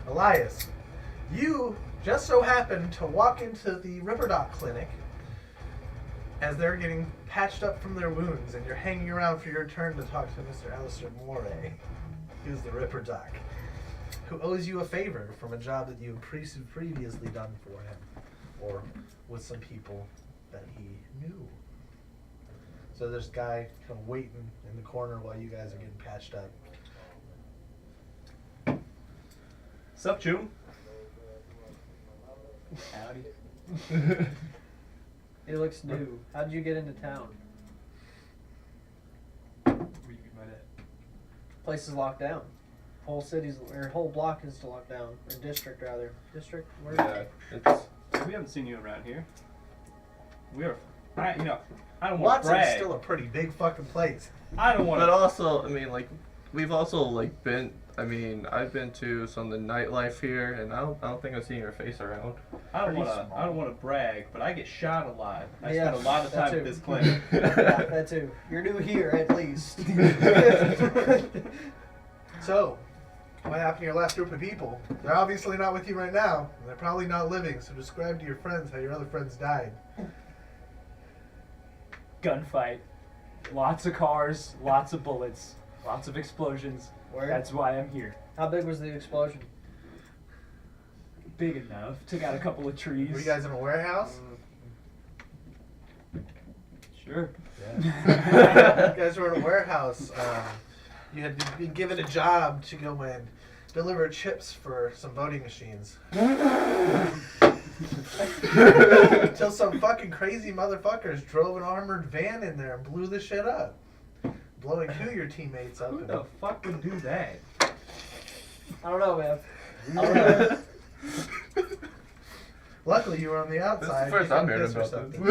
Elias, you just so happen to walk into the Ripperdoc clinic as they're getting patched up from their wounds, and you're hanging around for your turn to talk to Mr. Alistair Moray, who's the Ripperdoc, who owes you a favor from a job that you had previously done for him, or with some people that he knew. So there's a guy kind of waiting in the corner while you guys are getting patched up. Sup, June? Howdy. He looks new. How'd you get into town? What do you mean by that? Place is locked down. Whole city's or whole block is locked down, or district rather. District. Where? Yeah, we haven't seen you around here. We are, I don't want to Watson's brag. still a pretty big fucking place. I don't want But to. also, I mean, like, we've also like been. I mean, I've been to some of the nightlife here, and I don't think I've seen your face around. I don't want to brag, but I get shot a lot. I Yeah, spend a lot of that time too. at this clinic. Yeah, that too. You're new here, at least. So, what happened to your last group of people? They're obviously not with you right now, and they're probably not living, so describe to your friends how your other friends died. Gunfight. Lots of cars, lots of bullets, lots of explosions. Where? That's why I'm here. How big was the explosion? Big enough. Took out a couple of trees. Were you guys in a warehouse? Sure. You guys were in a warehouse. You had been given a job to go and deliver chips for some voting machines. Until some fucking crazy motherfuckers drove an armored van in there and blew the shit up. Blowing two of your teammates up. Who the fuck would do that? I don't know, man. I don't know. Luckily, you were on the This outside. is the first You I'm couldn't hearing piss or about something.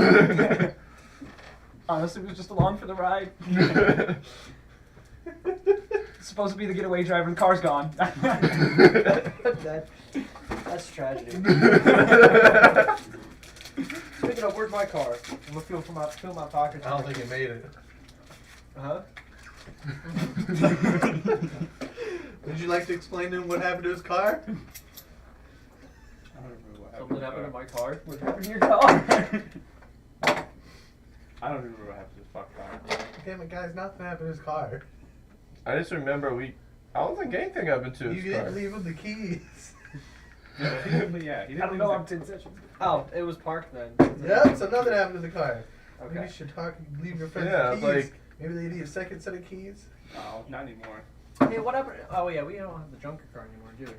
this. Honestly, was just along for the ride. Supposed to be the getaway driver. The car's gone. That's tragedy. Speaking of, where's my car? I'm gonna feel my pockets. I don't think it made it. Huh? Would you like to explain to him what happened to his car? I don't remember what happened. Something happened to my car. What happened to your car? I don't remember what happened to his fuck car. Damn it, guys, nothing happened to his car. I just remember I don't think anything happened to You his didn't car. leave him the keys. Yeah, he didn't I leave don't know. the- I'm 10 sessions. Oh, it was parked then. Yep, so nothing happened to the car. Maybe Okay. you should leave your friends Yeah, the keys. like- Maybe they need a second set of keys. No, not anymore. Hey, what happened? Oh yeah, we don't have the junker car anymore, do we?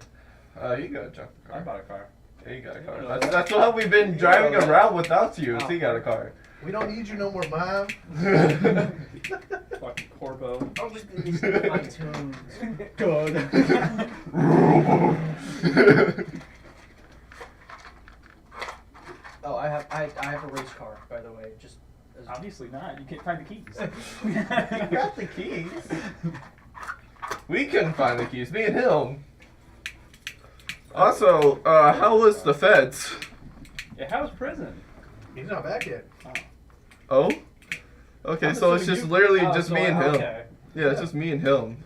You got a junk I car. bought a car. Yeah, you got a car. Yeah. That's how we've been driving Yeah. around without you. Oh. So you got a car. We don't need you no more, Mom. Fucking Corbo. I was gonna listen to iTunes. Oh, I have a race car, by the way. Just as Obviously not. You can't find the keys. You got the keys. We couldn't find the keys. Me and him. Also, how was the feds? Yeah, how was prison? He's not back yet. Oh? Okay, I'm so it's assuming just you- literally Oh, just so me and him. Okay. Yeah, it's just me and him.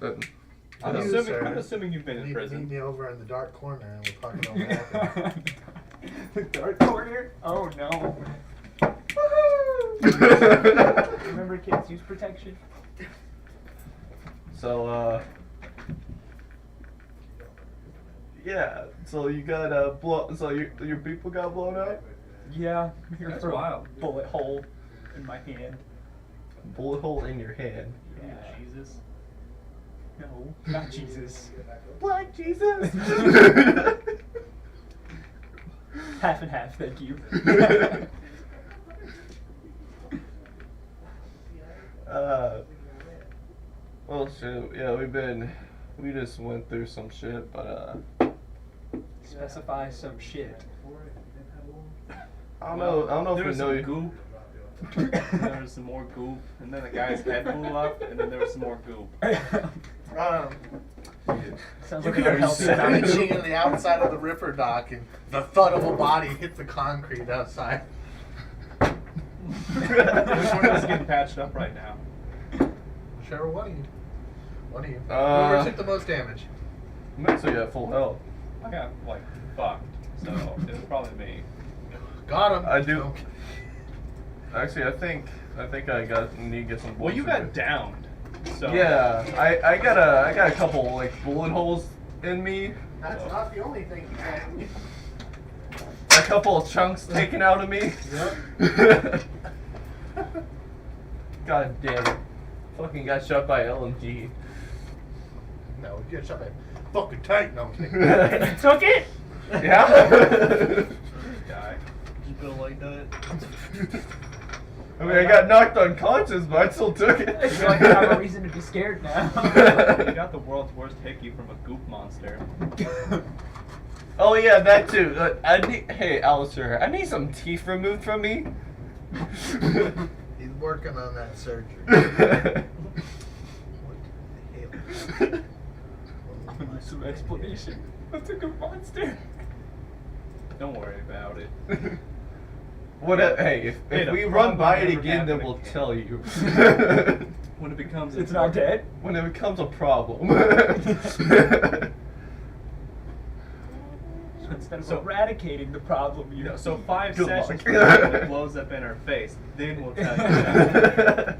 I'm You, assuming, sir, I'm assuming you've been in Meet prison. me over in the dark corner and we'll talk about what happened. The dark corner? Oh no. Remember kids use protection? So, yeah, so you got so your people got blown up? Yeah. Here That's for wild. a bullet hole in my hand. Bullet hole in your hand. Yeah. Jesus. No, not Jesus. Black Jesus! Half and half, thank you. Well, shoot, yeah, we just went through some shit, but, Specify some shit. I don't know There if was we know some you. goop. And then there was some more goop. And then the guy's head blew up. And then there was some more goop. Sounds You like could a hear health screeching on the outside of the Ripper Dock and the thud of a body hit the concrete outside. Which one is getting patched up right now? Whichever one of you. One of you. Uh, Whoever took the most damage. I'm actually at full health. I got like fucked, so it was probably me. Got him. I do. Actually, I think I need to get some. Well, you bullets. got downed. So Yeah, I got a couple like bullet holes in me. That's not the only thing you had. A couple of chunks taken out of me. Yep. God damn it! Fucking got shot by LMG. No, you get shot by a fucking tank. No, I'm kidding. You took it? Yeah. guy. Just built like that. I mean, I got knocked unconscious, but I still took it. I feel like I have a reason to be scared now. You got the world's worst hickey from a goop monster. Oh yeah, that too. Hey, Alistair, I need some teeth removed from me. He's working on that surgery. What the hell? I need some explanation. What's a good monster? Don't worry about it. Hey, Hey, if the we run problem by it never again, then happened we'll again. tell you. When it becomes It's not dead? When it becomes a problem. Instead of So- eradicating the problem, You know, so 5 Good sessions luck. before it blows up in our face, then we'll tell you that.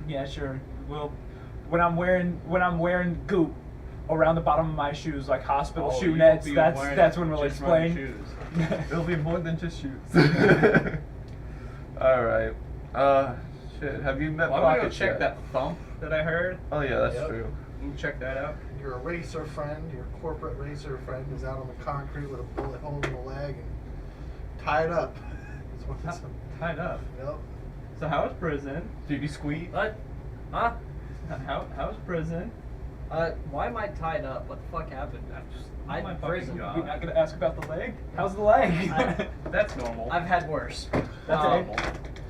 Yeah, sure. Well, when I'm wearing goop around the bottom of my shoes like hospital Oh, shoe you'll nets, be that's wearing when we'll just running explain. shoes. It'll be more than just shoes. Alright. Shit. Have you met Why don't we go Pocket check yet? that thump that I heard? Oh yeah, that's Yep. true. Can you check that out? Your racer friend, your corporate racer friend, is out on the concrete with a bullet hole in the leg and tied up. That's what it's. Tied up. Yep. So how was prison? Did you squeak? What? Huh? How was prison? Why am I tied up? What the fuck happened? Oh my fucking prison. God. You're not gonna ask about the leg? How's the leg? That's normal. I've had worse. That's Um, normal.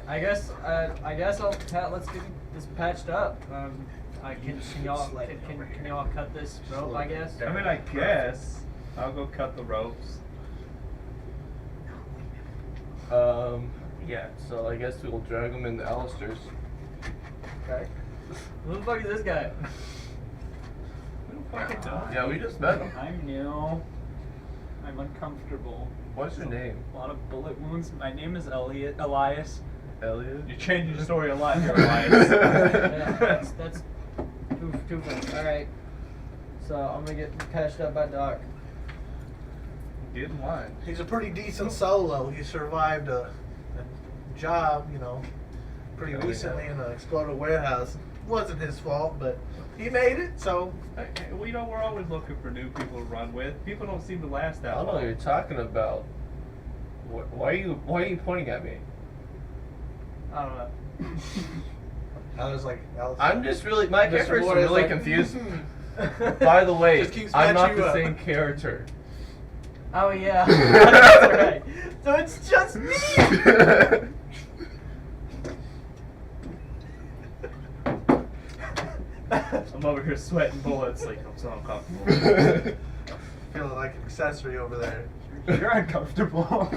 I guess let's get this patched up. Can y'all cut this rope? I guess. I mean, I guess I'll go cut the ropes. Yeah. So I guess we'll drag him into Alistair's. Okay. Who the fuck is this guy? We don't fucking know. Yeah, we just met him. I'm new. I'm uncomfortable. What's your name? A lot of bullet wounds. My name is Elias. Elliot. You're changing your story a lot here, Elias. Yeah, that's two things. All right. So I'm gonna get patched up by Doc. Didn't lie. He's a pretty decent solo. He survived a job, pretty Oh, yeah. recently in an exploded warehouse. Wasn't his fault, but he made it. So Hey, well, we're always looking for new people to run with. People don't seem to last I that don't know what long. you're talking about. Why are you pointing at me? I don't know. I was like, I'm just really my Mr. character is Ward is really like, confused. "Hmm." By the way, Just keeps I'm not matching you the up. same character. Oh yeah. That's right. So it's just me. I'm over here sweating bullets like I'm so uncomfortable. Feeling like an accessory over there. You're uncomfortable.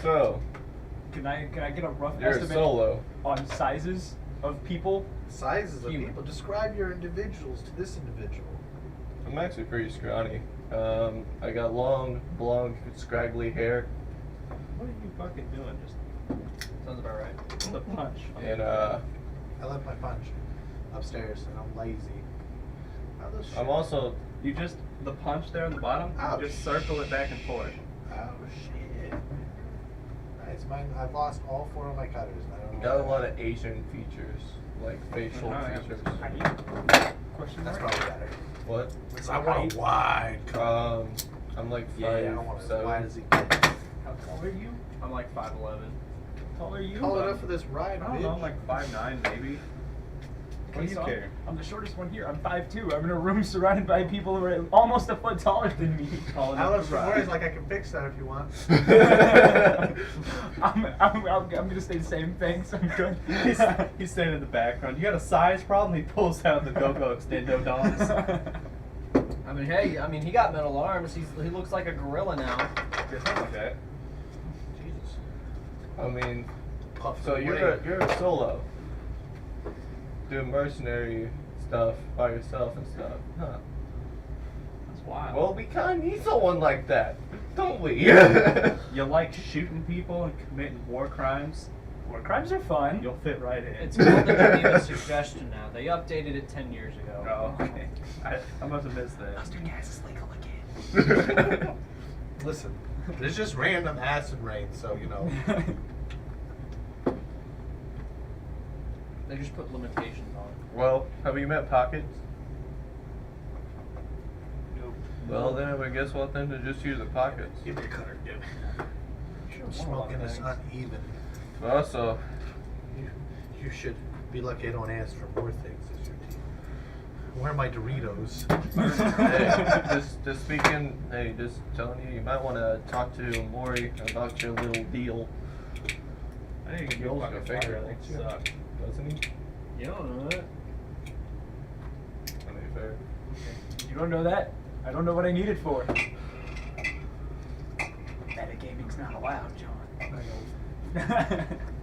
So Can I get a rough you're a estimate solo. on sizes of people? Sizes of Human. people. Describe your individuals to this individual. I'm actually pretty scrawny. I got long, blonde, scraggly hair, What are you fucking doing? Just Sounds about right. the punch. and I left my punch upstairs and I'm lazy. How the shit? I'm also You just the punch there on the bottom. Ouch. Just circle it back and forth. Oh shit. Nice. I've lost all 4 of my cutters. And I don't know got a why. lot of Asian features, like facial yeah. features. Question That's mark? probably better. What? I want a wide cutter. I'm like Yeah, I want as 5'7". wide as he can. How tall are you? I'm like 5'11". How tall are you? Tall enough for this ride, I don't bitch. know. I'm like 5'9" maybe. What do you So care? I'm the shortest one here. I'm 5'2". I'm in a room surrounded by people who are almost a foot taller than me. Tall enough Alex to ride. Roy's like, I can fix that if you want. I'm gonna say the same thing, so I'm good. He's standing in the background. You got a size problem? He pulls out the go-go extendo dongs. He got metal arms. He looks like a gorilla now. Guess something like that. Jesus. I mean, Puff so away. you're a solo, doing mercenary stuff by yourself and stuff. Huh. That's wild. Well, we kind of need someone like that, don't we? You like shooting people and committing war crimes? War crimes are fun. You'll fit right in. It's called the Geneva Suggestion now. They updated it 10 years ago. Oh, okay. I must have missed that. Mustard gas is legal again. Listen, there's just random acid rain, so you know. They just put limitations on it. Well, have you met Pockets? Nope. Well, then I guess we'll have to just use the Pockets. Give me a cutter, dude. Sure, Smoking is uneven. Also, You should be lucky I don't ask for more things as your team. Where are my Doritos? hey, just speaking, hey, just telling you, you might want to talk to Maury about your little deal. I think Yours you'll fucking got fire finger, it. don't you? Suck. Doesn't he? You don't know that. I mean, fair. You don't know that? I don't know what I need it for. Metagaming's not allowed, John.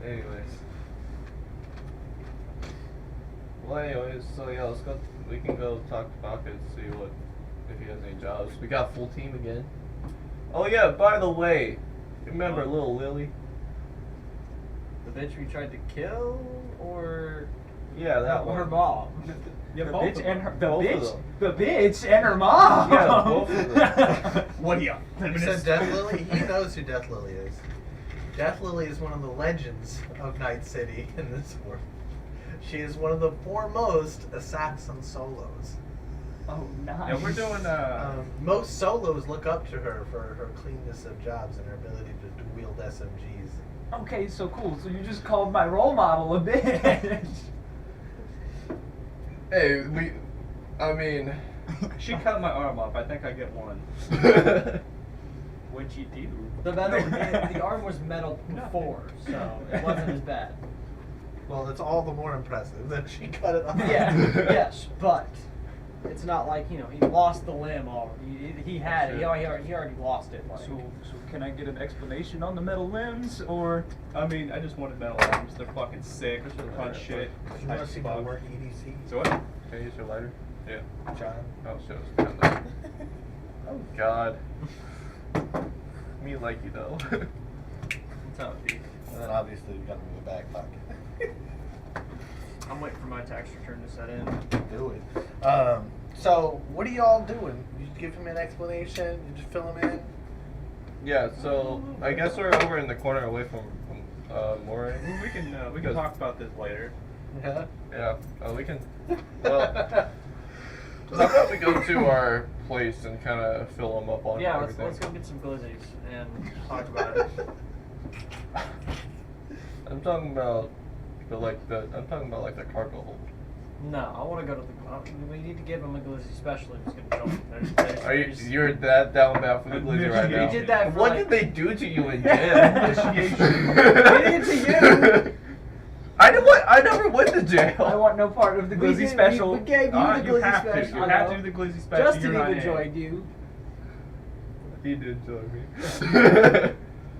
Anyways. Well, anyways, so yeah, let's go. We can go talk to Pockets, see what if he has any jobs. We got full team again. Oh yeah, by the way, you remember little Lily? The bitch we tried to kill, or Yeah, that her one. mom? Yeah, the both bitch of and them. her, the Both of bitch, them. the bitch and her mom. Yeah, both of them. What are you? You said Death Lily? He knows who Death Lily is. Death Lily is one of the legends of Night City in this world. She is one of the foremost assassin solos. Oh, nice. Yeah, we're doing Most solos look up to her for her cleanness of jobs and her ability to wield SMGs. Okay, so cool. So you just called my role model a bitch. Hey, I mean, She cut my arm off. I think I get one. What'd you do? The metal, the arm was metal before, so it wasn't as bad. Well, it's all the more impressive that she cut it off. Yeah, yes, but it's not like, you know, he lost the limb already. He had it. He already lost it. Like. So can I get an explanation on the metal limbs, or? I mean, I just wanted metal arms. They're fucking sick. Fun shit. You want to see my work EDC? So what? can I use your lighter? Yeah. John? Oh shit, it's down there. Oh god. Me like you though. What's up, dude? And then obviously we got him in the back pocket. I'm waiting for my tax return to set in. Do it. So what are y'all doing? You give him an explanation? You just fill him in? Yeah, so I guess we're over in the corner away from Maury. We can Because- talk about this later. Yeah. Yeah, we can. Well, how about we go to our place and kind of fill them up on Yeah, everything? let's go get some glizzies and talk about it. I'm talking about I'm talking about like the cargo hold. No, I want to go to the. We need to give him a glizzy special. He's gonna jump. Are you're that down bad for the glizzy right now? We did that for What like- did they do to you in jail? Initiation. We did it to you. I never went to jail. I want no part of the We glizzy did- special. We gave you the You glizzy have to. special. You I have to know. do the glizzy special. Justin You're not even in. joined you. He did enjoy me.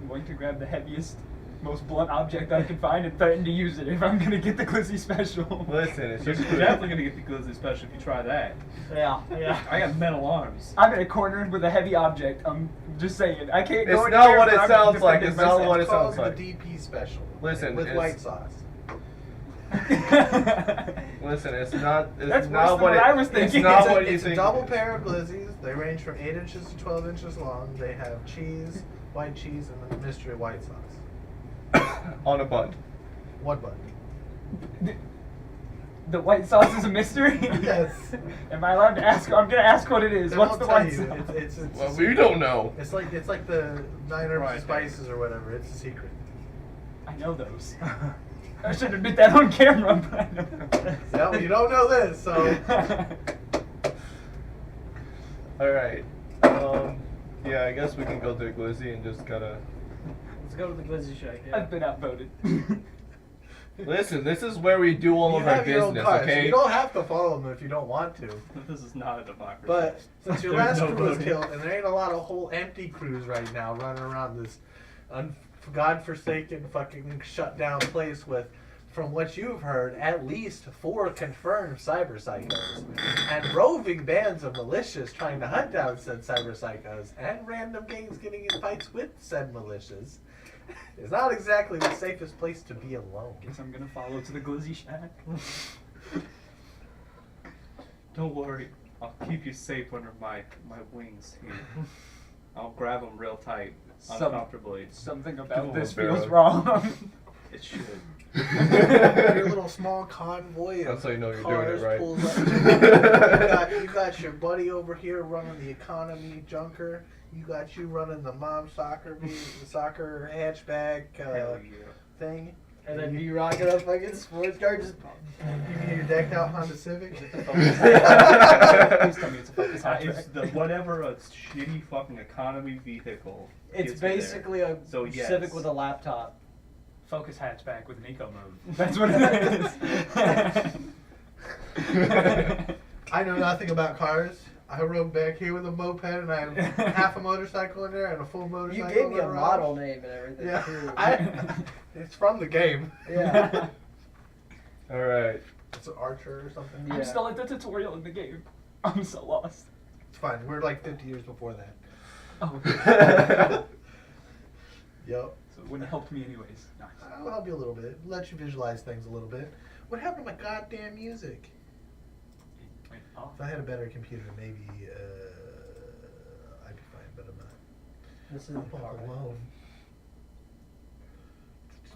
I'm going to grab the heaviest, most blunt object I can find and threaten to use it if I'm gonna get the glizzy special. Listen, it's You're just definitely gonna get the glizzy special if you try that. Yeah, yeah. I got metal arms. I'm in a corner with a heavy object. I'm just saying. I can't go It's not anywhere, what but it I'm sounds like. defending It's not myself. what it Calls sounds it like. a DP special. Listen, with it's- white sauce. Listen, it's not. It's That's not worse what than what I was thinking. It's not It's what you it's a think. double it is. pair of glizzies. They range from 8 inches to 12 inches long. They have cheese, white cheese, and then the mystery white sauce. On a bun. One bun. The white sauce is a mystery? Yes. Am I allowed to ask? I'm gonna ask what it is. They What's won't the tell white you. sauce? It's Well, we don't know. It's like the 9 herbs Right. and spices or whatever. It's a secret. I know those. I should admit that on camera, but I know those. Yeah, well, you don't know this, so. All right. Yeah, I guess we can go to Glizzy and just gotta. Let's go to the glizzy shake. Yeah. I've been outvoted. Listen, this is where we do all You of our have your own business, card, so okay? you don't have to follow them if you don't want to. This is not a democracy. But since your There's last no crew was voting. killed, and there ain't a lot of whole empty crews right now running around this godforsaken fucking shut down place with from what you've heard, at least 4 confirmed cyber psychos, and roving bands of militias trying to hunt down said cyber psychos, and random gangs getting in fights with said militias. It's not exactly the safest place to be alone. Guess I'm gonna follow to the glizzy shack. Don't worry, I'll keep you safe under my wings here. I'll grab them real tight, uncomfortably. Something Come about on, this Barrow. feels wrong. It should. Your little small convoy of That's how you know you're cars doing it right. pulls up. You got your buddy over here running the economy junker. You got you running the mom soccer hatchback Hell yeah. thing. And then you rocking a fucking sports car just. You mean your decked out Honda Civic? Please tell me it's a focus hatchback. It's the whatever a shitty fucking economy vehicle. It's gets me there. basically a So, yes. Civic with a laptop. Focus hatchback with an eco mode. That's what it is. I know nothing about cars. I rode back here with a moped, and I have half a motorcycle in there and a full motorcycle. You gave in me the a garage. model name and everything Yeah, too. it's from the game. Yeah. All right. It's an Archer or something. Yeah. I'm still at the tutorial in the game. I'm so lost. It's fine. We're like 50 years before that. Oh. Yep. So it wouldn't have helped me anyways. Nice. I'll help you a little bit. Let you visualize things a little bit. What happened to my goddamn music? Wait, oh. If I had a better computer, maybe I'd be fine, but I'm not. This is I'm the all part. alone.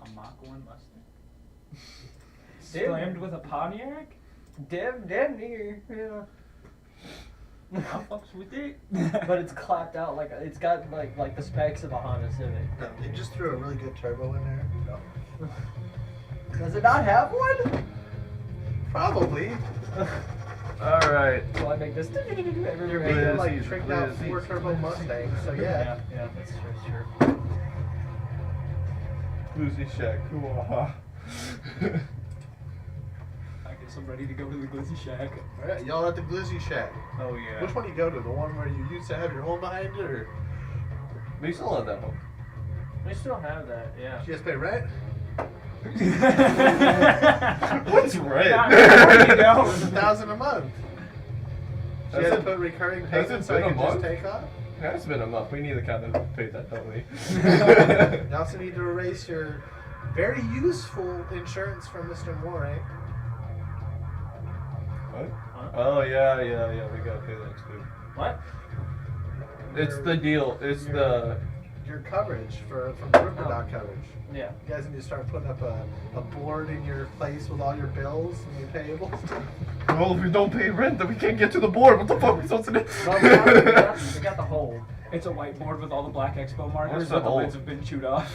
A Mach 1 Mustang. Damn. Slammed with a Pontiac? Damn near. Yeah. I fucks with it. But it's clapped out like it's got like the specs of a Honda Civic. No, it just threw a really good turbo in there. No. Does it not have one? Probably. All right. So I make this. Every You're radio. making like Glizzy's- tricked out Glizzy's- 4 turbo Mustangs, so yeah. Yeah, yeah, that's true. Lucy Shack. I guess I'm ready to go to the glizzy shack. Alright, y'all at the Glizzy Shack. Oh yeah. Which one do you go to? The one where you used to have your home behind it, or We still have that one. We still have that, yeah. you guys pay rent? What's red? There you go. It's $1,000 a month. So you Has have it- to put recurring has it payments so I been a can just month? take off? It's been a month. We need to kind of pay that, don't we? You also need to erase your very useful insurance from Mr. Moray. What? Huh? Oh yeah. We gotta pay that too. What? It's the deal. It's the. Your coverage from the River Dock coverage. Yeah. You guys need to start putting up a board in your place with all your bills and your payables. Well, if we don't pay rent, then we can't get to the board. What the fuck are we supposed to do? Well, we got the hold. It's a whiteboard with all the black expo markers, What's the but the hole? lids have been chewed off.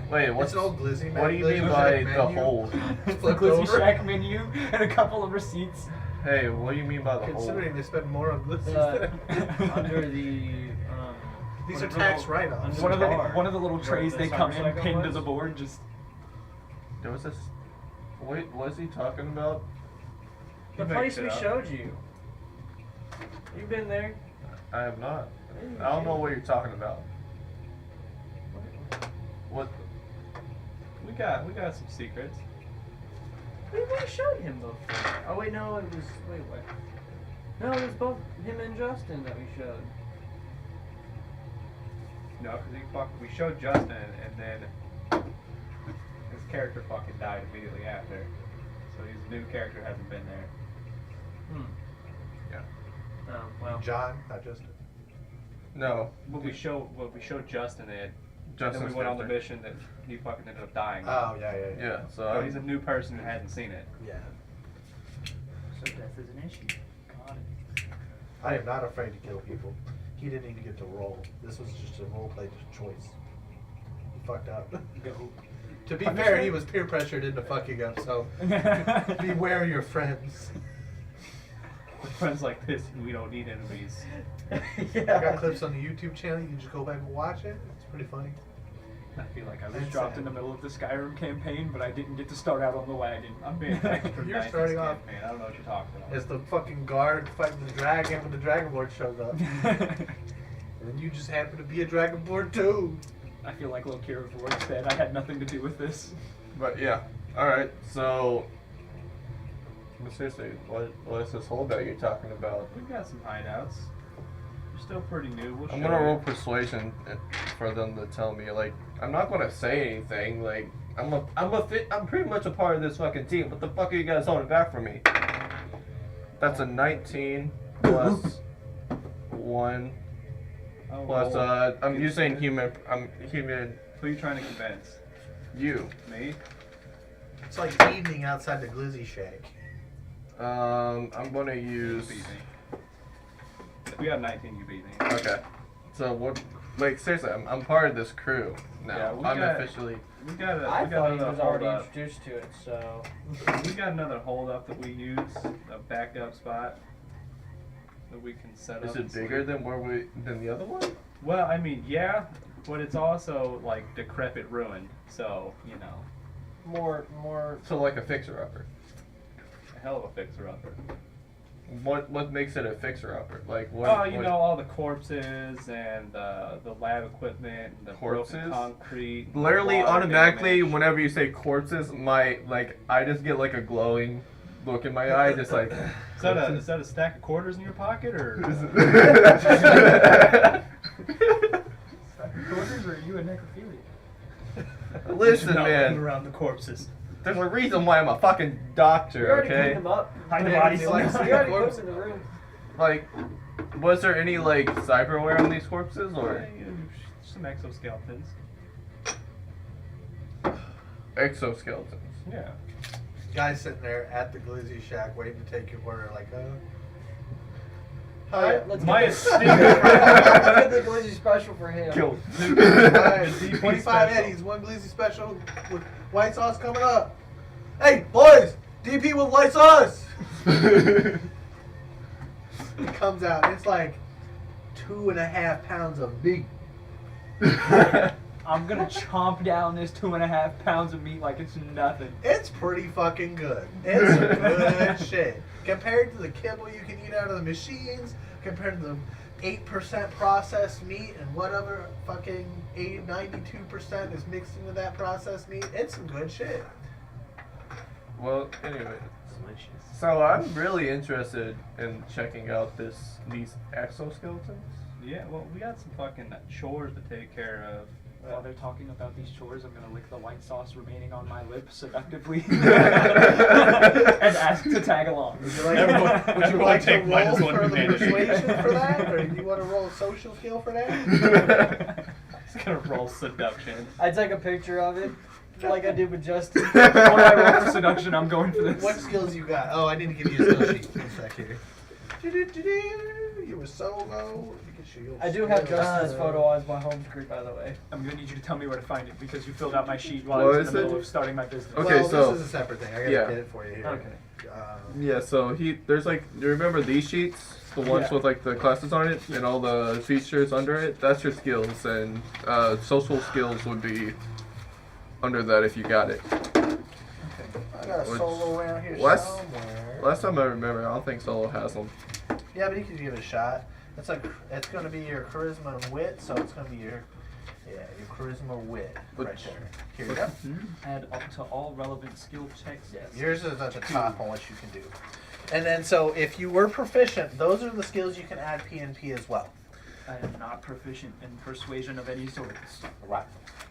Wait, What's what's an old Glizzy man? What do you mean Glizzy by Shack the menu? hole? The Flipped glizzy over. shack menu and a couple of receipts. Hey, what do you mean by the hole? Considering they spend more on Glizzy Under the. These what are is it tax called? write-offs. Under One of the bar. one of the little Where trays the they come in cyberpsycho pinned to was? the board. Just There was this. Wait, what is he talking about? The He place makes it we up. showed you. You've been there. I have not. I don't know what you're talking about. What? We got some secrets. We showed him before. Oh wait, no, it was wait. No, it was both him and Justin that we showed. No, because we showed Justin, and then his character fucking died immediately after. So his new character hasn't been there. Yeah. Oh well. John, not Justin. No. When we showed Justin it, and Justin's then we went on the character. mission that he fucking ended up dying. Oh, yeah. Yeah. So So he's a new person who hasn't seen it. Yeah. so death is an issue. Got it. I am not afraid to kill people. He didn't even get to roll. This was just a role play choice. He fucked up. Go. To be fair, he was peer pressured into fucking up, so beware your friends. With friends like this, we don't need enemies. I got clips on the YouTube channel. You can just go back and watch it. It's pretty funny. I feel like I was And dropped sad. in the middle of the Skyrim campaign, but I didn't get to start out on the wagon. I'm being extra You're nice in starting this off- campaign. I don't know what you're talking about. As the fucking guard fighting the dragon when the Dragonborn shows up. And then you just happen to be a Dragonborn too. I feel like Lokira Vork said I had nothing to do with this. But yeah. Alright, so. But seriously, what is this holdout you're talking about? We've got some hideouts. We're still pretty new. We'll I'm show gonna you. roll persuasion for them to tell me. Like, I'm not gonna say anything. Like, I'm pretty much a part of this fucking team. What the fuck are you guys holding back from me? That's a 19 plus 1 Oh, plus well, I'm using human. I'm human. Who are you trying to convince? You. Me? It's like evening outside the Glizzy Shack. I'm gonna You use. beat me. If we got 19, you beat me. Okay. So what? Like seriously, I'm part of this crew now. Yeah, we I'm got- officially. We got I we got thought he another was hold already up. introduced to it, so. We got another hold up that we use, a backup spot that we can set Is up. it bigger than than the other one? Well, I mean, yeah, but it's also like decrepit ruin, so you know, More. So like a fixer upper. a hell of a fixer upper. What makes it a fixer upper? Like what? Oh, you what- know, all the corpses and the lab equipment, and the Corpses? broken concrete. Literally, water automatically, damage. whenever you say corpses, I just get like a glowing look in my eye, just like. Is that a stack of quarters in your pocket, or? Quarters, or are you a necrophiliac? Listen, Not man. running around the corpses. There's a reason why I'm a fucking We doctor, already okay? cleaned them up. Hide the Man, bodies. he likes We already put corpses. them in the room. Like, was there any like cyberware on these corpses, Yeah, or some exoskeletons. exoskeletons? Yeah. Guy's sitting there at the Glizzy Shack waiting to take your order, like, Alright, let's My get esteemed let's get the Glizzy special for him. Killed. Alright, DP 25 special. Eddies, one Glizzy special with white sauce coming up. Hey, boys, DP with white sauce. It comes out, it's like 2.5 pounds of meat. I'm gonna chomp down this 2.5 pounds of meat like it's nothing. It's pretty fucking good. It's some good shit. Compared to the kibble you can eat out of the machines, compared to the 8% processed meat and whatever fucking 92% is mixed into that processed meat, it's some good shit. Well, anyway, Delicious. so I'm really interested in checking out these exoskeletons. Yeah, well, we got some fucking chores to take care of. While they're talking about these chores, I'm gonna lick the white sauce remaining on my lip seductively and ask to tag along. Would you like, Everyone- would you like to everyone take roll -1 for the humanity. persuasion for that? Or do you want to roll a social skill for that? He's gonna roll seduction. I take a picture of it, like I did with Justin. When I roll for seduction, I'm going for this. What skills you got? Oh, I need to give you a skill sheet. One sec here. You were so low. I do have Justin's photo as my home screen, by the way. I'm gonna need you to tell me where to find it because you filled out my sheet while I What was in is the middle it? of starting my business. Okay, well, so- this is a separate thing. I gotta yeah. get it for you here. Okay. Yeah, so there's like, you remember these sheets? The ones Yeah. with like the classes on it and all the features under it? That's your skills, and social skills would be under that if you got it. I got a Which- solo around here last- somewhere. Last time I remember, I don't think Solo has them. Yeah, but you can give it a shot. It's going to be your charisma and wit, so it's going to be your charisma wit right Which- there. Here you go. Add up to all relevant skill checks. Yes. Yours is at the top on what you can do. And then, so if you were proficient, those are the skills you can add PNP as well. I am not proficient in persuasion of any sort. Right.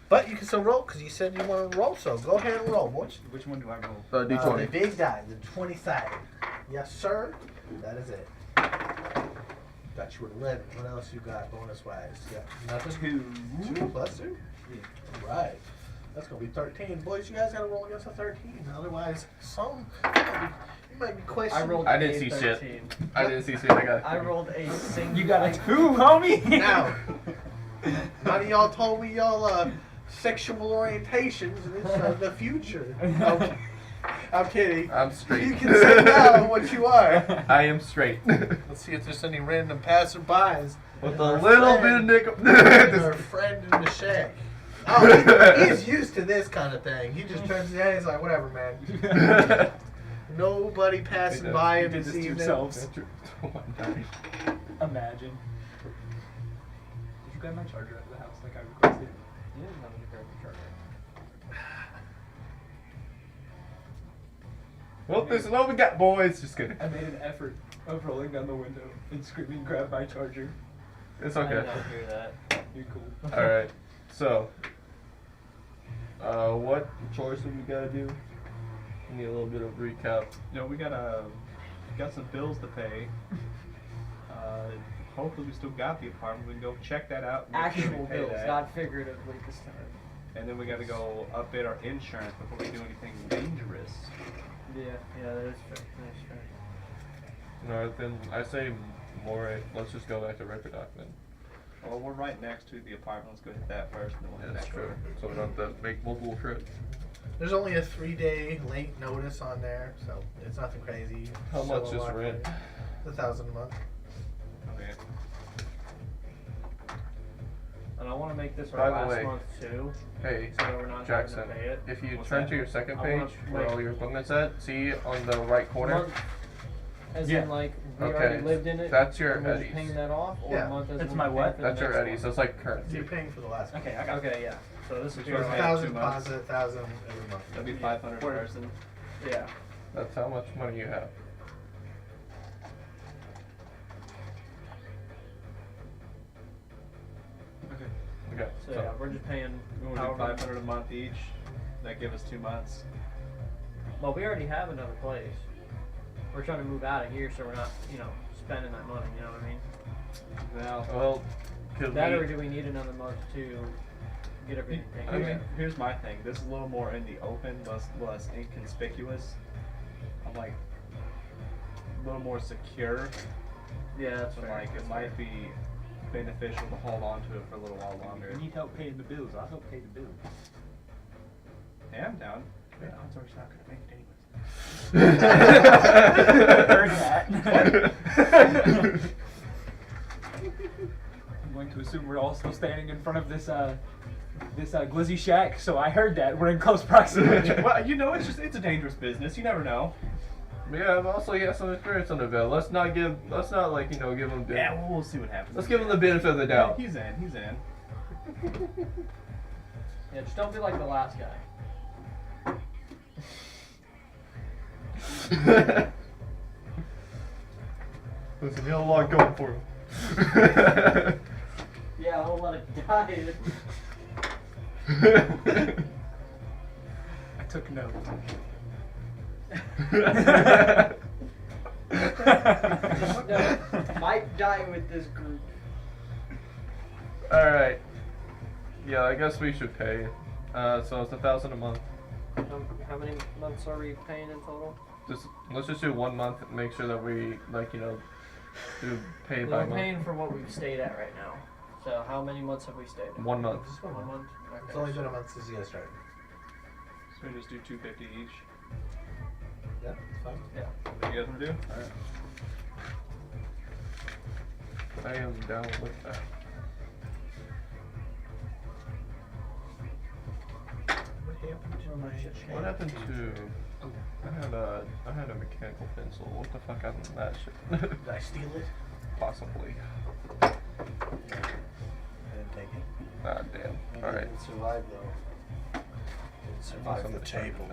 But you can still roll because you said you want to roll, so go ahead and roll, boys. Which one do I roll? D20. The big die, the 20-sided. Yes, sir. That is it. Got you with 11. What else you got bonus-wise? You got nothing? 2 plus 2? Yeah. Right. That's going to be 13. Boys, you guys got to roll against a 13. Otherwise, you might be questioning. I rolled I a didn't see 13. shit. I didn't see shit. I got. I rolled a single. You got a 2, homie. Now, none of y'all told me y'all sexual orientations, and it's the future. Okay. I'm kidding. I'm straight. You can say now what you are. I am straight. Let's see if there's any random passerbys. With Our a little bit of friend- nickel. Our friend in the shack. Oh, he's used to this kind of thing. He just turns his head. He's like, whatever, man. Nobody passing by You him did this this to evening. yourselves. Oh, I'm dying. Imagine. Did you grab my charger out of the house like I requested? You didn't have any charger. Well, this is what we got, boys. Just kidding. I made an effort of rolling down the window and screaming, "Grab my charger." It's I okay. did not hear that. You're cool. All right. So, what chores do we gotta do? We need a little bit of recap. You know, we got some bills to pay. Hopefully we still got the apartment. We can go check that out. make sure we Actual pay bills, that. not figuratively this time. And then we got to go update our insurance before we do anything dangerous. Yeah, that is fair. That's fair. No, then I say more. Let's just go back to Record Dock then. Well, we're right next to the apartment. Let's go hit that first, and then we'll Yeah, hit that's that true. over. So we don't have to make multiple trips. There's only a 3-day late notice on there, so it's nothing crazy. How Still much a is lot for rent? you. $1,000 a month. Okay. And I want to make this By our the last way, month too. Hey, So that we're not Jackson, having to pay it. if you What's turn that? to your second I wanna page where wait. all your equipment's at, see on the right corner? Month, as Yeah. in like we Okay, already lived in it. that's your and we're just Eddies. paying that off, or Yeah. a month as That's in my we're what? paying for the That's your next Eddie, so it's like So currency. you're paying for the last one. Okay, I got. Okay, yeah. So this is Which your was last- 1,000 2 months. deposit, 1,000 every month. That'd be 500 per person. Yeah. That's how much money you have. Okay. Okay, So yeah, we're just paying. We want to do however- 500 a month each. That give us 2 months. Well, we already have another place. We're trying to move out of here, so we're not, spending that money. You know what I mean? Now, well, could That or we? do we need another month to get everything taken Okay. care of? here's my thing. This is a little more in the open, less inconspicuous. I'm like a little more secure. Yeah, that's So fair. like it might be beneficial to hold on to it for a little while longer. You need help paying the bills. I'll help pay the bills. Yeah, I'm down. Yeah. I'm sorry, it's not gonna make it anyways. Heard that. I'm going to assume we're all still standing in front of this glizzy shack, so I heard that. We're in close proximity. Well, it's a dangerous business. You never know. Yeah, but also he has some experience on the bill. Let's not give him the. Yeah, we'll see what happens. Let's give him the benefit of the Yeah, doubt. he's in. Yeah, just don't be like the last guy. Listen, he had a lot going for him. Yeah, I don't let it die. I took note. No, might die with this group. Alright. Yeah, I guess we should pay. So it's 1,000 a month. How many months are we paying in total? Let's just do 1 month and make sure that we do pay by We're month. paying for what we've stayed at right now. So how many months have we stayed at? 1 month. Just 1 1 month. month? It's Okay. only been a month since you guys started. So we just do 250 each. Yeah, it's fine. Yeah. What you guys wanna do? Alright. I am down with that. What happened to my shit? What happened to? I had a mechanical pencil. What the fuck happened to that shit? Did I steal it? Possibly. I didn't take it. Ah, damn. Maybe All it right. didn't survive though. Didn't survive Some the of table.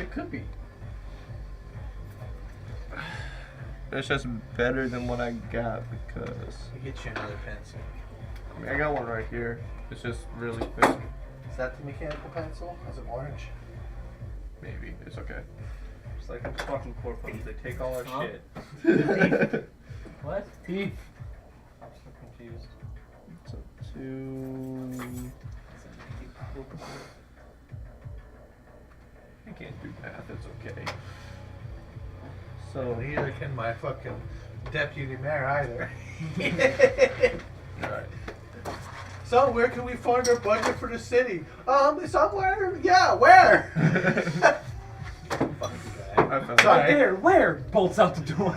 It could be. It's just better than what I got because We get you another pencil. I mean I got one right here. It's just really thick. Is that the mechanical pencil? Is it orange? Maybe it's okay. Just like the fucking corporate, they take all our Huh? shit. What? Teeth. I'm so confused. So 2. I can't do math. It's okay. So neither can my fucking deputy mayor either. All right. So where can we find our budget for the city? Somewhere? Yeah, where? Fucking guy. I found Sorry. it. There, where? Bolts out the door.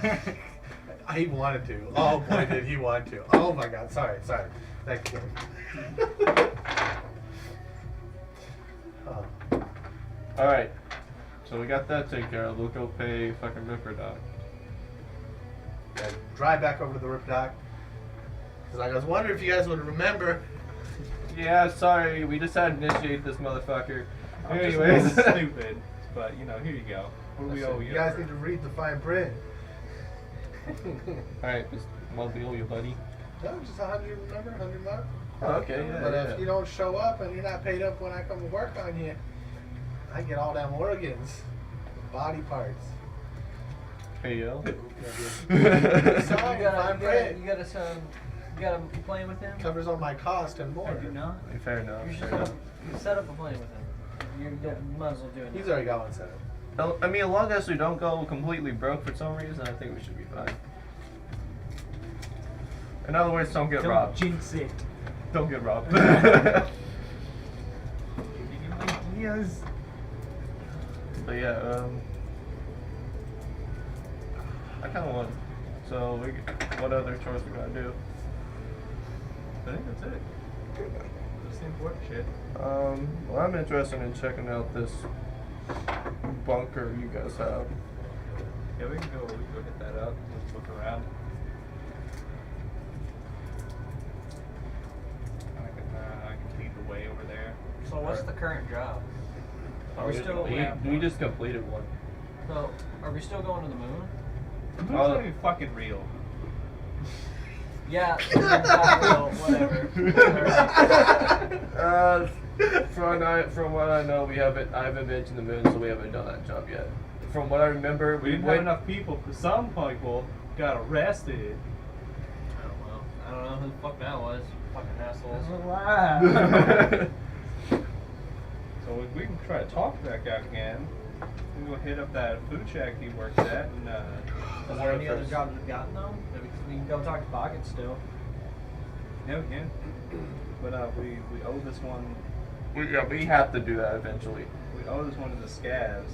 He wanted to. Oh boy, did he want to. Oh my god, sorry. Thank you. Oh. All right. So we got that taken care of. We'll go pay fucking Ripper Doc. Yeah, drive back over to the Rip Dock. Cause I was wondering if you guys would remember. Yeah, sorry. We just had to initiate this motherfucker. I'm just Anyways. stupid, but here you go. What do we I said, owe you you? guys need to read the fine print. Alright, what do we owe you, buddy? No, just 100, remember? 100 bucks. Oh, okay, yeah, But yeah. if you don't show up and you're not paid up when I come to work on you, I get all them organs, body parts. Hey, yo. Sorry, fine print. You gotta play with him. Covers all my cost and more. I do not. Fair enough. You should Fair enough. set up a plan with him. You might as well do it. He's already got one set up. I mean, as long as we don't go completely broke for some reason, I think we should be fine. In other words, don't get Don't robbed. jinx it. Don't get robbed. Yes. But yeah, I kind of want. So, what other chores we gotta do? I think that's it. That's the important shit. Well, I'm interested in checking out this bunker you guys have. Yeah, we can go hit that up. Let's look around. I can lead the way over there. So what's the current job? Are we We- still? we just completed one. So are we still going to the moon? It's Oh. not even fucking real. Yeah. Well, whatever. From what I know, I haven't been to the moon, so we haven't done that job yet. From what I remember, We didn't have enough people. Some people got arrested. I don't know who the fuck that was. Fucking assholes. Wow. So we can try to talk to that guy again. We can go hit up that food shack he works at and Is there any other jobs we've gotten though? That we can go talk to Pocket still. Yeah, we can. But we owe this one. we have to do that eventually. We owe this one to the scabs.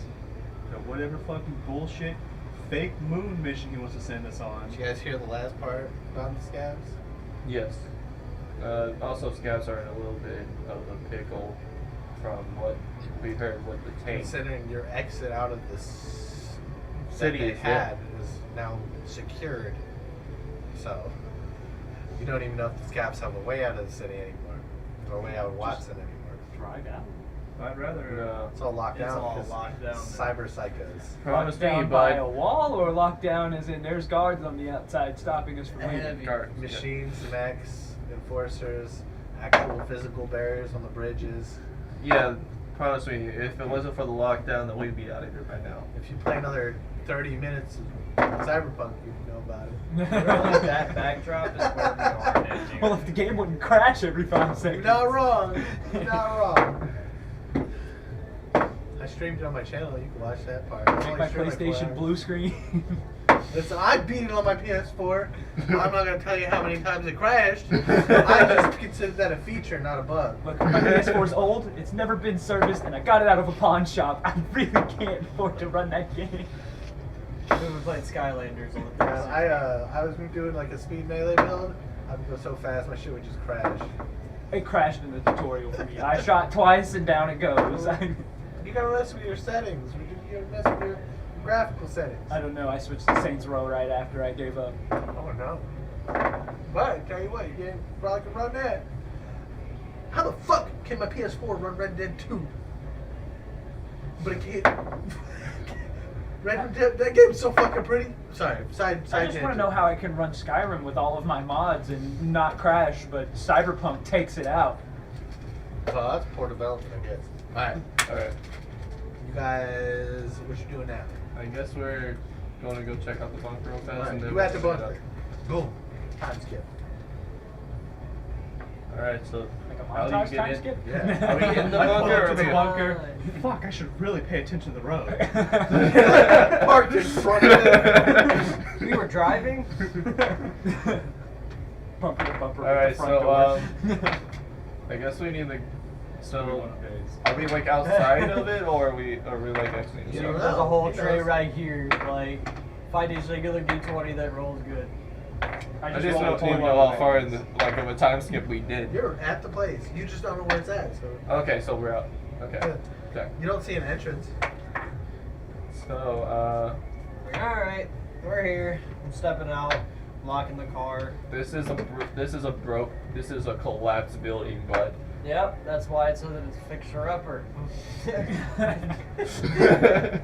So whatever fucking bullshit fake moon mission he wants to send us on. Did you guys hear the last part about the scabs? Yes. Also, scabs are in a little bit of a pickle from what we heard with the tank. Considering your exit out of the City that they is had is now secured, so you don't even know if the scabs have a way out of the city anymore, or a way out of Watson anymore. Drive out. I'd rather. No. It's all locked It's down. all 'cause locked down. Cyber psychos. Promise Locked me, down by a bud. wall, or locked down as in there's guards on the outside stopping us from leaving. Heavy. Guards, yeah. Machines, mechs, enforcers, actual physical barriers on the bridges. Yeah, promise me, if it wasn't for the lockdown, then we'd be out of here by now. If you play another 30 minutes of Cyberpunk, you'd know about it. Really, that backdrop is where we are, dude. Well, if the game wouldn't crash every 5 seconds. You're not wrong. You're not wrong. I streamed it on my channel. You can watch that part. I Make only my stream like 4 PlayStation hours. blue screen. Listen, I beat it on my PS4. I'm not gonna tell you how many times it crashed. I just consider that a feature, not a bug. Look, my PS4's old, it's never been serviced, and I got it out of a pawn shop. I really can't afford to run that game. When we played Skylanders on the I was doing like a speed melee build. I would go so fast, my shit would just crash. It crashed in the tutorial for me. I shot twice and down it goes. You gotta mess with your settings. You gotta mess with your graphical settings. I don't know, I switched to Saints Row right after I gave up. Oh no. But I tell you what, you game probably can run that. How the fuck can my PS4 run Red Dead 2? But it can't. Red Dead, that game's so fucking pretty. Sorry, side I just tangent. want to know how I can run Skyrim with all of my mods and not crash, but Cyberpunk takes it out. Well, that's poor development, I guess. Alright, Alright, you guys, what you doing now? I guess we're going to go check out the bunker real fast. Alright, and then you at the we'll set bunker. up. Boom. Time skip. Alright, so Like a how do you montage get time in? skip? Yeah. Are we in the I pull bunker up or to the we- bunker. Fuck, I should really pay attention to the road. Parked in front of it. We were driving. Bumper to bumper. Alright, with the front so, door. I guess we need to. So, 21 days. are we like outside of it, or are we like actually You inside? don't There's a know. whole He tray knows. right here. Like 5 days regular, D20 that rolls good. I just rolled don't even know how far in the like of a time skip we did. You're at the place. You just don't know where it's at. So Okay, so we're out. Okay. Okay. you don't see an entrance. So, Like, all right, we're here. I'm stepping out, locking the car. this is a collapsed building, but Yep, that's why it's so that it's fixer-upper.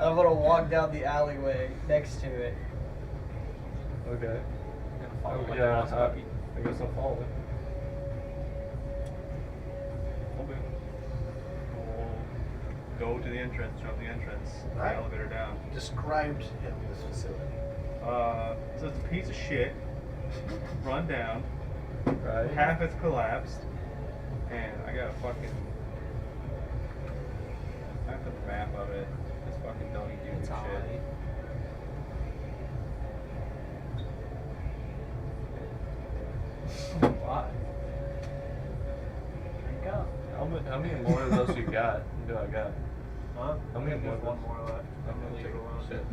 I'm gonna walk down the alleyway next to it. Okay. Gonna follow like a Yeah, lost puppy. I guess I'll follow it. Okay. We'll go to the entrance, jump the entrance, Right. elevator down. Describe to him this facility. So it's a piece of shit, run down, Right. half it's collapsed, and I got a fucking. I have the map of it. This fucking don't do It's shit. alright. Why? Drink up. How many more of those you got? Do I got? Huh? How many I think more there's one more left. I'm gonna Leave take it alone. shit.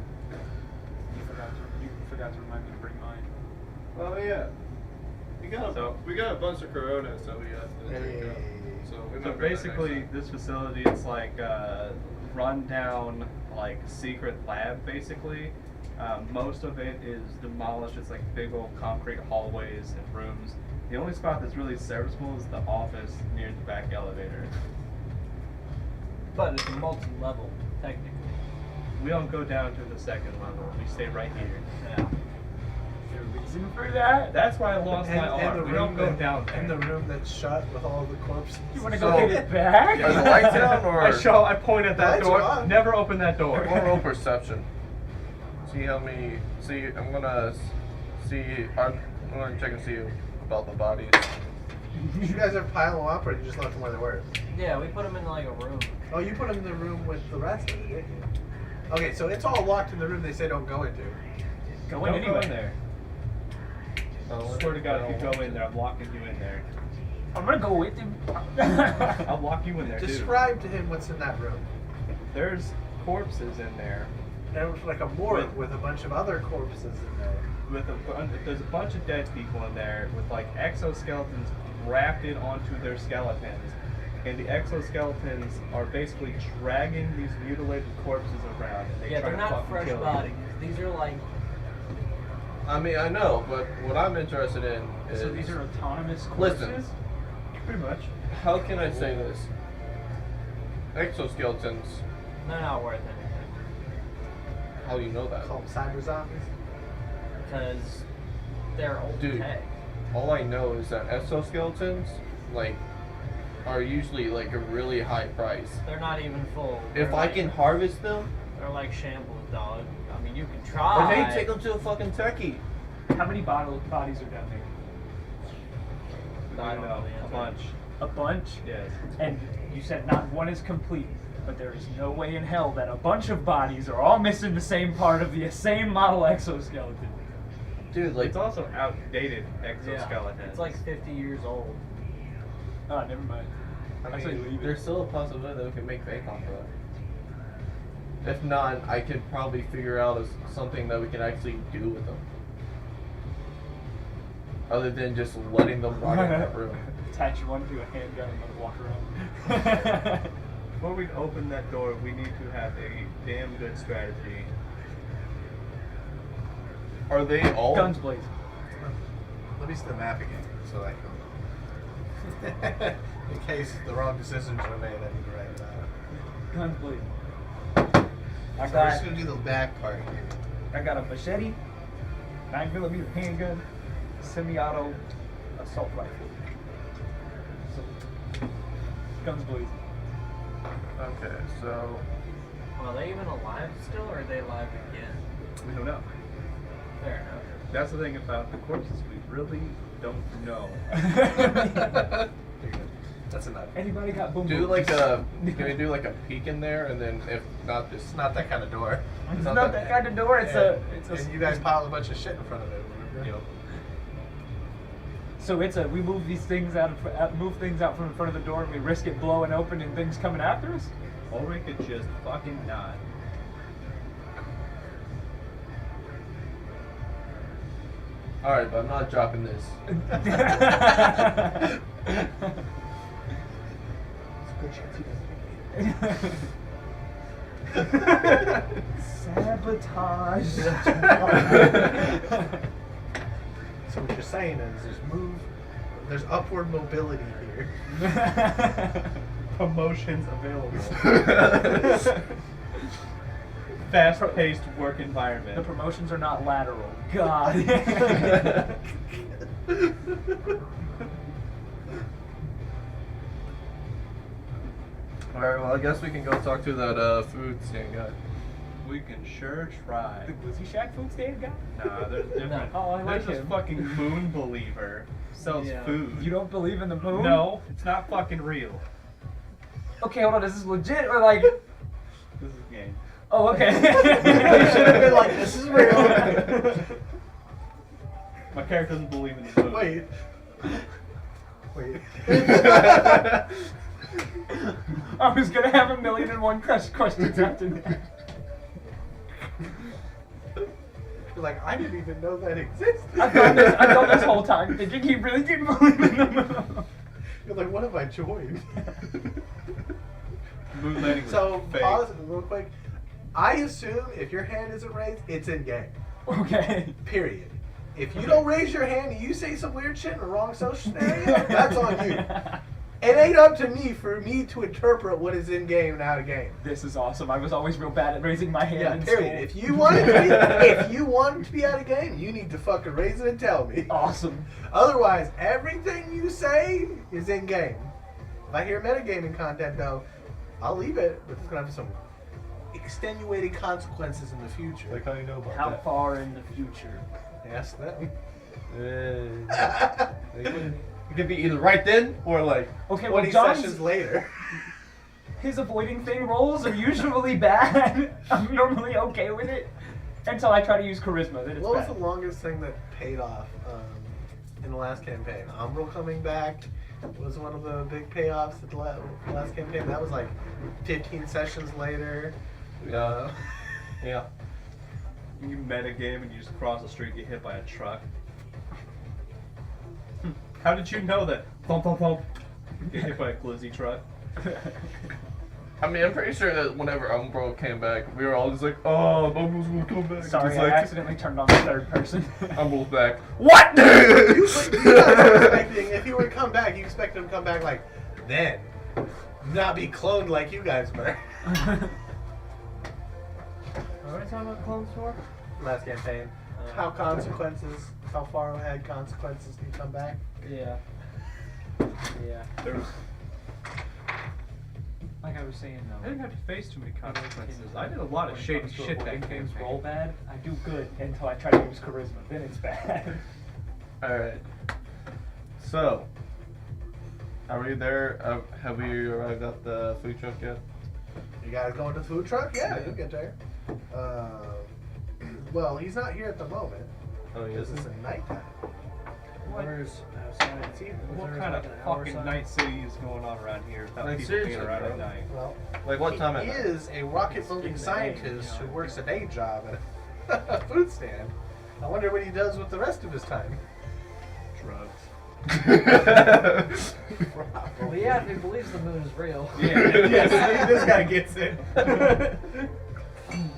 You forgot to remind me to bring mine. Oh yeah. So- we got a bunch of Coronas that we have to drink up. Hey. So we So might be basically, next this facility it's like a run-down, like secret lab. Basically, most of it is demolished. It's like big old concrete hallways and rooms. The only spot that's really serviceable is the office near the back elevator. But it's multi-level, technically. We don't go down to the second level. We stay right here. Yeah. Is there a reason for that? That's why I lost my arm. We don't go down there. In the room that's shut with all the corpses. You want to So- go get it back? Are the lights down or? I point at that Lights door. are on. Never open that door. We'll roll perception. See how many. See, I'm gonna see. I'm gonna check and see about the bodies. Did you guys ever pile them up, or you just left them where they were? Yeah, we put them in like a room. Oh, you put them in the room with the rest of it, didn't you? Okay, so it's all locked in the room they say don't go into. Go in Don't anyway. go in there. Oh, Swear to God, if you go in there, I'm locking you in there. I'm gonna go with him. I'll lock you in there, Describe to him what's in that room. dude. There's corpses in there. There was like a morgue with a bunch of other corpses in there. There's a bunch of dead people in there with like exoskeletons grafted onto their skeletons, and the exoskeletons are basically dragging these mutilated corpses around. And they Yeah, try they're to not fucking fresh kill bodies. These are like. I mean, I know, but what I'm interested in is. So these are autonomous Listen. corpses? Pretty much. How can I say this? Exoskeletons. They're not worth anything. How do you know that? Call them cyber zombies. Because they're old Dude. tech. All I know is that exoskeletons, like, are usually like a really high price. They're not even full. If They're I like- can harvest them, They're like shambles, dog. I mean, you can or try. hey, take them to a fucking techie. How many bodies are down there? I don't know the a answer. bunch. A bunch? Yes. And you said not one is complete, but there is no way in hell that a bunch of bodies are all missing the same part of the same model exoskeleton. Dude, like, It's also outdated Yeah, exoskeletons. it's like 50 years old. Oh, never mind. I I say mean, leave there's it. still a possibility that we can make bank off of that. If not, I could probably figure out something that we can actually do with them. Other than just letting them rot in that room. Attach one to a handgun and let it walk around. Before we open that door, we need to have a damn good strategy. Are they all? Guns blazing. Let me see the map again, so I can. In case the wrong decisions are made, I need to write it out. Guns blazing. I So we're just got, gonna do the back part here. I got a machete, 9mm handgun, semi-auto assault rifle. So, guns blazing. Okay, so Are they even alive still, or are they alive again? We don't know. Fair enough. That's the thing about the corpses. We really don't know. That's enough. Anybody got boom do booms? like a. Can we do like a peek in there, and then if not, this. It's not that kind of door. It's not that kind of door. It's a. And you guys piled a bunch of shit in front of it. Remember? Yep. So it's a. We move these things move things out from in front of the door, and we risk it blowing open and things coming after us. Or we could just fucking not. All right, but I'm not dropping this. It's a good chance he Sabotage. So what you're saying is just move There's upward mobility here. Promotions available. Fast-paced work environment. The promotions are not lateral. God. Alright, well, I guess we can go talk to that food stand guy. We can sure try. The Glizzy Shack food stand guy? Nah, there's different. Oh, I like There's this him. fucking moon believer sells Yeah. food. You don't believe in the moon? No, it's not fucking real. Okay, hold on. Is this legit or like? This is a game. Oh, okay. You should have been like, this is real. My character doesn't believe in the moon. Wait. Wait. I was gonna have 1,000,001 questions after that. You're like, I didn't even know that existed. I've done this whole time thinking he really didn't believe in the moon. You're like, what have I joined? Moon landing was So, fake. pause real quick. I assume if your hand isn't raised, it's in game. Okay. Period. If you don't raise your hand and you say some weird shit in the wrong social scenario, that's on you. It ain't up to me for me to interpret what is in game and out of game. This is awesome. I was always real bad at raising my hand Yeah, in period. school. If you want it to be out of game, you need to fucking raise it and tell me. Awesome. Otherwise, everything you say is in game. If I hear metagaming content though, I'll leave it, but it's gonna have some extenuating consequences in the future. Like, how do you know about How that? far in the future? Ask them. It could be either right then or like. Okay, well, 20 John's sessions later. his avoiding thing rolls are usually bad. I'm normally okay with it until I try to use charisma. Then it's What was bad. the longest thing that paid off in the last campaign? Umbral coming back was one of the big payoffs at the last campaign. That was like 15 sessions later. Yeah. Yeah. You metagame and you just cross the street, get hit by a truck. How did you know that? Thump, thump, thump. Get hit by a glizzy truck. I mean, I'm pretty sure that whenever Umbro came back, we were all just like, oh, Umbro's gonna come back. Sorry, Just I like, accidentally turned on the third person. Umbro's back. What? You guys were expecting, if he were to come back, you expect him to come back like, then. Not be cloned like you guys were. What are we talking about clones for? Last campaign. How how far ahead consequences can come back. Yeah. Yeah. There was, Like I was saying I though. didn't have to face too many consequences. I did a lot of When it shady comes to shit avoiding that things campaign. roll bad. I do good until I try to use charisma. Then it's bad. Alright. So, are we there? Have we arrived at the food truck yet? You guys going to the food truck? Yeah, you'll get there. Well, he's not here at the moment. Oh, yes. This is at nighttime. Where's outside? It's evening. What There's kind of like an hour fucking sign. night city is going on around here without Like, people being seriously, around bro. at night? Well, Like, what time he at night? is a rocket building scientist who works a day job at a food stand. I wonder what he does with the rest of his time. Drugs. Well, yeah, if he believes the moon is real. Yeah, yes, this guy gets it.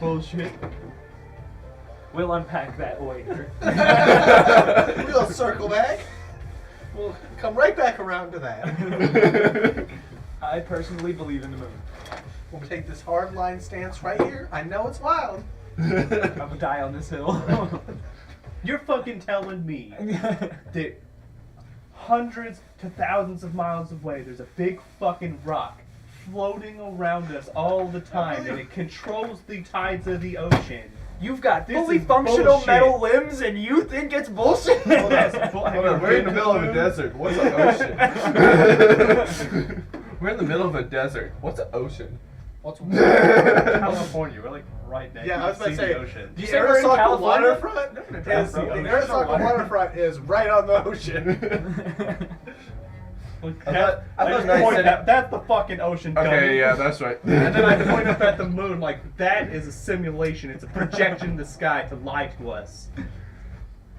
Bullshit. We'll unpack that later. We'll circle back. We'll come right back around to that. I personally believe in the moon. We'll take this hard line stance right here. I know it's wild. I'm gonna die on this hill. You're fucking telling me that hundreds to thousands of miles away there's a big fucking rock floating around us all the time and it controls the tides of the ocean. You've got This fully is functional bullshit. metal limbs and you think it's bullshit? Hold on, Hold on, we're in the middle of a desert. What's an ocean? We're in the middle of a desert. What's an ocean? What's California, we're like right next Yeah, I was about to to say, the ocean. the You say we're in Arasaka California? waterfront That's is the the ocean. Arasaka waterfront is right on the ocean. I thought Night Point City- out, that's the fucking ocean. dummy. Okay, yeah, that's right. And then I point up at the moon like that is a simulation. It's a projection in the sky to lie to us.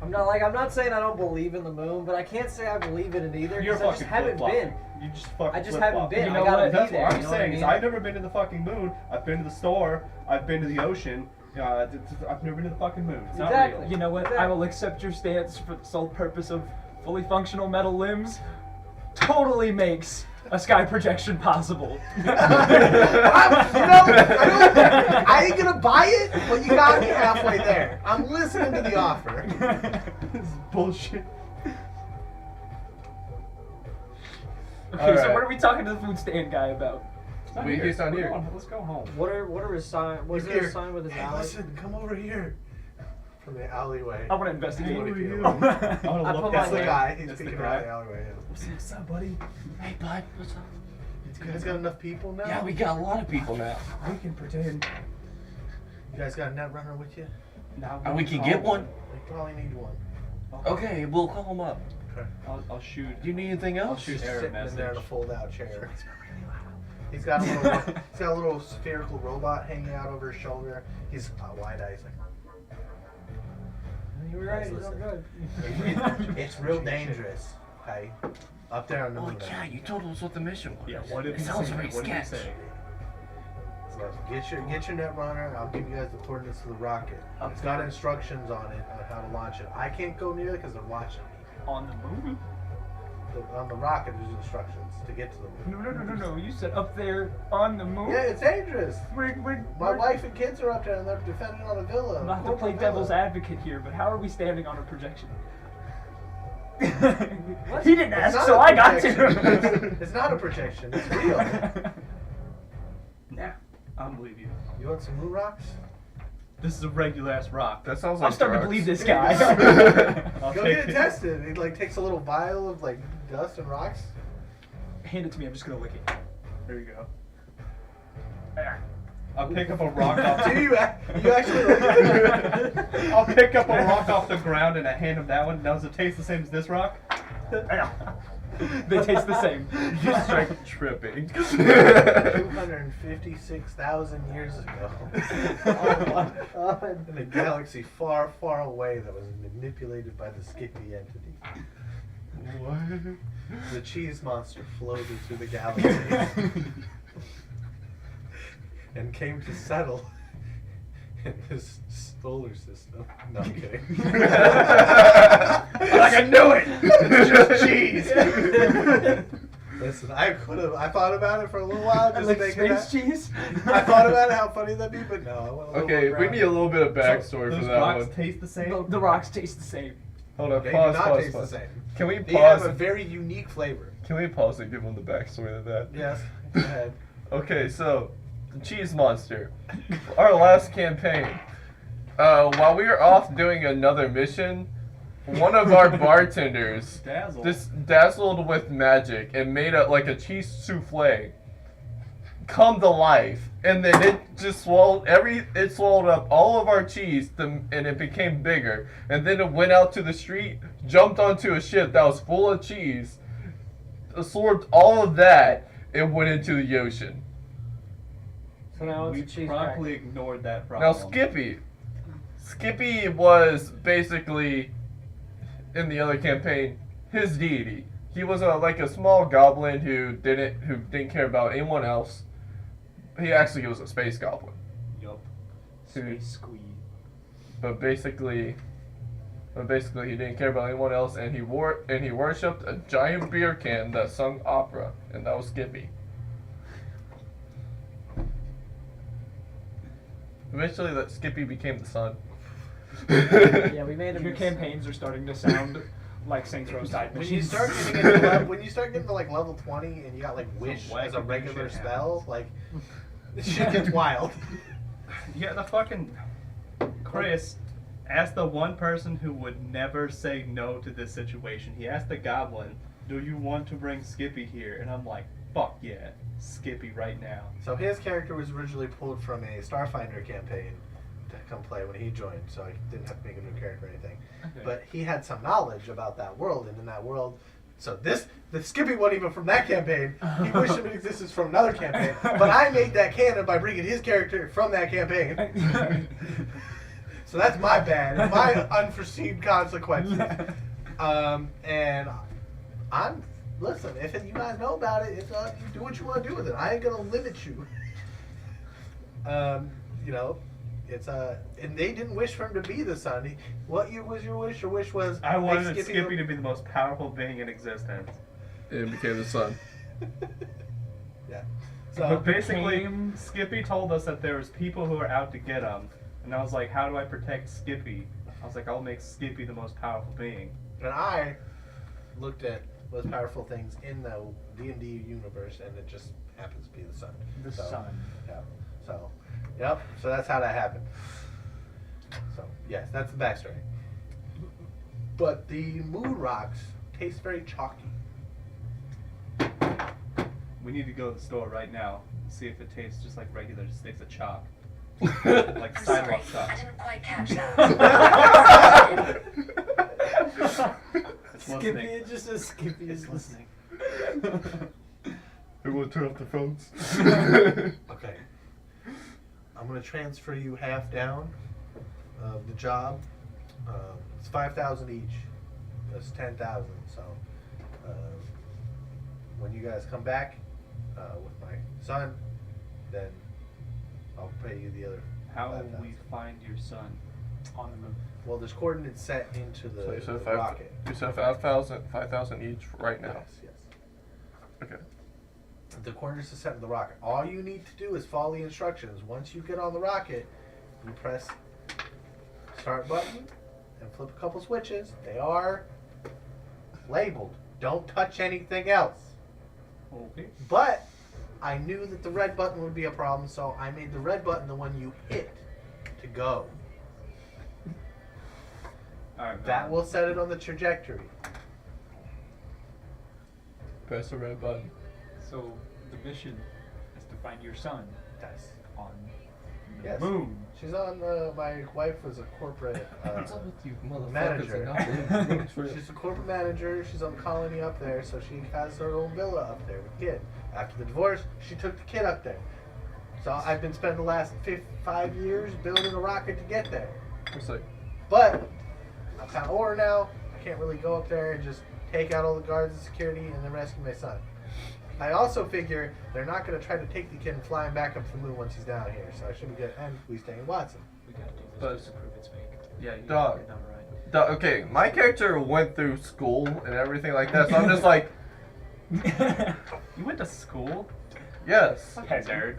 I'm not saying I don't believe in the moon, but I can't say I believe in it either You're because I just fucking haven't flip-flop. been. You just fucking I just flip-flop. haven't been. You I know gotta what? be That's there. what I'm you know what I saying. mean? Is I've never been to the fucking moon. I've been to the store. I've been to the ocean. I've never been to the fucking moon. It's not Exactly. real. You know what? Exactly. I will accept your stance for the sole purpose of fully functional metal limbs totally makes a sky projection possible. I ain't gonna buy it, but you got me halfway there. I'm listening to the offer. This is bullshit. Okay, All so right. what are we talking to the food stand guy about? He's not here. Come on, let's go home. What are his sign? Was He's there here. a sign with his Hey, alley? listen, come over here. From the alleyway. I want to investigate. What it. are you? I want I to put look my That's the way. guy. He's That's the peeking guy. out the alleyway. What's up, buddy? Hey, bud, what's up? You guys got enough people now? Yeah, we got a lot of people now. We can pretend. You guys got a net runner with you? Now And we can get one. We probably need one. Okay, we'll call him up. Okay. I'll shoot. Do you need anything I'll else? shoot Just Aaron sitting in there in a message. fold-out chair. He's got a little spherical robot hanging out over his shoulder. He's wide-eyed. He's like, You were right. Guys, It's all listen. good. it's real dangerous. Okay, up there on the Oh moon. yeah, you told us what the mission was. Yeah, what did it he sounds say? very What did he sketch. say? So get your net runner. I'll give you guys the coordinates to the rocket. It's got instructions on it on how to launch it. I can't go near it because they're watching me. On the moon? On the rocket, there's instructions to get to the moon. No. You said up there on the moon? Yeah, it's dangerous. My We're wife and kids are up there and they're defending on a villa. not to corporate play villa. devil's advocate here, but how are we standing on a projection? He didn't It's ask, not so a I got projection. to. It's not a projection. It's real. Nah, I don't believe you. You want some moon rocks? This is a regular ass rock. That sounds like I'm starting to drugs. believe this Here you guy. I'll Go take get it tested. He like takes a little vial of like dust and rocks. Hand it to me, I'm just gonna lick it. There you go. I'll pick up a rock off. Do you actually like it? I'll pick up a rock off the ground and I hand him that one. Does it taste the same as this rock? They taste the same. You're straight tripping. 256,000 years ago. In a galaxy far, far away that was manipulated by the Skippy entity. What? The cheese monster floated through the galaxy and came to settle in this solar system. No, I'm kidding. Like I knew it! It's just cheese! Listen, I thought about it for a little while. Just Like thinking space that. cheese? I thought about it, how funny that'd be, but no. I went a little Okay, more we need a little bit of backstory Those for that rocks one. taste the same? The rocks taste the same. Hold on, They pause, do not pause, taste pause. the same. Can we They have pause? a very unique flavor. Can we pause and give them the backstory of that? Yes, go ahead. Okay, so the cheese monster. Our last campaign. While we were off doing another mission, one of our bartenders Dazzle. just dazzled with magic and made a cheese souffle come to life, and then it just swallowed up all of our cheese and it became bigger, and then it went out to the street, jumped onto a ship that was full of cheese, absorbed all of that, and went into the ocean. So now we it's a cheese promptly ignored that Now problem. Skippy was basically, in the other campaign, his deity. He was like a small goblin who didn't care about anyone else. He actually was a space goblin. Yup. Space squeeze. But basically he didn't care about anyone else, and he worshipped a giant beer can that sung opera, and that was Skippy. Eventually, that Skippy became the sun. Yeah, we made him. Your campaigns are starting to sound like Saints Row side When you missions. start getting to like level 20 and you got like wish as a wacky regular shit spell, like shit gets wild. Yeah, the fucking Chris asked the one person who would never say no to this situation. He asked the goblin, "Do you want to bring Skippy here?" And I'm like, "Fuck yeah, Skippy right now." So his character was originally pulled from a Starfinder campaign to come play when he joined, so I didn't have to make a new character or anything. Okay. But he had some knowledge about that world, and in that world, so the Skippy wasn't even from that campaign. He wished him in existence from another campaign. But I made that canon by bringing his character from that campaign. So that's my bad, my unforeseen consequences. And listen, if you guys know about it, it's you do what you want to do with it. I ain't gonna limit you. You know, It's and they didn't wish for him to be the sun. What was your wish? Your wish was I wanted hey, Skippy to be the most powerful being in existence. It became the sun. Yeah. So So basically, Skippy told us that there was people who are out to get him, and I was like, how do I protect Skippy? I was like, I'll make Skippy the most powerful being. and I looked at most powerful things in the D&D universe, and it just happens to be the sun. The So, sun. Yeah. So, yep. So that's how that happened. So yes, that's the backstory. But the moon rocks taste very chalky. We need to go to the store right now and see if it tastes just like regular sticks of chalk. Like sidewalk Sorry, I chalk. didn't quite catch that. It's Skippy, listening. it just says Skippy is It's listening. Everyone turn off the phones. Okay. I'm gonna transfer you half down of the job. It's 5,000 each. That's 10,000. So when you guys come back with my son, then I'll pay you the other. How will 5,000. we find your son? On the moon. Well, there's coordinates set into So the, you said the rocket. you said 5,000 each right now. Yes, yes. Okay. The coordinates are set in the rocket. All you need to do is follow the instructions. Once you get on the rocket, you press start button and flip a couple switches. They are labeled. Don't touch anything else. Okay. But I knew that the red button would be a problem, so I made the red button the one you hit to go. Alright. That will set it on the trajectory. Press the red button. So the mission is to find your son Yes. on the Yes. moon. She's on. My wife was a corporate. What's up with you, motherfuckers? manager. I not believe it's real. She's a corporate manager. She's on the colony up there, so she has her own villa up there with a kid. After the divorce, she took the kid up there. So I've been spending the last 5 years building a rocket to get there. It's like, But I'm kind of older now. I can't really go up there and just take out all the guards and security and then rescue my son. I also figure they're not going to try to take the kid and fly him back up to the moon once he's down here. So I should be good. And we stay in Watson. We gotta do this But- just to prove it's fake. Yeah, you Dog. you're not right. okay, my character went through school and everything like that, so I'm just like, You went to school? yes. Fucking nerd.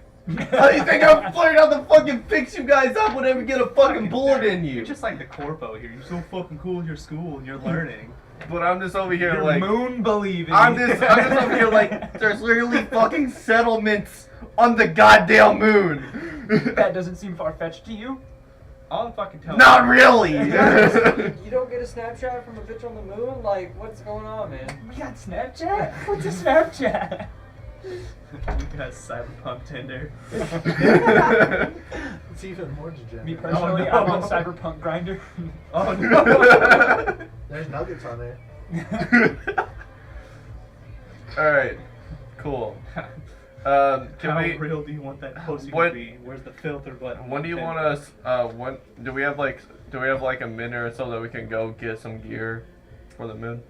How do you think I'm flying out to fucking fix you guys up whenever you get a fucking bullet in you? You're just like the corpo here. You're so fucking cool in your school and you're learning. But I'm just over here You're like, moon believing. I'm just over here like, there's literally fucking settlements on the goddamn moon. That doesn't seem far fetched to you. All I'm fucking telling Not really. You don't get a snapshot from a bitch on the moon? Like, what's going on, man? We got Snapchat? What's a Snapchat? you got Cyberpunk Tinder. It's even more degenerate. Me personally, no. I'm on Cyberpunk Grinder. Oh no! There's nuggets on there. Alright, cool. Can How we? real do you want that pussy What- to be? Where's the filter button? When do you Tinder? want us? When do we have like a minute or so that we can go get some gear for the moon?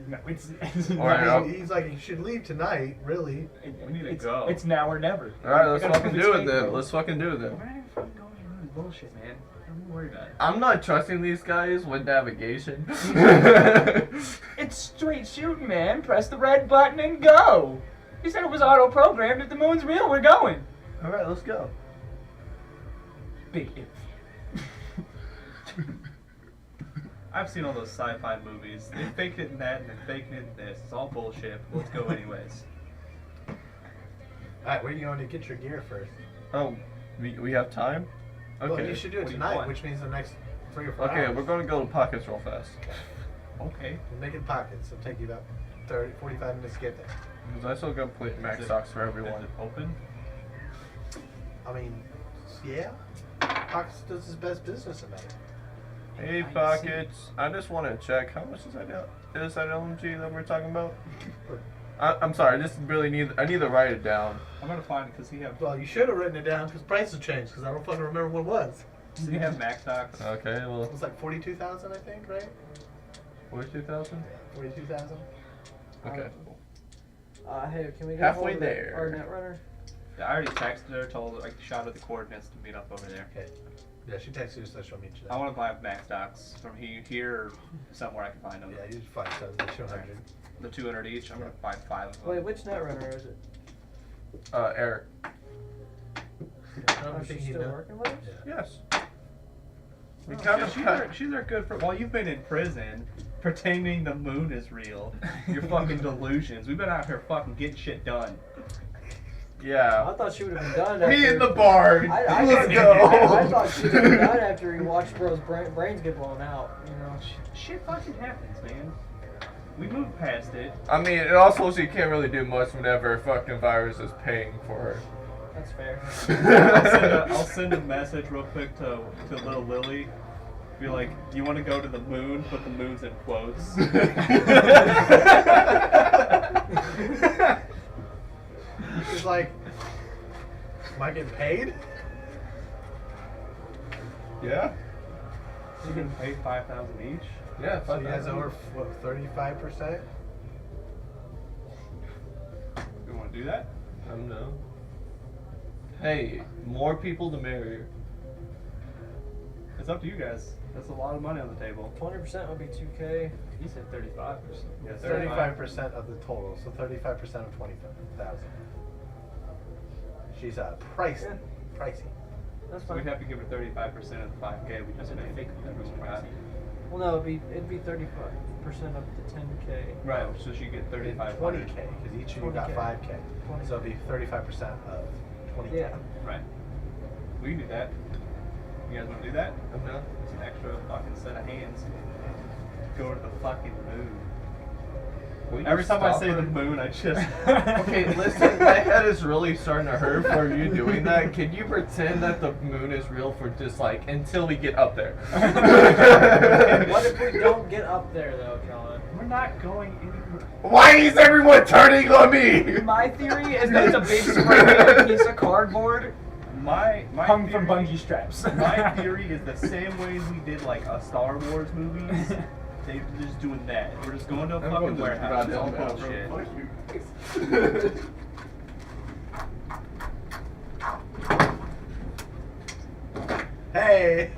No, it's, Alright, I mean, he's like, you should leave tonight, really. We need to it's, go. It's now or never. All right, let's I gotta fucking prove do it's it fake, then. bro. Let's fucking do it then. We're not even fucking going to this bullshit, man. Don't worry about it. I'm not trusting these guys with navigation. It's straight shooting, man. Press the red button and go. You said it was auto-programmed. If the moon's real, we're going. All right, let's go. Big if. I've seen all those sci-fi movies. They faked it in that and they're faking it in this. It's all bullshit. Let's go anyways. Alright, where are you going to get your gear first? Oh, we have time. Well, Okay. you should do it What do you tonight, want? which means the next 3 or 4 Okay, hours. we're gonna go to Pockets real fast. Okay. We'll make it pockets. It'll take you about 45 minutes to get there. Because I still got complete max Is it- stocks for Is everyone. it open? I mean, yeah. Pockets does his best business in that. Hey, I see. Pockets. I just want to check how much is that LMG that we're talking about? I'm sorry. I just really need to write it down. I'm gonna find it because he have. Well, you should have written it down because prices changed because I don't fucking remember what it was. Does he have max stocks? Okay, It well, was like 42,000, I think, right? 42,000. 42,000. Okay. Hey, can we get Halfway hold of there. our netrunner? Yeah, I already texted her, told her, like, shot her the coordinates to meet up over there. Okay. Yeah, she texted you, so she'll meet you there. I want to buy max docs from here or somewhere I can find them. Yeah, you just find some, the 200. The 200 each. I'm gonna buy 5 of them. Wait, which netrunner is it? Eric. Oh, she's still working with us? Yeah. Yes. We Oh, kind yeah, of she's our good friend. While you've been in prison, pretending the moon is real, your fucking delusions. We've been out here fucking getting shit done. Yeah. I thought she would have been done after. Me in the bar. I Let's thought- go. I thought she would have been done after he watched bro's brains get blown out. You know. Shit fucking happens, man. We moved past it. I mean, and also she can't really do much whenever fucking virus is paying for her. That's fair. I'll send a message real quick to little Lily. Be like, do you want to go to the moon? Put the moons in quotes. She's like, am I getting paid? Yeah. You can pay 5,000 each. Yeah. So you guys over, what, 35%? You want to do that? I don't know. Hey, more people the merrier. It's up to you guys. That's a lot of money on the table. 20% would be 2K. He said 35%. Yeah, 35% of the total, so 35% of 20,000. She's pricey. Yeah. Pricey. That's So fine. we'd have to give her 35% of the 5K we just made. Fake that was pricey. Well, no, it'd be 35% of the 10K. Right, so she get 3,500. 20K, because each of you got 20K. 5K. So it'd be 35% of 20K. Yeah. Right. We can do that. You guys want to do that? No. It's an extra fucking set of hands. Go to the fucking moon. Will you Every time I stop say her? the moon, I just. Okay, listen, my head is really starting to hurt for you doing that. Can you pretend that the moon is real for just like until we get up there? What if we don't get up there, though, John? We're not going anywhere. Why is everyone turning on me? My theory is that it's a big spray piece of cardboard My hung theory, from bungee straps. My theory is the same way we did like a Star Wars movies. They're just doing that. We're just going to a I'm fucking going to the warehouse. It's all goddamn bullshit. Hey!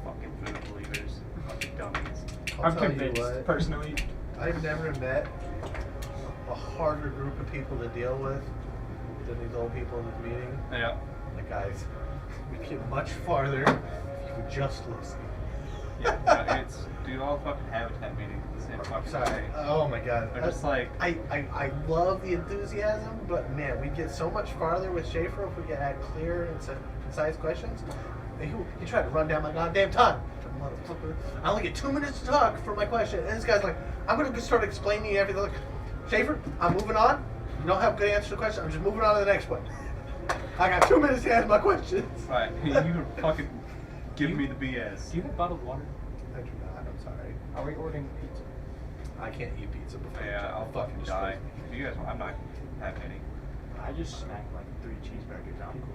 Fucking food believers. Fucking dummies. I'll I'm tell you convinced, what, personally. I've never met a harder group of people to deal with than these old people in this meeting. Yeah. Like, guys, we get much farther if you would just listen. Yeah, no, it's dude, all fucking habitat meetings at the same fucking Sorry. day. Oh my god. They're just like, I love the enthusiasm, but man, we get so much farther with Schaefer if we can add clear and concise questions. He tried to run down my goddamn time. Motherfucker. I only get 2 minutes to talk for my question. And this guy's like, I'm going to start explaining everything. Like, Schaefer, I'm moving on. You don't have a good answer to the question. I'm just moving on to the next one. I got 2 minutes to ask my questions. right, you were fucking giving me the BS. Do you have bottled water? I do not. I'm sorry. Are we ordering pizza? I can't eat pizza before. Yeah, I'll fucking die. If you guys want, I'm not having any. I just snacked like 3 cheeseburgers. I'm cool.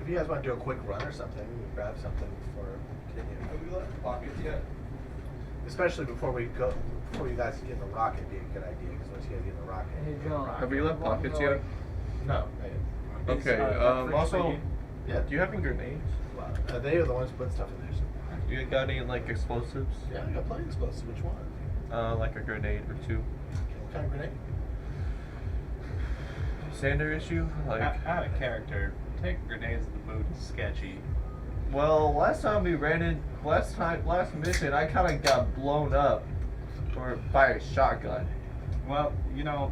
If you guys want to do a quick run or something, we can grab something before continuing. Have we left pockets yet? Especially before you guys get in the rocket, would be a good idea. Because once you guys get in the rocket. Hey, John. Have we left pockets yet? No. Okay, fridge also, for you? Yeah. do you have any grenades? They are the ones putting stuff in there. So. You got any like explosives? Yeah, I got plenty of explosives. Which one? Like a grenade or two. What kind of grenade? Sander issue? Like, Out of character, taking grenades in the mood is sketchy. well, last mission, I kind of got blown up by a shotgun. Well, you know,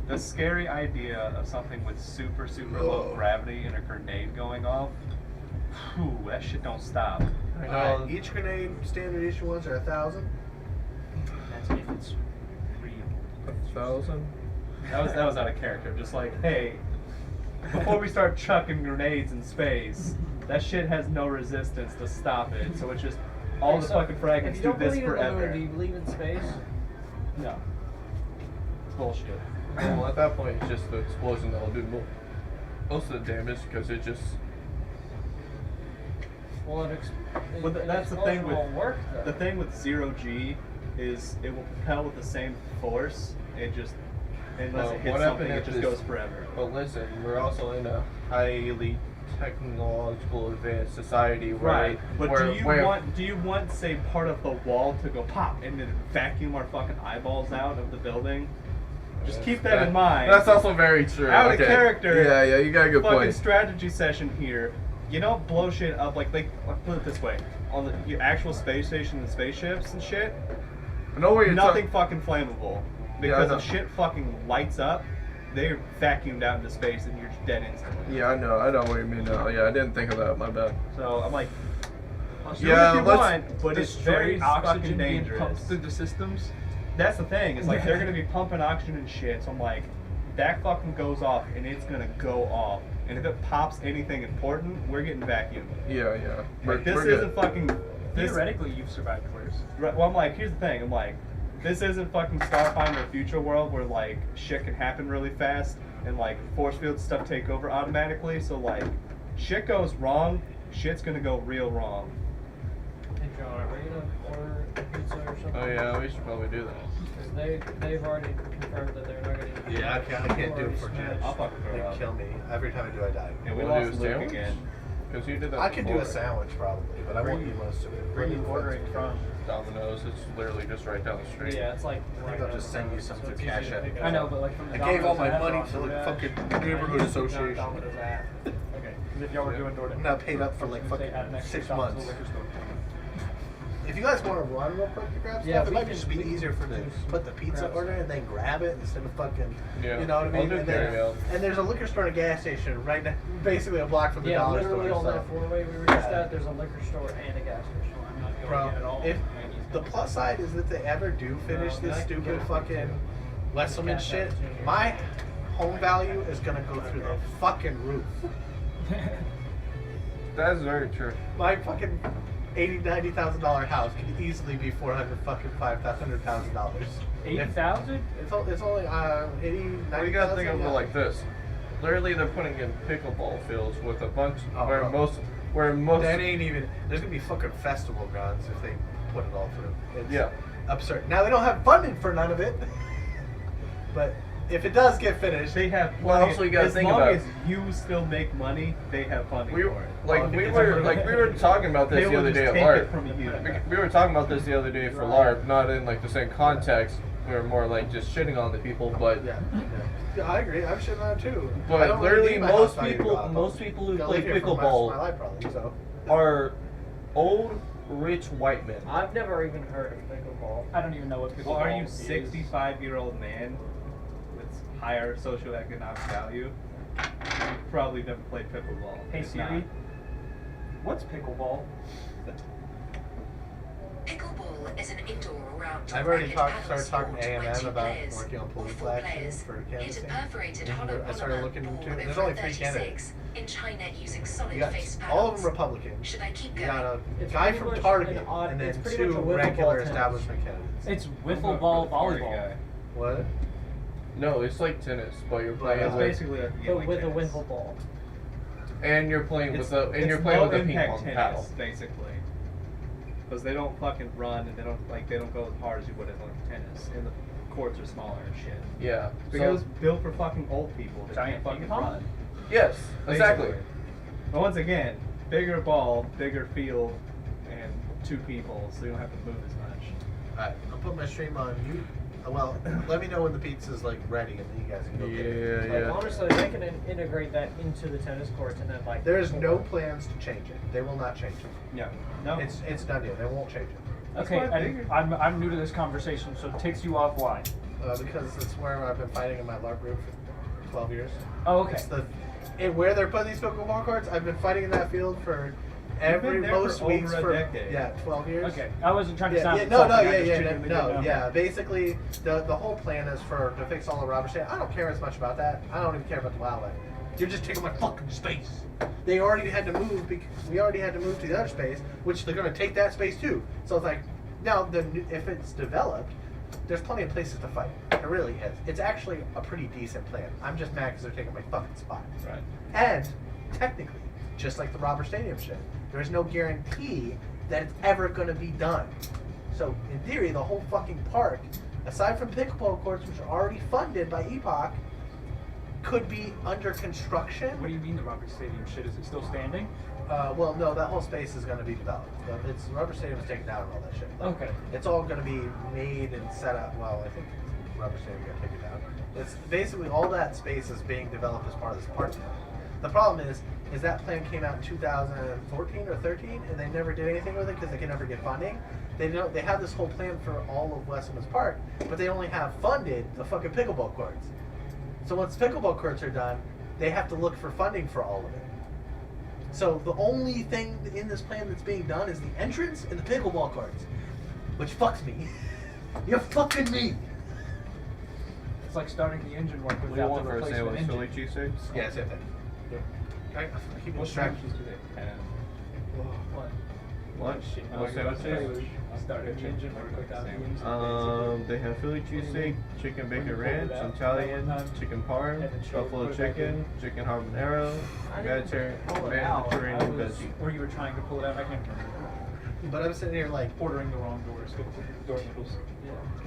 the scary idea of something with super low gravity and a grenade going off, whew, that shit don't stop. I know. Alright, each grenade standard issue ones are 1,000. That's if it's real. 1,000. That was out of character. Just like, hey, before we start chucking grenades in space, that shit has no resistance to stop it. So it's just all the So, fucking fragments if you do don't this believe in the moon, forever. do you believe in space? No, it's bullshit. Well, at that point, it's just the explosion that'll do most of the damage because it just. Well, Well, an that's the explosion thing with won't work, though. the thing with 0G is it will propel with the same force. It just unless it hits what something, happened it if just this- goes forever. But listen, we're also in a highly technological advanced society where Right, but where, do you want say part of the wall to go pop and then vacuum our fucking eyeballs out of the building? Just keep that in mind. That's also very true. Out of okay. character. Yeah, you got a good Fucking point. strategy session here. You don't blow shit up like put it this way. On your actual space station and spaceships and shit, I know what you're nothing fucking flammable. Yeah, I Because know. if shit fucking lights up, they're vacuumed out into space and you're just dead instantly. Yeah, I know what you mean now. Yeah, I didn't think of that. My bad. So I'm like, do Yeah, what you let's- want, but it's very fucking oxygen being dangerous. pumped through the systems. That's the thing. It's like they're gonna be pumping oxygen and shit. So I'm like, that fucking goes off and it's gonna go off. And if it pops anything important, we're getting vacuumed. Yeah. Like this we're isn't good. fucking. This, Theoretically, you've survived worse. right, well, I'm like, here's the thing. I'm like, this isn't fucking Starfinder Future World where like shit can happen really fast and like force field stuff take over automatically. So like, shit goes wrong, shit's gonna go real wrong. Hey, John, are we gonna order a pizza or something? Oh yeah, we should probably do that. Because they've already confirmed that they're not gonna. Yeah, I can't do it for Already Jim. I'll fucking throw They up. kill me every time I do. I die. And we Wanna lost do a Luke sandwich? again. Because you did that. I could do a before. sandwich probably, but I won't eat most of it. Where are you ordering from? Domino's. It's literally just right down the street. Yeah, it's like. I think I'll just send you some so to it's Cash easy to App. pick I know, up. but like from the I gave all Domino's my app money or to the DoorDash. fucking neighborhood association. Domino's app. Okay, 'cause if y'all were doing DoorDash, I'm not paid up for like they fucking add an extra 6 shop to the months. liquor store. If you guys want to run real quick to grab stuff, Yeah, it we might can- just be we can easier for to just put the pizza grab order and then grab it instead of fucking, Yeah. you know what I I'll mean? do And, carry out. and there's a liquor store and a gas station right now, basically a block from the Yeah, dollar literally store. on So. that four-way we were just Yeah. at, there's a liquor store and a gas station. I'm not going Bro, in at all. if the plus side is that they ever do finish No, this I can stupid get it. fucking Wesselman Cash shit, App Junior. my home value is gonna go through the fucking roof. That's very true. My fucking $80,000-$90,000 house could easily be $400,000. $80,000? It's only 80, 90,000. Well, you gotta think of yeah. it like this. Literally, they're putting in pickleball fields with a bunch Oh, where bro. most. That ain't even. There's gonna be fucking festival grounds if they put it all through. It's Yeah. absurd. Now they don't have funding for none of it, but if it does get finished, They have. Well, plenty- also you gotta as think long about- as you still make money, they have funding We for it. Oh, we it's were like- talking about They this the will other just day at take LARP. it from you. We were talking about this the other day for LARP, not in like the same context. We were more like just shitting on the people, but yeah, yeah, I agree. I'm shitting on it too. I but don't literally need my most house value to people go up. most people who Gonna play live here for the rest of my pickleball life probably, so. are old rich white men. I've never even heard of pickleball. I don't even know what pickleball Well, are you is. 65-year-old man with higher socioeconomic value? You probably never played pickleball. Hey It's Siri, not. what's pickleball? Pickleball is an indoor round. I've already racket started talking to paddle AMM sport, about 20 players working on or police 4 action players. for Hit canvassing. a perforated Mhm. hollow I started looking ball into it. over There's only 3 36 candidates. in China using solid You got face all of paddles. them Republican. Should I keep You going? got a It's guy pretty from much Target, an odd- and it's then pretty 2 much a wiffle regular ball tennis. establishment candidates. It's I'm wiffle voting ball for the party volleyball. guy. What? No, it's like tennis, but you're playing It's with basically like But with a tennis. wiffle ball. and you're playing It's, with a and it's you're playing low with a ping impact pong tennis, paddle. basically. Because they don't fucking run and they don't go as hard as you would in like tennis. And the courts are smaller and shit. Yeah. Because So, it's built for fucking old people that Giant can't fucking ping pong? run. yes, exactly. Basically. But once again, bigger ball, bigger field, and 2 people, so you don't have to move as much. Alright, I'll put my stream on you. Well, let me know when the pizza's like ready, and then you guys can go get it. Like, honestly, they can integrate that into the tennis courts and then like. There is no plans to change it. They will not change it. Yeah. No. It's done deal. They won't change it. That's Okay, what I and figured. I'm new to this conversation, so it takes you off why? Because it's where I've been fighting in my LARP group for 12 years. Oh, okay. It's and where they're putting these pickleball courts, I've been fighting in that field for been there most for weeks over a decade. yeah, 12 years. Okay, I wasn't trying to sound No, insulting, I just yeah, genuinely didn't know. yeah. Basically, the whole plan is to fix all the rubber sand. I don't care as much about that. I don't even care about the wildlife. You're just taking my fucking space. They already had to move because we already had to move to the other space, which they're going to take that space too. So it's like, now if it's developed, there's plenty of places to fight. It really is. It's actually a pretty decent plan. I'm just mad because they're taking my fucking spot. Right. And technically, just like the Robber Stadium shit. There's no guarantee that it's ever going to be done. So in theory, the whole fucking park, aside from pickleball courts, which are already funded by Epoch, could be under construction. What do you mean the Robert Stadium shit? Is it still standing? Well, no, that whole space is going to be developed. It's Rubber Stadium is taken down and all that shit. Like, Okay. It's all going to be made and set up. Well, I think Rubber Stadium got taken down. It's basically all that space is being developed as part of this park now. The problem is that plan came out in 2014 or 13, and they never did anything with it because they could never get funding. They have this whole plan for all of Westman's Park, but they only have funded the fucking pickleball courts. So once pickleball courts are done, they have to look for funding for all of it. So the only thing in this plan that's being done is the entrance and the pickleball courts, which fucks me. You're fucking me. It's like starting the engine work What do you without want the for a replacement sandwich? engine. Philly cheesesteaks? Yeah, same thing. I keep What distracted. sandwiches do they have? What? What? Shit, What sandwiches? Starting the engine work without the engine. They have Philly cheesesteak, chicken bacon ranch, Italian, chicken parm, buffalo chicken, chicken habanero, Mediterranean veggie. Or you were trying to pull it out. I can't remember. But I'm sitting here like, Ordering the wrong doors. Door handles.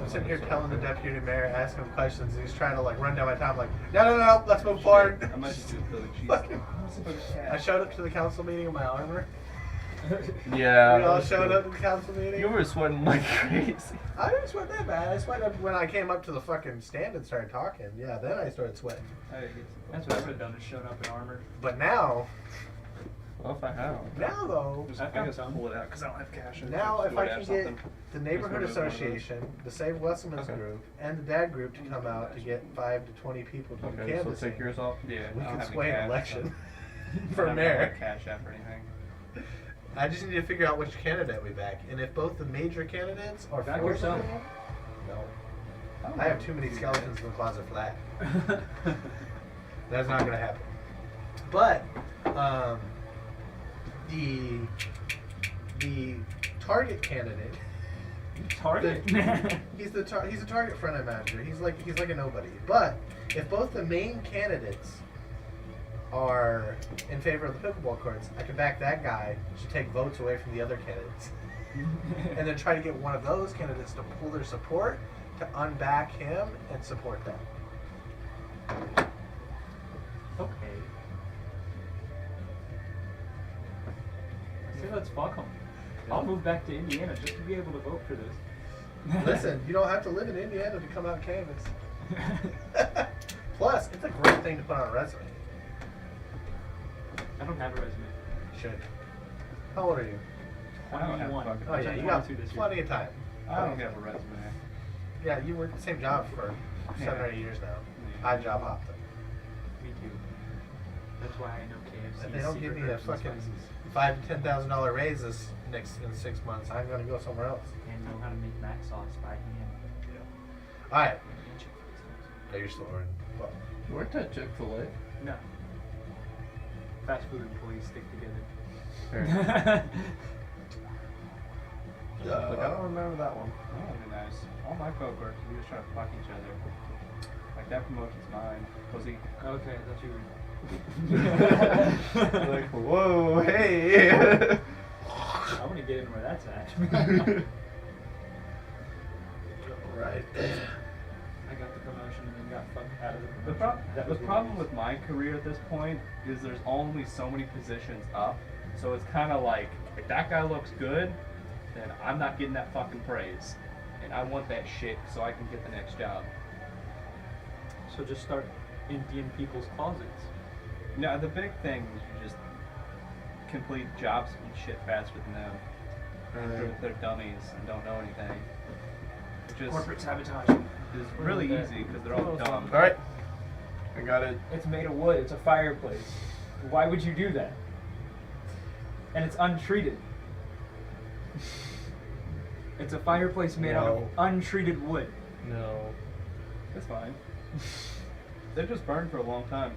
I'm sitting here telling the deputy mayor, asking him questions, and he's trying to like run down my time. Like, no, let's move forward. I might just do Philly Fucking- cheesesteak. I showed up to the council meeting in my armor. Yeah. We all showed up to the council meeting. You were sweating like crazy. I didn't sweat that bad. I sweated when I came up to the fucking stand and started talking. Yeah, then I started sweating. That's what I would have done, is shown up in armor. But now Well, if I have. though, I can just pull it out because I don't have cash. in it. now Just if do I it, can have get something. the neighborhood Just remove one of those. association, the Save Westman's Okay. group, and the dad group to come out to get 5 to 20 people to do Okay, so canvassing, take yours off. Yeah, we I don't can have any sway an cash, election so- for I don't have, mayor. like, cash app or anything. I just need to figure out which candidate we back, and if both the major candidates are Back for yourself. something, no. I have too many skeletons in the closet for that. That's not gonna happen. But the target candidate, Target? he's a target front-end manager. He's like a nobody. But if both the main candidates are in favor of the pickleball courts, I can back that guy to take votes away from the other candidates, and then try to get one of those candidates to pull their support to unback him and support them. Okay. I say let's fuck them. I'll move back to Indiana just to be able to vote for this. Listen, you don't have to live in Indiana to come out and canvass. Plus, it's a great thing to put on a resume. I don't have a resume. You should. How old are you? I don't have 21. fucking- Oh yeah, you got 22 this year. plenty of time. I don't have a resume. Yeah, you worked the same job for 7 or 8 years now. I job hopped them. Me too. That's why I know KFC. If they don't give me a fucking $5,000 to $10,000 raise in 6 months, I'm gonna go somewhere else. And know how to make mac sauce by hand. All right. Yeah, you're still ordering. Well, You worked at Chick-fil-A? No. Fast food employees stick together. Fair. Like, I don't remember that one. That would be nice. All my coworkers, we just try to fuck each other. Like, that promotion's mine. Pussy. Okay, I thought you were. Like, whoa, hey. I want to get in where that's at. right. I got the promotion and then got fucked out of the promotion. The problem with my career at this point is there's only so many positions up. So it's kind of like, if that guy looks good, then I'm not getting that fucking praise. And I want that shit so I can get the next job. So just start emptying people's closets. No, the big thing is you just complete jobs and shit faster than them. They're dummies and don't know anything. Which is, Corporate sabotage. is really easy because they're all dumb. All right. I got it. It's made of wood. It's a fireplace. Why would you do that? And it's untreated. It's a fireplace made out of No. untreated wood. No. It's fine. They just burned for a long time.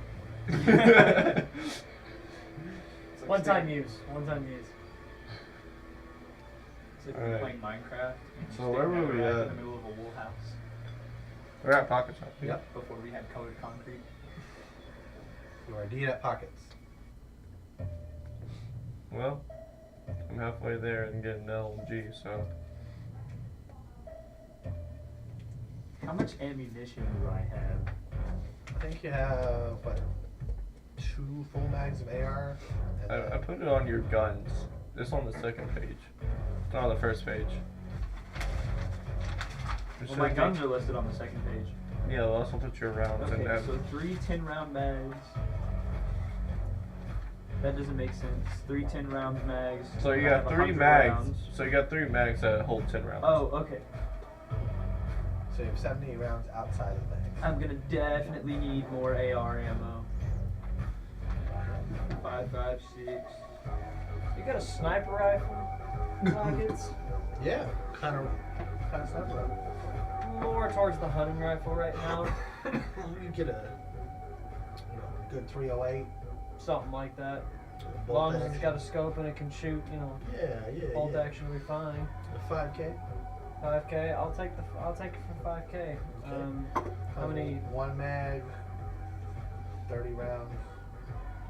One time use. One time use. It's like Alright. playing Minecraft. And you So stick where were that we rack at? in the middle of a wool house We're at Pocket Shop. Yep. before we had colored concrete. You are indeed at Pockets. Well, I'm halfway there and getting LMG, so. How much ammunition do I have? I think you have, what, 2 full mags of AR? And I put it on your guns. It's on the second page. It's not on the first page. There Well, my should guns be- are listed on the second page. Yeah, well, also put your rounds in Okay, that. so 3 10-round mags. That doesn't make sense. 3 10-round mags. So you I got have 3 100 mags. rounds. So you got 3 mags that hold 10 rounds. Oh, okay. So you have 70 rounds outside of the mags. I'm gonna definitely need more AR ammo. 5.56. You got a sniper rifle, Nuggets? Yeah, kind of stuff. More towards the hunting rifle right now. You could get a good 308. Something like that. As bolt long as it's action. got a scope and it can shoot, Yeah. bolt action will be fine. A 5K. 5K, I'll take it for 5K. How many? 1 mag, 30 rounds.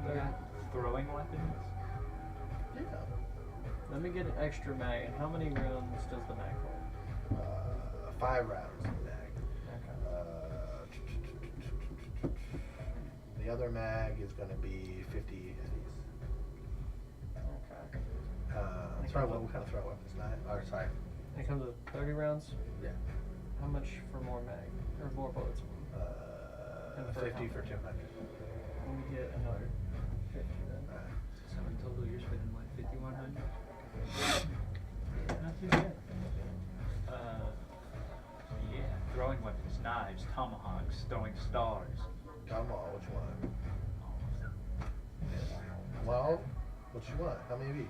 Okay. Throwing weapons? Yeah. Let me get an extra mag. And how many rounds does the mag hold? 5 rounds in the mag. Okay. The other mag is going to be 50 Okay. what kind of throw weapons? 9? Or sorry. It comes with 30 rounds. Yeah. How much for more mag or more bullets? And for 50 how for much? 200. Let me get another 50 then. So in total you're spending what, 5,100? Not too bad. Yeah, throwing weapons, knives, tomahawks, throwing stars. Come on, which one? Well, what you want? How many of each?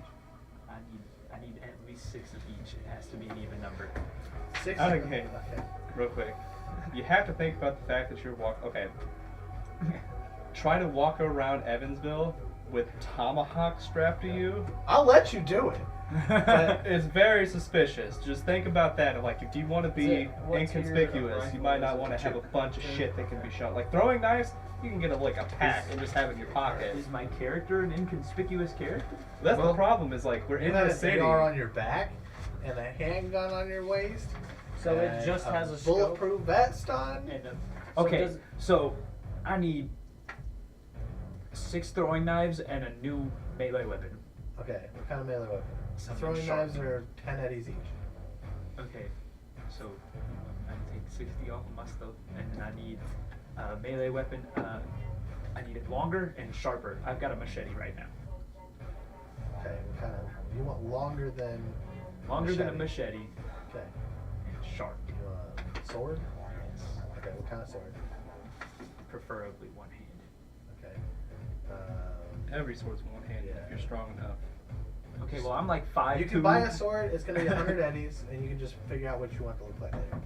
I need at least 6 of each. It has to be an even number. 6. Okay. Real quick. You have to think about the fact that you're okay. Try to walk around Evansville with tomahawk strapped to you. I'll let you do it. It's very suspicious. Just think about that. Like, if you want to be What tier of inconspicuous, you might not rifle want is to it? have a bunch of shit that can be shot. Like throwing knives, you can get a pack and just have it in your pocket. Is my character an inconspicuous character? That's Well, the problem. Is like we're You in have the an city. AR on your back and a handgun on your waist. So it and just has a scope. bulletproof vest on. And So okay, does- so I need 6 throwing knives and a new melee weapon. Okay, what kind of melee weapon? Something Throwing sharp. knives are 10 eddies each. Okay, so I take 60 off of my stuff, and then I need a melee weapon. I need it longer and sharper. I've got a machete right now. Okay, what kind of? You want longer than? Longer than a machete Okay. and sharp. You want a sword? Yes. Okay, what kind of sword? Preferably one-handed. Okay. Every sword's one-handed if you're strong enough. Okay, well I'm like 5'2". You can buy a sword. It's gonna be 100 eddies, and you can just figure out what you want to look like later.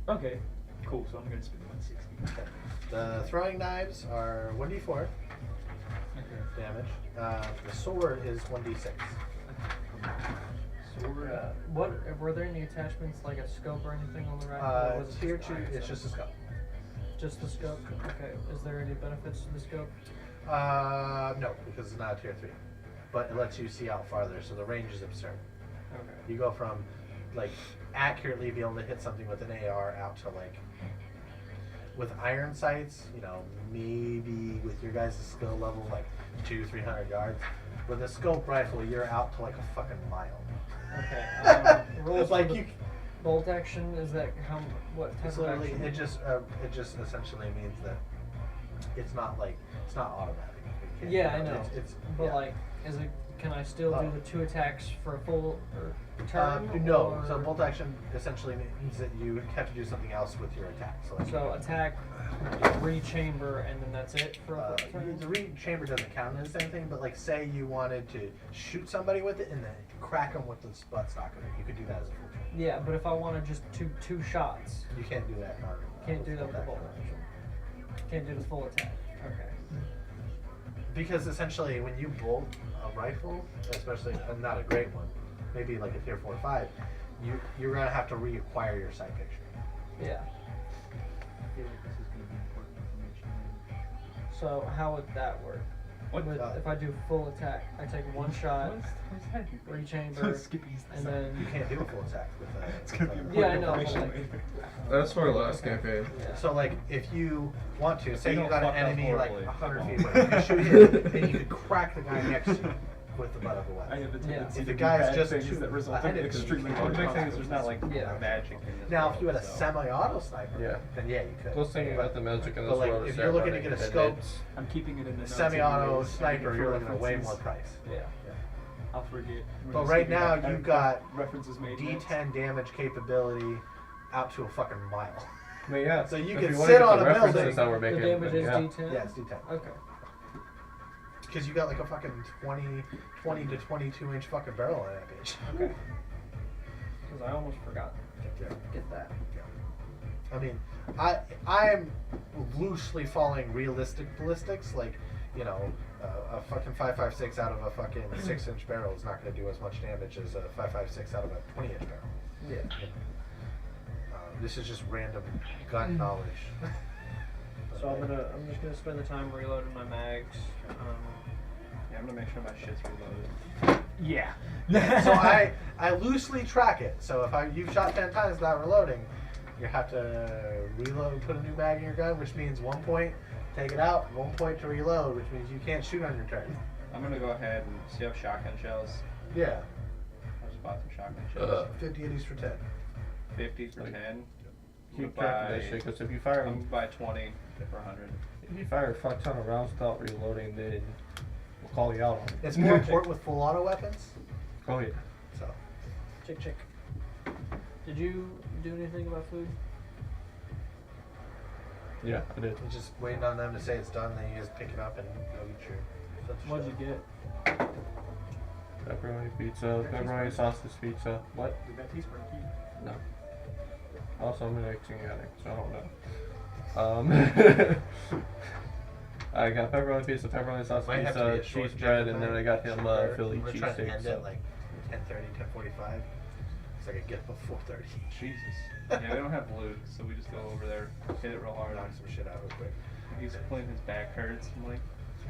Okay, cool. So I'm gonna spend 160. Okay. The throwing knives are 1d4 Okay. damage. The sword is 1d6. Sword. What were there any attachments like a scope or anything on the rifle? or was it Tier just 2, iron it's sights? just a scope. Just the scope. Okay. Is there any benefits to the scope? No, because it's not a tier 3. But it lets you see out farther, so the range is absurd. Okay. You go from, like, accurately be able to hit something with an AR out to, like, with iron sights, maybe with your guys' skill level, like, 200-300 yards. With a scope rifle, you're out to, like, a fucking mile. Okay. Rules It's like for the you... bolt action is that what type It's of literally, action? it just essentially means that it's not automatic. It can't- Yeah, I know. It's but yeah. like, can I still Oh. do the 2 attacks for a full turn? No. or- So bolt action essentially means that you have to do something else with your attack. So attack, re-chamber, and then that's it for a full turn? the read chamber doesn't count as anything, but like say you wanted to shoot somebody with it and then crack them with the buttstock of it, you could do that as a full turn. Yeah, but if I wanted just two shots, You can't do that. can't do that with the bolt action. Can't do the full attack. Okay. Because essentially, when you bolt a rifle, especially not a great one, maybe like a tier 4 or 5, you're gonna have to reacquire your sight picture. Yeah. I feel like this is gonna be important information. So how would that work? What? If I do full attack, I take one shot, What's that? rechamber, and then You can't do a full attack with that. It's gonna be Yeah, I know, information but, like, later. That's for last campaign. So like, if you want to, say You you don't got an fuck up enemy like horribly. 100 feet away, you can shoot him, and you could crack the guy next to you with the butt of the I weapon. have a Yeah. tendency If to the do guy's bad just things too that result ahead in of you, extremely The hard big thing is there's not consequences. like Yeah. magic in this Now, world, if you had a so- semi-auto sniper, Yeah. then yeah, you could. Plus thing about the magic in this But like, world if is you're that looking to running get a and scope, it's- I'm keeping it in the notes semi-auto anyways, sniper, and you're looking at way references. more price. yeah. I'll forget. We're But just right giving now, out you've got references made. notes. D10 damage capability out to a fucking mile. I mean, yeah. So you if can wanna sit get on the a references building. that we're The making, damage then is yeah. D10? Yeah, it's D10. Okay. Because you got like a fucking 20 to 22 inch fucking barrel on that bitch. Okay. Because I almost forgot Yeah. to get that. I mean, I'm loosely following realistic ballistics. Like, you know, a fucking 5.56 out of a fucking 6-inch barrel is not going to do as much damage as a 5.56 out of a 20-inch barrel. Yeah. This is just random gun knowledge. So I'm just gonna spend the time reloading my mags. Yeah, I'm gonna make sure my shit's reloaded. Yeah. So I loosely track it. So if you've shot 10 times without reloading, you have to reload, put a new mag in your gun, which means 1 point, take it out, 1 point to reload, which means you can't shoot on your turn. I'm gonna go ahead and see if shotgun shells. Yeah, I just bought some shotgun shells. 50 of these for 10. 50 for 10. Keep track of that shit, because if you fire, I'm gonna buy 20 for 100. if you fire a fuck ton of rounds without reloading, then we'll call you out on it. It's more important with full auto weapons. Oh yeah. So Chick. Did you do anything about food? Yeah, I did. you're just waiting on them to say it's done, then you just pick it up and go get your. What'd you get? Pepperoni pizza, pepperoni sausage pizza. What? Did that taste funky? No. Also, I'm an acting addict, so I don't know. I got pepperoni pizza, pepperoni sausage Might have to be pizza, a short cheese bread, dinner and then tonight. I got him We're Philly trying to cheesesteak. end So. at like 10:30, 10:45. So I could get before 30. Jesus. Yeah, we don't have loot, so we just go over there, hit it real hard. Knock some shit out real quick. He's complaining his back hurts. I'm like,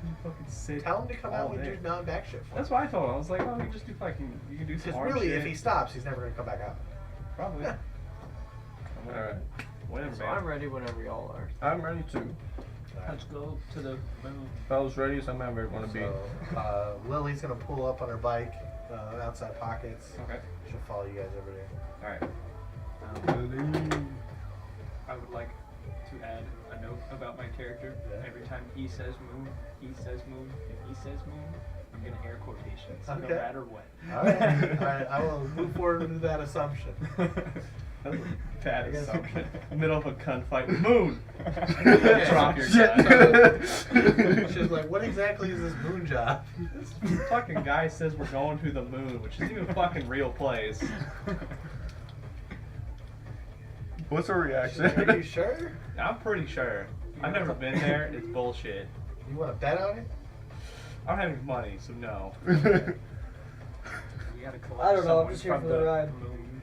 you fucking sit. Tell him to come out all and day. do non-back shit for That's him. what I told him. I was like, oh, you can just do fucking, you can do some Because arm really, shit. if he stops, he's never gonna come back out. Probably. Yeah. Alright. Whatever, So man. I'm ready whenever y'all are. I'm ready too. Let's go to the moon. If I was ready, so I'm ever going to be. So, Lily's gonna pull up on her bike, outside pockets. Okay. She'll follow you guys over there. Alright. I would like to add a note about my character. Yeah. Every time he says moon, he says moon. If he says moon, I'm gonna air quotations, no Okay. matter what. Alright, I will move forward with that assumption. That was a bad assumption. Middle of a gunfight. Moon! Okay. Drop your Shit. gun. She's like, what exactly is this moon job? This fucking guy says we're going to the moon, which isn't even a fucking real place. What's her She's reaction? like, are you sure? I'm pretty sure. I've never been there. It's bullshit. You want to bet on it? I don't have any money, so no. We gotta collect I don't know, I'm someone just here from for the ride. moon.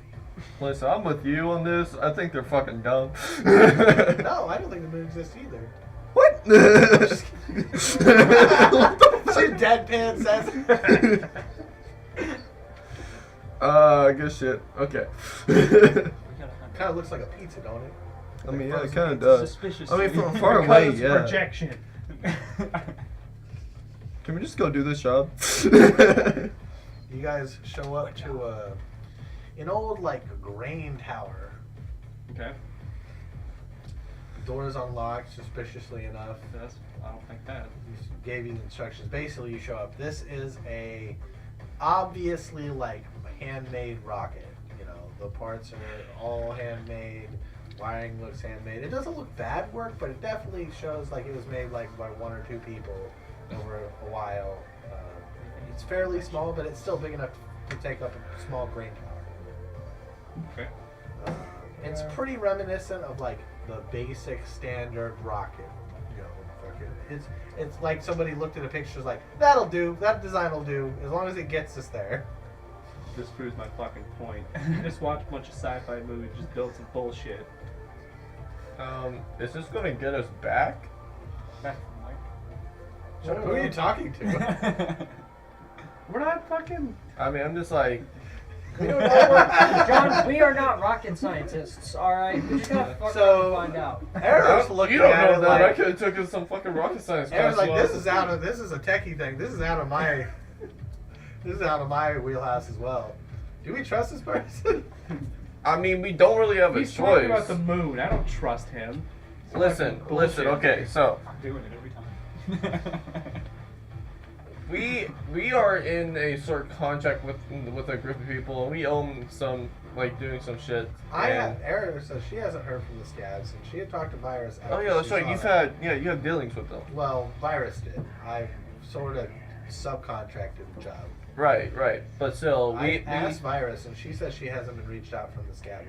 Listen, I'm with you on this. I think they're fucking dumb. No, I don't think the moon exists either. What? Just What the She fuck? deadpan says. Good shit. Okay. We gotta hunt Kind of looks like a pizza, don't it? I mean, yeah, it Frozen kind of pizza. does. Suspicious. I mean, from far Because away, it's yeah. projection. Can we just go do this job? You guys show up to an old like grain tower. Okay. Doors unlocked, suspiciously enough. I don't think that. He gave you the instructions. Basically, you show up. This is a obviously like handmade rocket. You know, the parts are all handmade. Wiring looks handmade. It doesn't look bad work, but it definitely shows like it was made like by one or two people over a while. It's fairly small, but it's still big enough to take up a small grain tower. Okay. It's pretty reminiscent of like the basic standard rocket. You know, fucking, it's like somebody looked at a picture, was like, that'll do. That design will do as long as it gets us there. This proves my fucking point. You just watch a bunch of sci-fi movies, just build some bullshit. Is this gonna get us back? back from like Chuck, who are you talking to? We're not fucking. I mean, I'm just like, We don't know. John, we are not rocket scientists, alright? We just gotta fucking So- find out. Eric's looking you don't at know it that. I like, could have taken some fucking rocket science Eric's class. like, this is a techie thing. This is out of my, this is out of my wheelhouse as well. Do we trust this person? I mean, we don't really have a He's talking choice. about the moon. I don't trust him. It's Listen, fucking listen. bullshit. Okay, so I'm doing it every time. we are in a sort of contract with a group of people, and we own some, like, doing some shit. and, Eric says she hasn't heard from the scabs, and she had talked to Virus. oh yeah, that's right. You have dealings with them. Well, Virus did. I sort of subcontracted the job. Right, right. But still, I asked Virus, and she says she hasn't been reached out from the scab.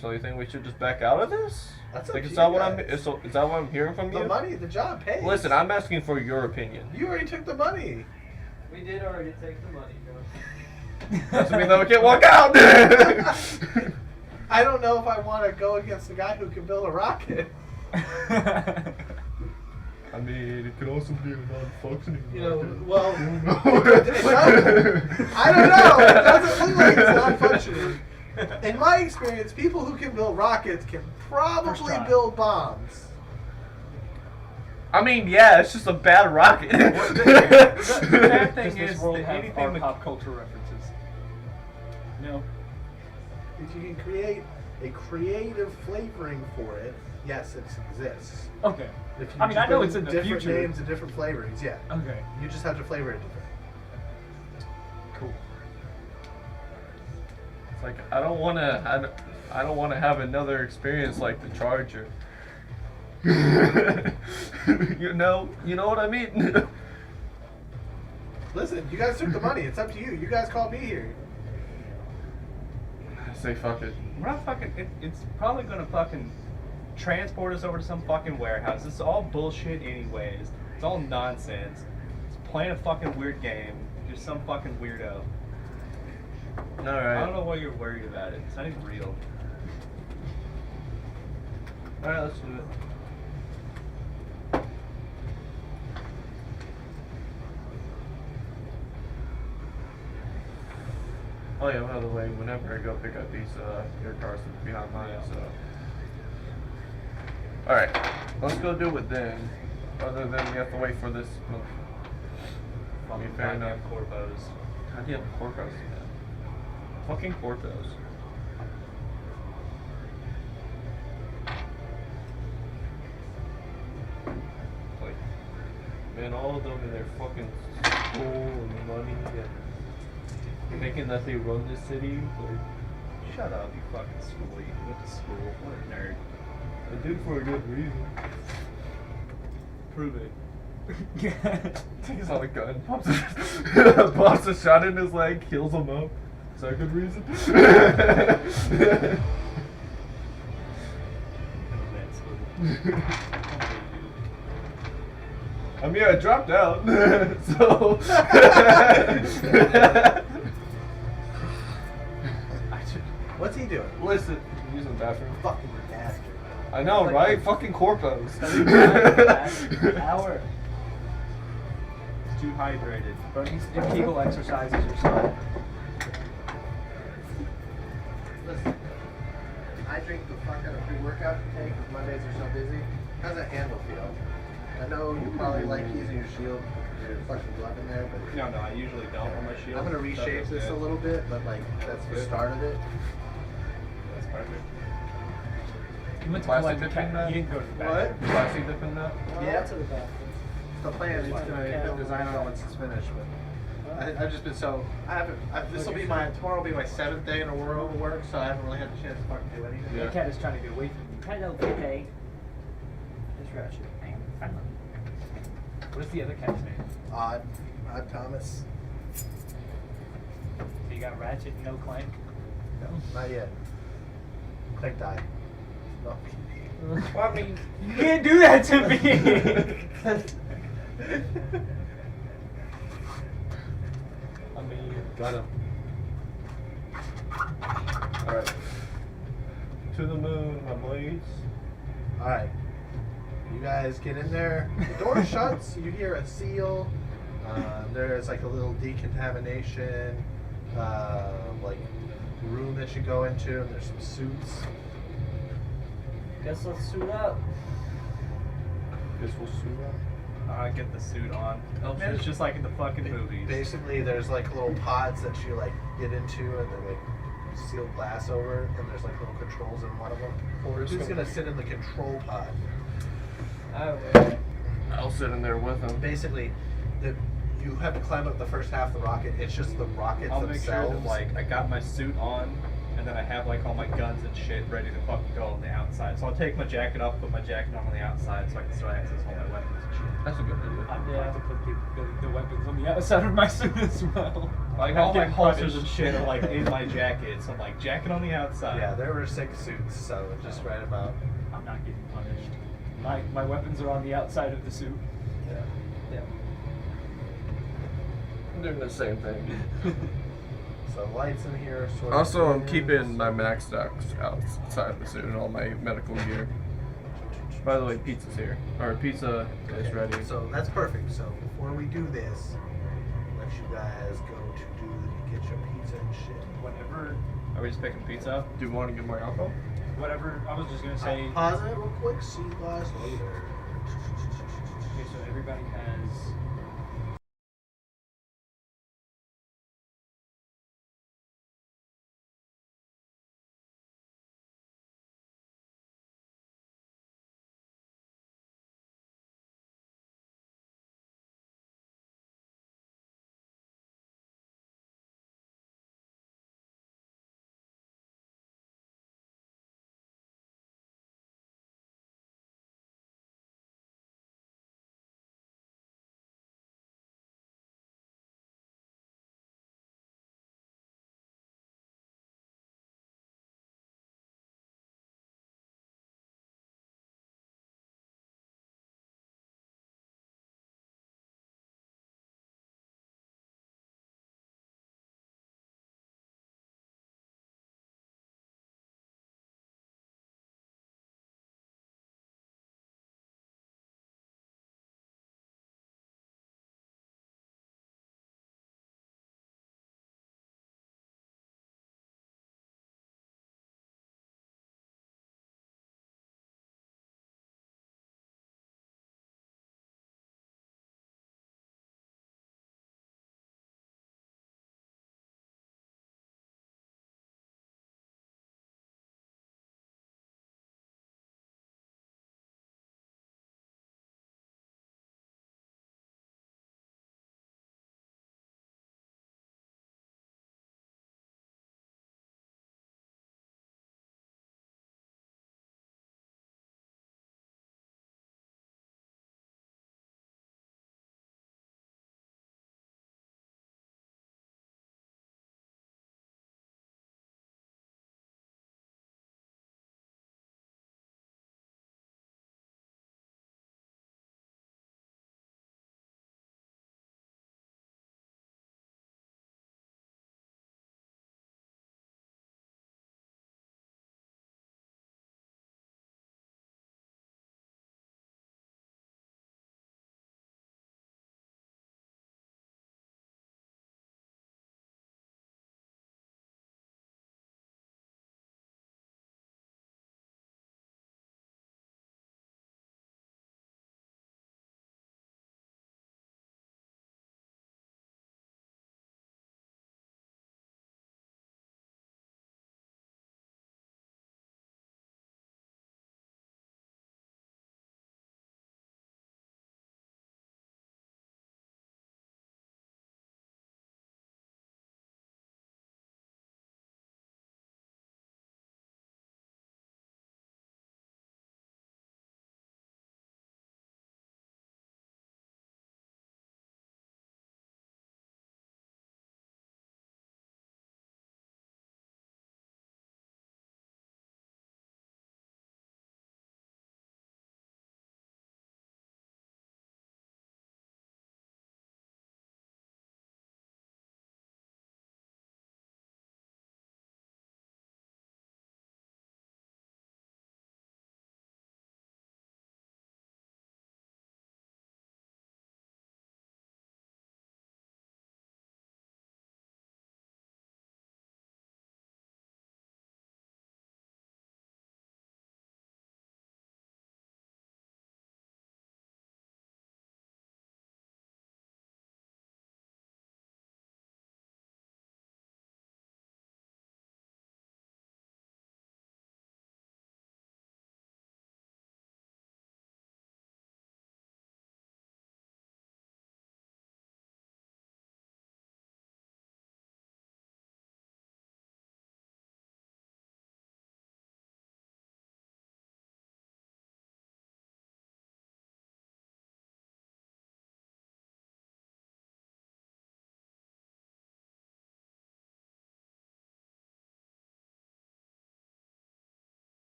So you think we should just back out of this? That's up Like, to is that you what guys. is that what I'm hearing from The you? money, the job pays. Listen, I'm asking for your opinion. You already took the money. We did already take the money, John. Doesn't mean that we can't walk out. I don't know if I want to go against the guy who can build a rocket. I mean, it could also be a non-functioning. You know, well, rocket. it doesn't- I don't know. It doesn't look like it's not functioning. In my experience, people who can build rockets can probably try. build bombs. I mean, yeah, it's just a bad rocket. The bad thing Does this is world that have anything our that- pop culture references? No. If you can create a creative flavoring for it, yes, it exists. Okay. If you I mean, just I know put it's in the different future. names and different flavorings, yeah. Okay. You just have to flavor it different. Cool. It's like I don't want to have another experience like the Charger. you know what I mean? Listen, you guys took the money. It's up to you. You guys called me here. Say fuck it. We're not fucking. It's probably gonna fucking transport us over to some fucking warehouse. It's all bullshit, anyways. It's all nonsense. It's playing a fucking weird game. You're some fucking weirdo. All I right. don't know why you're worried about it. It's not even real. All right, let's do it. Oh yeah, by the way, whenever I go pick up these your cars behind mine, so. Alright, let's go do it then. Other than we have to wait for this month. Fucking fair goddamn enough. corpos. How do you have Corpos again? Fucking Corpos. Like, man, all of them in their fucking school and money and thinking that they run this city. Like, Shut up, you fucking school. You went to school. What a nerd. I do for a good reason. Prove it. Takes out a gun, pops a shot in his leg, kills him up. Is that a good reason? I mean, I dropped out, so. What's he doing? Listen, I'm using the bathroom. Fucking bastard. I know, right? Fucking Corpos. Hour. It's too hydrated. Bro needs to do Kegel exercises or something. Listen, I drink the fuck out of pre-workout intake because Mondays are so busy. How's that handle feel? I know you probably like using your shield, your fucking glove in there, but No, I usually don't on my shield. I'm gonna reshape this a little bit, but like that's the start of it. That's perfect. You went to Plastic collect the dipping cat. that? You didn't go to the What? bathroom. Plastic dip in that? Yeah. To the bathroom. The plan is Like to the design on it once it's finished, but I've just been so this will be my tomorrow will be my 7th day in a row of work, so I haven't really had the chance to fucking do anything. Yeah. The cat is trying to get away from you. Hello, Kitty. Just Ratchet. What is the other cat's name? Odd Thomas. So you got Ratchet, no Clank? No. Not yet. Clank died. No. Well, I mean, You can't do that to me! I mean, got him. Alright. To the moon, my boys. All right. You guys get in there. The door shuts. You hear a seal. There's like a little decontamination, like room that you go into, and there's some suits. Guess let's suit up. Guess we'll suit up. Get the suit on. Oh, It's just like in the fucking movies. Basically, there's like little pods that you like get into, and they're like sealed glass over, and there's like little controls in one of them. Who's gonna sit in the control pod? I will. I'll sit in there with him. Basically, you have to climb up the first half of the rocket. It's just the rockets I'll make sure themselves. that like I got my suit on, and then I have like all my guns and shit ready to fucking go on the outside. So I'll take my jacket off, put my jacket on the outside, so I can still access all my weapons and shit. That's a good idea. I'd Yeah. like to put the weapons on the outside of my suit as well. Like all my holsters and shit are like in my jacket, so I'm like jacket on the outside. Yeah, there were 6 suits, so just right about. I'm not getting punished. My weapons are on the outside of the suit. Yeah. Yeah. I'm doing the same thing. So lights in here. Sort of Also, I'm dim. keeping my max stocks outside the suit and all my medical gear. By the way, pizza's here. Or pizza is Okay, ready. So that's perfect. So before we do this, let you guys go to get your pizza and shit. Whatever, Are we just picking pizza up? Do you want to get more alcohol? whatever. I was just gonna say. Pause it real quick. See you guys later. Okay, so everybody has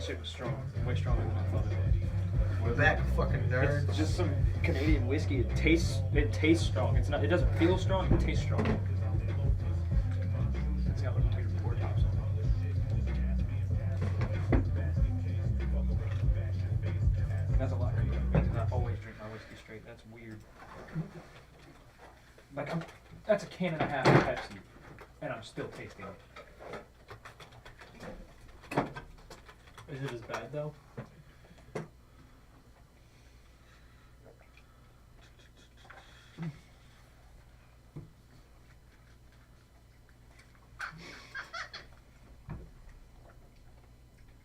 shit was strong. Way stronger than I thought it would. We're back, fucking nerds. It's just some Canadian whiskey. It tastes strong. It's not. It doesn't feel strong. It tastes strong. It's got like weird pour tops on it. That's a lot. Because I always drink my whiskey straight. That's weird. Like that's a can and a half of Pepsi, and I'm still tasting it. Is it as bad though?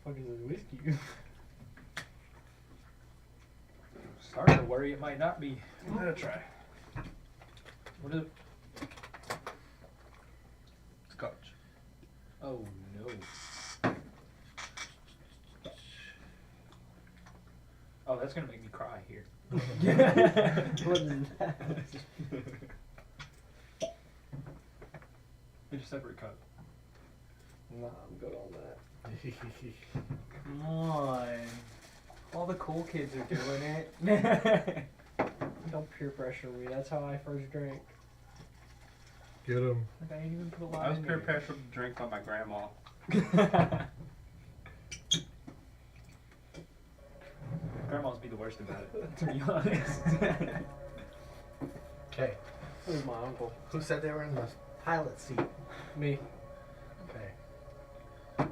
Fuck is this whiskey? Starting to worry it might not be. I'm gonna try. What is it? Scotch. Oh no. Oh, that's gonna make me cry here. What is that? Get a separate cup. Nah, I'm good on that. Come on. All the cool kids are doing it. Don't peer pressure me. That's how I first drank. Get him. Like I ain't even put a lot I was in peer there. pressured to drink by my grandma. Grandmas be the worst about it, to be honest. Okay. Who's my uncle? Who said they were in the pilot seat? Me. Okay.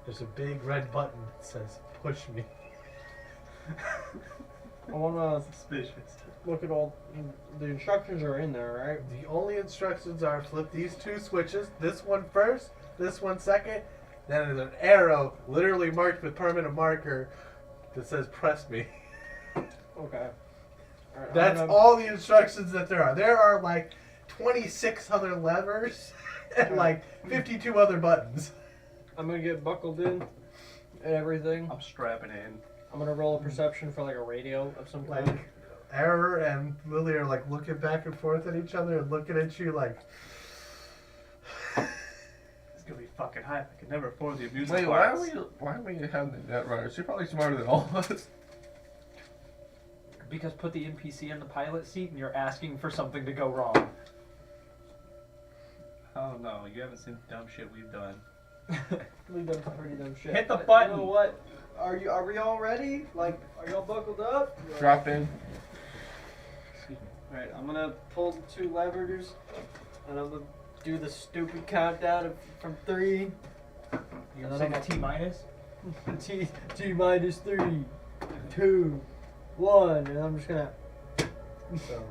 There's a big red button that says push me. I wanna Suspicious. look at all the instructions are in there, right? The only instructions are flip these two switches, this one first, this one second, then there's an arrow literally marked with permanent marker that says press me. Okay. Alright, That's all the instructions that there are. There are like 26 other levers and like 52 other buttons. I'm gonna get buckled in and everything. I'm strapping in. I'm gonna roll a perception for like a radio of some kind. Like Error and Lily are like looking back and forth at each other and looking at you like It's gonna be fucking hype. I can never afford the amusement Wait, why parks. are we having the Netrunner? She's probably smarter than all of us. Because put the NPC in the pilot seat and you're asking for something to go wrong. Oh no, you haven't seen the dumb shit we've done. We've done some pretty dumb shit. Hit the But button. You know what? Are we all ready? Like, are y'all buckled up? Drop in. Excuse me. Alright, I'm gonna pull the two levers and I'm gonna do the stupid countdown from 3. You And gonna then say I'm the T minus? T minus 3, 2, 1, and I'm just gonna. so.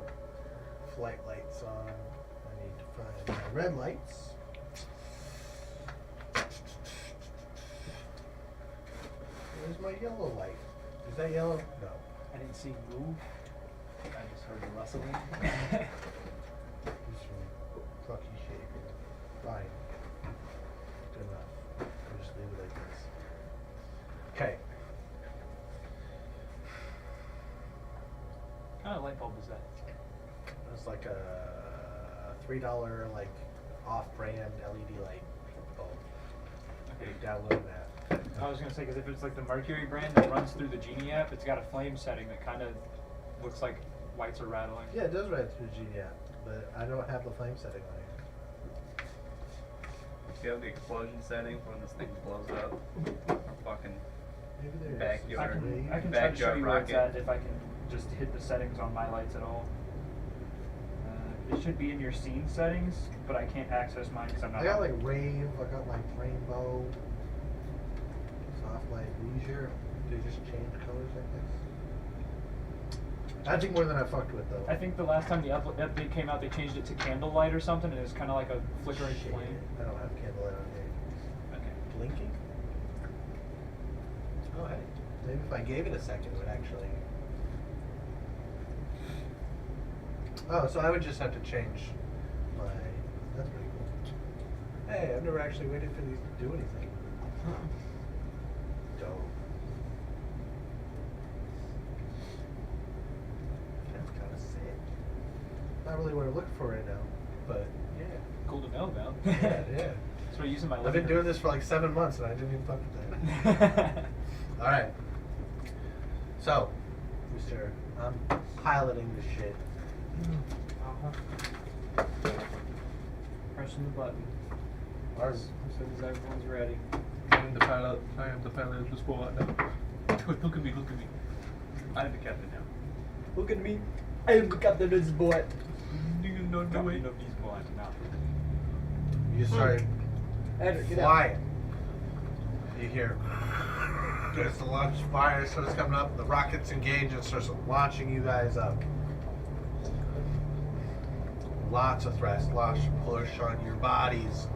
Flight lights on. I need to find my red lights. Where's my yellow light? Is that yellow? No. I didn't see you move. I just heard the rustling. This one. Plucky shape. Fine. Good enough. I'll just leave it like this. Okay. What kind of light bulb is that? It's like a $3 like off-brand LED light bulb. Okay. You download that. I was gonna say, because if it's like the Mercury brand that runs through the Genie app, it's got a flame setting that kind of looks like lights are rattling. Yeah, it does run through Genie app, but I don't have the flame setting on here. You have the explosion setting for when this thing blows up. Fucking Maybe there's Backyard. I can try to show Backyard you where it's rocket. at if I can just hit the settings on my lights at all. It should be in your scene settings, but I can't access mine because I'm not. I got like rave, I got like rainbow, soft light, leisure. They just change colors like this. I think more than I fucked with though. I think the last time the update came out, they changed it to candlelight or something, and it's kind of like a flickering Shit, flame. I don't have candlelight on here. Okay. Blinking? Oh hey. Maybe if I gave it a second it would actually. Oh, so I would just have to change my. That's pretty cool. Hey, I've never actually waited for these to do anything. Dope. That's kind of sick. Not really what I'm looking for right now. but Cool to know, Val. yeah. That's what I'm using my I've been doing this for like 7 months and I didn't even fuck with that. All right. So, Mr. I'm piloting this shit. Pressing the button. Ours. As soon as everyone's ready. I am the pilot of the squad now. Look at me. I'm the captain now. Look at me. I am the captain of this boat. Captain of these boys now. You start Edgar, get out. flying. You hear as the launch fire starts coming up, the rockets engage and starts launching you guys up. Lots of thrust, lots of push on your bodies.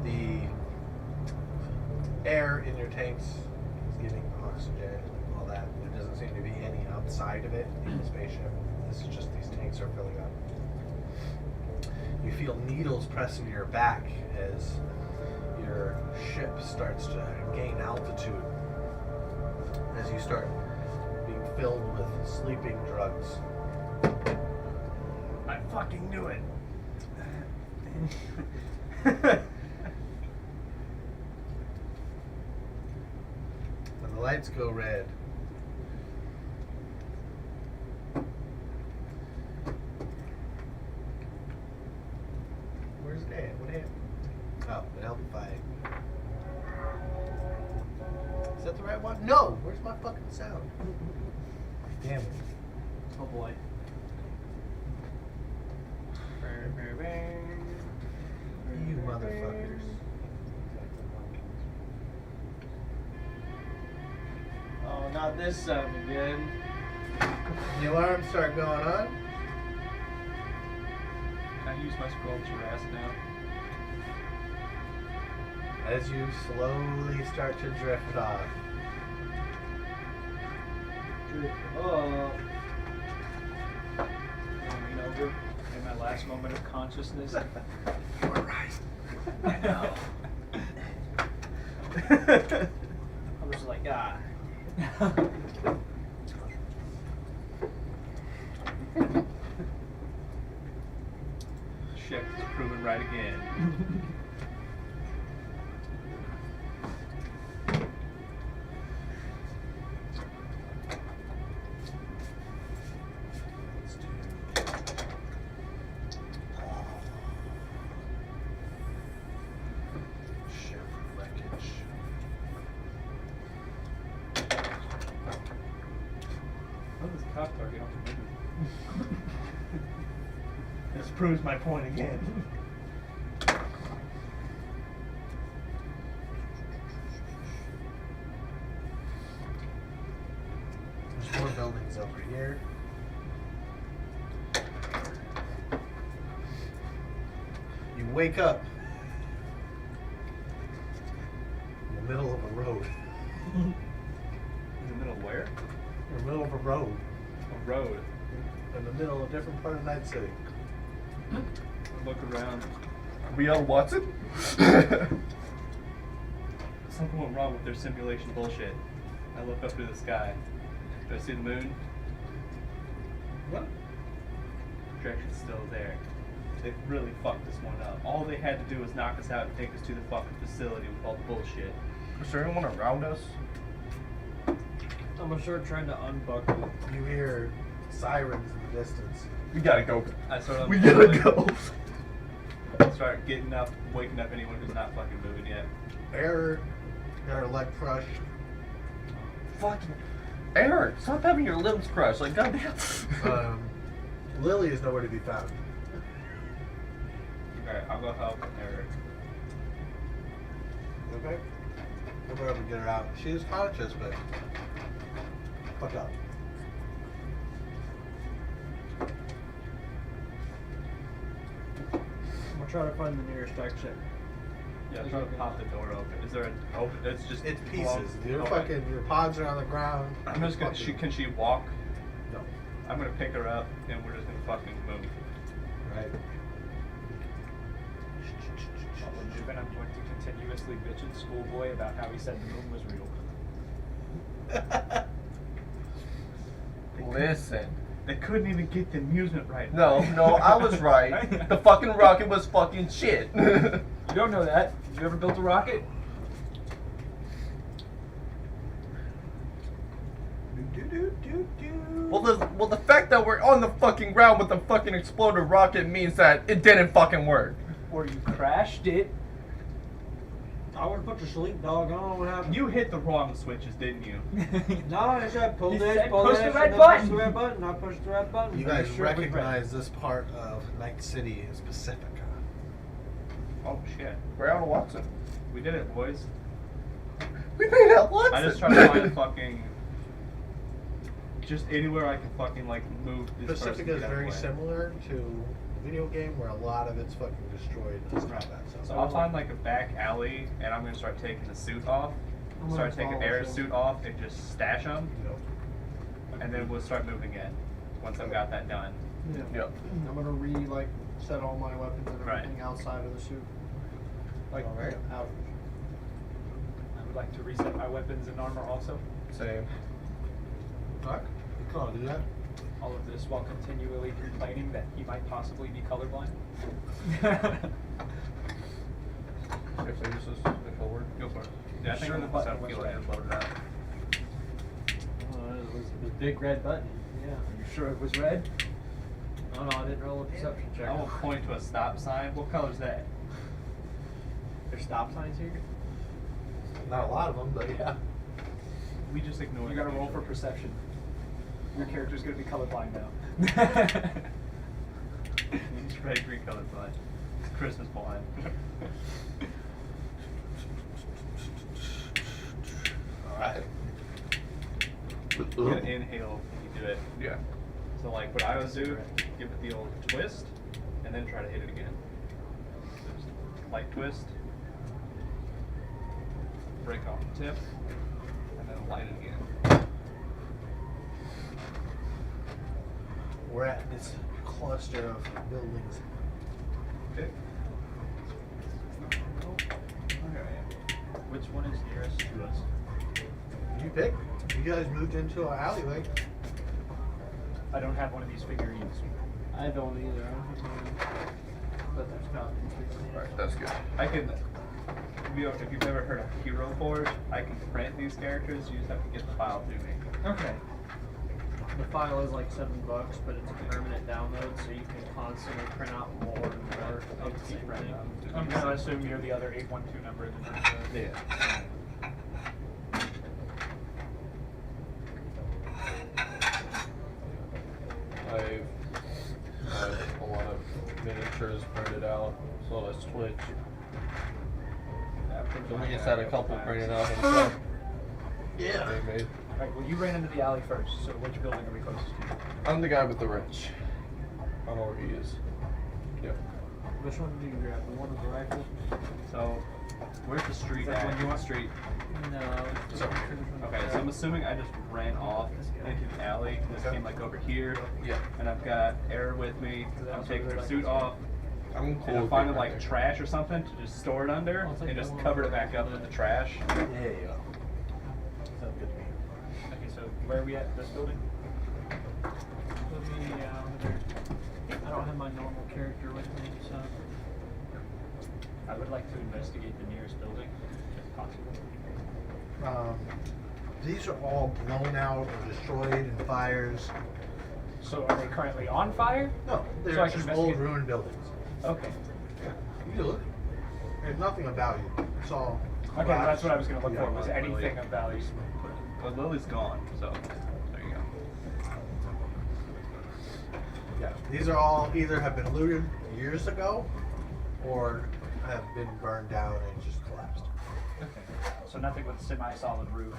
The air in your tanks is giving oxygen and all that. There doesn't seem to be any outside of it in the spaceship. This is just these tanks are filling up. You feel needles pressing your back as your ship starts to gain altitude. As you start being filled with sleeping drugs. I fucking knew it. When the lights go red, where's Dan? What happened? Oh, an LB5. Is that the right one? No! Where's my fucking sound? Damn it. Oh boy. You motherfuckers. Oh, not this sound again. The alarms start going on. Can I use my scroll to rest now? As you slowly start to drift off. Oh. Coming over in my last moment of consciousness. You were right. I know. I was like, ah. Shit is proven right again. Ship wreckage. How does cop car get off the movie? This proves my point again. There's more buildings over here. You wake up in the middle of a road. In the middle of where? In the middle of a road. A road. In the middle of a different part of Night City. I look around. We on Watson? Something went wrong with their simulation bullshit. I look up to the sky. Do I see the moon? What? Projection's still there. They really fucked this one up. All they had to do was knock us out and take us to the fucking facility with all the bullshit. Is there anyone around us? I'm gonna start trying to unbuckle. You hear sirens in the distance. We gotta go. I sort of We gotta go. start getting up, waking up anyone who's not fucking moving yet. Error. Got her leg crushed. Fucking Eric, stop having your limbs crushed. Like, goddamn. Lily is nowhere to be found. Alright, I'll go help Eric. Okay? We'll go over and get her out. She is conscious, but fuck up. I'm gonna try to find the nearest exit. Yeah, I'm trying to pop the door open. Is there an open? It's just It's pieces. long- Your okay. fucking your pods are on the ground. I'm just gonna. Can she walk? No. I'm gonna pick her up and we're just gonna fucking move. Right. While we're moving, I'm going to continuously bitch at Schoolboy about how he said the moon was real. Listen, They couldn't even get the amusement right. No, I was right. The fucking rocket was fucking shit. You don't know that. You ever built a rocket? Well, the fact that we're on the fucking ground with a fucking exploded rocket means that it didn't fucking work. Or you crashed it? I would put to sleep, dog. I don't know what happened. You hit the wrong switches, didn't you? No, I said pull He this, said pull push this, the red and then push button. the red button. I pushed the red button. You Are guys sure it was red? recognize this part of Night City as Pacifica. Oh shit. We're out of Watson. We did it, boys. We made out Watson. I just tried to find fucking. Just anywhere I can fucking like move this person Pacifica to is get out of very the way. similar to a video game where a lot of it's fucking destroyed and combat. So I'll find like a back alley and I'm gonna start taking the suit off. I'm Start gonna taking follow Air's you. suit off and just stash them. Nope. And then we'll start moving again. Once I've got that done. Yeah. Yep. I'm gonna set all my weapons and Right. everything outside of the suit. Like Alright. out. I would like to reset my weapons and armor also. Same. Alright. You can all do that. All of this while continually complaining that he might possibly be colorblind. If I use this, if it'll work. Go for it. Yeah, I think Sure, I'm the gonna button start was feeling right. it loaded up. It was a big red button. Yeah. Are you sure it was red? Oh no, I didn't roll a perception check. I will point to a stop sign. What color is that? There's stop signs here? Not a lot of them, but yeah. We just ignore You it. gotta roll for perception. Your character's gonna be colorblind now. He's red, green colored blind. It's Christmas blind. Alright. You gotta inhale when you do it. Yeah. So like what I would do, give it the old twist, and then try to hit it again. Just light twist, break off the tip, and then light it again. We're at this cluster of buildings. Okay. Which one is nearest to us? You pick. You guys moved into an alleyway. I don't have one of these figurines. I don't either. I don't have one. But there's not. Alright, that's good. I can. If you've ever heard of Hero Forge, I can print these characters. You just have to get the file to me. Okay. The file is like $7, but it's a permanent download, so you can constantly print out more and more of the same thing. I'm gonna assume you're the other 812 number. Yeah. I've a lot of miniatures printed out, so let's switch. So we just had a couple printed out himself. Yeah. They made. Alright, well you ran into the alley first, so which building are we closest to? I'm the guy with the wrench. I don't know where he is. Yep. Which one did you grab? The one with the rifle? So, where's the street That's at? one you want? Street. No. So, okay, so I'm assuming I just ran off into the alley. This Okay. came like over here. Yeah. And I've got Air with me. I'm taking her suit off. I'm cool. And I'm with finding it right like there. trash or something to just store it under I'll take and that just one. cover it back up with the trash. There you go. Sounds good to me. Okay, so where are we at this building? Let me, I don't have my normal character with me, so. I would like to investigate the nearest building, if possible. These are all blown out or destroyed in fires. So are they currently on fire? No, they're So I can just old investigate. ruined buildings. Okay. Yeah. You can look. There's nothing of value. It's all. Okay, well, that's what I was gonna look Yeah. for, was anything of value. But Lily's gone, so there you go. Yeah. These are all either have been looted years ago or have been burned down and just collapsed. Okay. So nothing with semi-solid roof.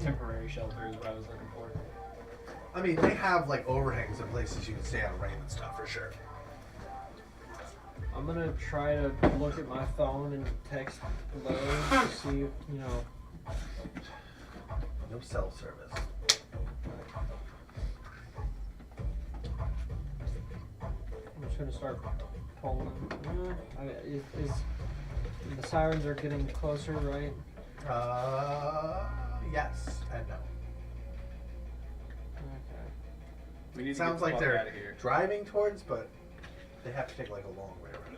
Temporary shelter is what I was looking for. I mean, they have like overhangs and places you can stay out of rain and stuff for sure. I'm gonna try to look at my phone and text those to see if, you know. No cell service. I'm just gonna start pulling them. Is the sirens are getting closer, right? Yes and no. Okay. We need It sounds to get like the fuck they're out of here. driving towards, but they have to take like a long way around.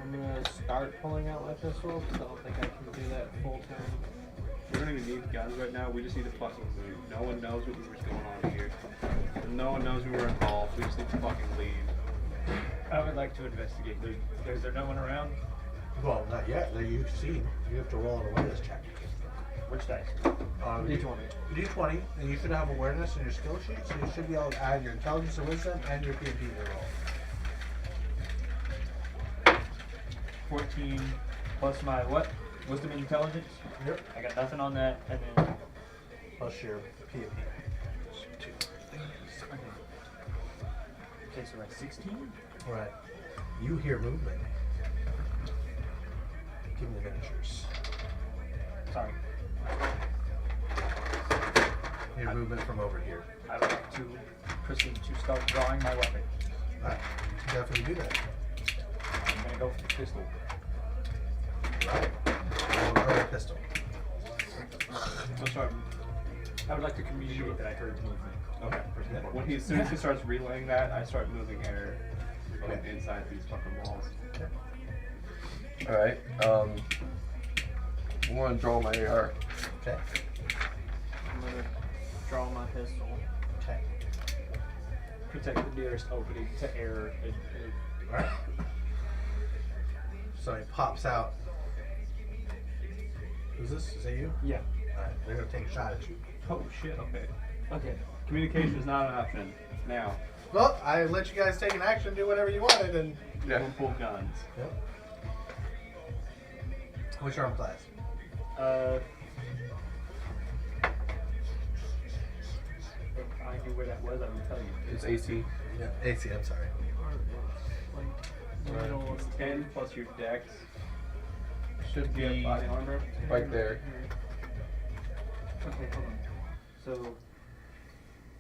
I'm gonna start pulling out my pistol because I don't think I can do that full time. We don't even need guns right now. We just need to fucking move. No one knows what was going on here. No one knows we were involved. We just need to fucking leave. I would like to investigate. Is there no one around? Well, not yet. You see, you have to roll an awareness check. Which dice? D20. D20, and you should have awareness in your skill sheet, so you should be able to add your intelligence and wisdom and your PvP to your roll. 14 plus my what? Wisdom and intelligence? Yep. I got nothing on that, and then Plus your PvP. okay, so we're at 16. Right. You hear movement. Give me the miniatures. Sorry. Hear movement from over here. I would like to proceed to start drawing my weapon. Alright, definitely do that. I'm gonna go for the pistol. Right. We'll draw a pistol. Let's start. I would like to communicate that I heard movement. Okay. As soon as he starts relaying that, I start moving air inside these fucking walls. Alright, I'm gonna draw my AR. Okay. I'm gonna draw my pistol. Okay. Protect the nearest opening to air. Alright. So he pops out. Who's this? Is that you? Yeah. Alright, they're gonna take a shot at you. Oh shit, okay. Okay. Communication is not an option. Now. Well, I let you guys take an action, do whatever you wanted, and. Yeah. We'll pull guns. Yep. What's your arm class? If I knew where that was, I would tell you. It's AC. Yeah, AC, I'm sorry. Like, middle It's of 10 plus your dex. Should Do you have be body armor? right there. Okay, hold on. So,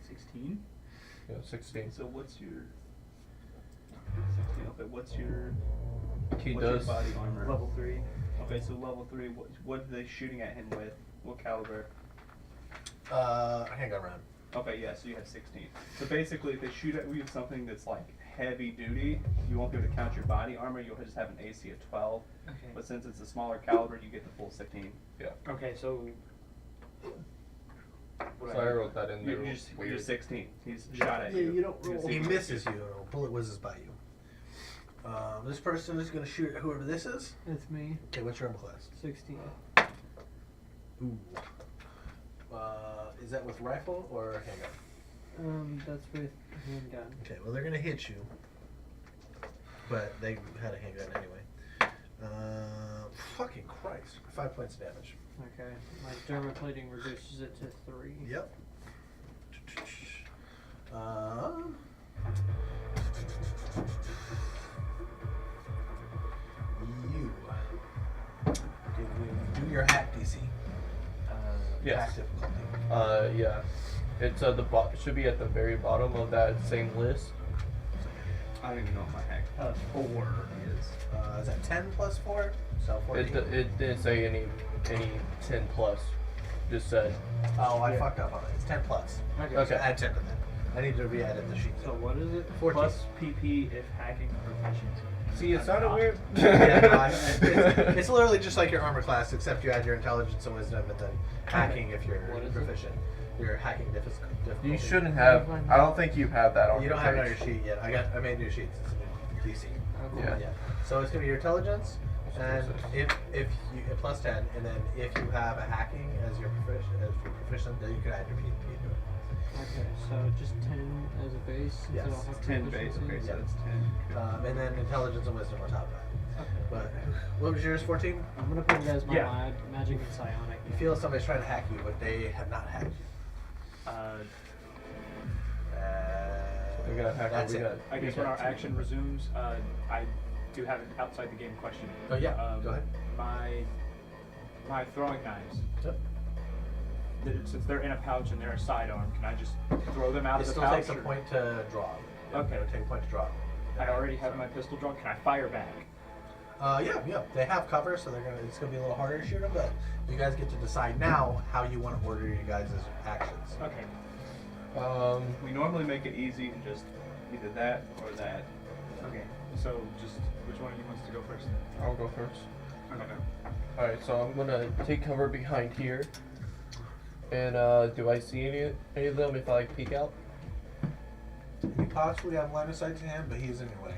16? Yeah, 16. So what's your 16? Okay, what's your He what's does. your body armor? Level 3. Okay, so level 3. What are they shooting at him with? What caliber? Handgun round. Okay, yeah, so you have 16. So basically, if they shoot at you with something that's like heavy duty, you won't be able to count your body armor. You'll just have an AC of 12. Okay. But since it's a smaller caliber, you get the full 16. Yeah. Okay, so. So I wrote that in there. You're 16. He's shot at Yeah, you. you don't You're roll. He 16. misses you, and a bullet whizzes by you. This person is going to shoot at whoever this is. It's me. Okay, what's your armor class? 16. Ooh. Is that with rifle or handgun? That's with handgun. Okay, well they're gonna hit you, but they had a handgun anyway. Fucking Christ! 5 points of damage. Okay. My dermaplating reduces it to 3. Yep. You do your hack DC. Yes. Hack difficulty. Yeah. It's should be at the very bottom of that same list. I don't even know what my hack 4 is. Is that 10 plus 4? So 14. It didn't say any 10 plus. Just said. Oh, I fucked up on it. It's 10 plus. Okay. So add 10 to that. I need to re-edit the sheet. So what is it? 14. Plus PP if hacking proficiency. See, it sounded weird. Yeah, no, it's literally just like your armor class, except you add your intelligence and wisdom, and then hacking if you're What is it? proficient. Your hacking difficulty. You shouldn't have. I don't think you have that on. You your don't have it on page. your sheet yet. I made new sheets. It's a new DC. Okay. Yeah. So it's gonna be your intelligence, and if you plus 10, and then if you have a hacking as your proficient, then you can add your PvP to it. Okay, so just 10 as a base? since Yes. I don't have 10 base. proficiency? Okay, so Yeah. that's 10. And then intelligence and wisdom on top of that. Okay. But what was yours? 14. I'm gonna put it as my Yeah. magic and psionic. You feel somebody's trying to hack you, but they have not hacked you. We got hacker, That's we it. got. I guess when our action resumes, I do have an outside the game question. Oh yeah, go ahead. My throwing knives. Yep. Since they're in a pouch and they're a sidearm, can I just throw them out It of the still pouch? takes a or- point to draw. Okay. It'll take a point to draw. I already have my pistol drawn. Can I fire back? Yeah. They have cover, so it's gonna be a little harder to shoot them. But you guys get to decide now how you want to order you guys' actions. Okay. We normally make it easy and just either that or that. Okay, so just which one of you wants to go first? I'll go first. Okay. Alright, so I'm gonna take cover behind here. And do I see any of them if I peek out? You possibly have line of sight to him, but he's in your way.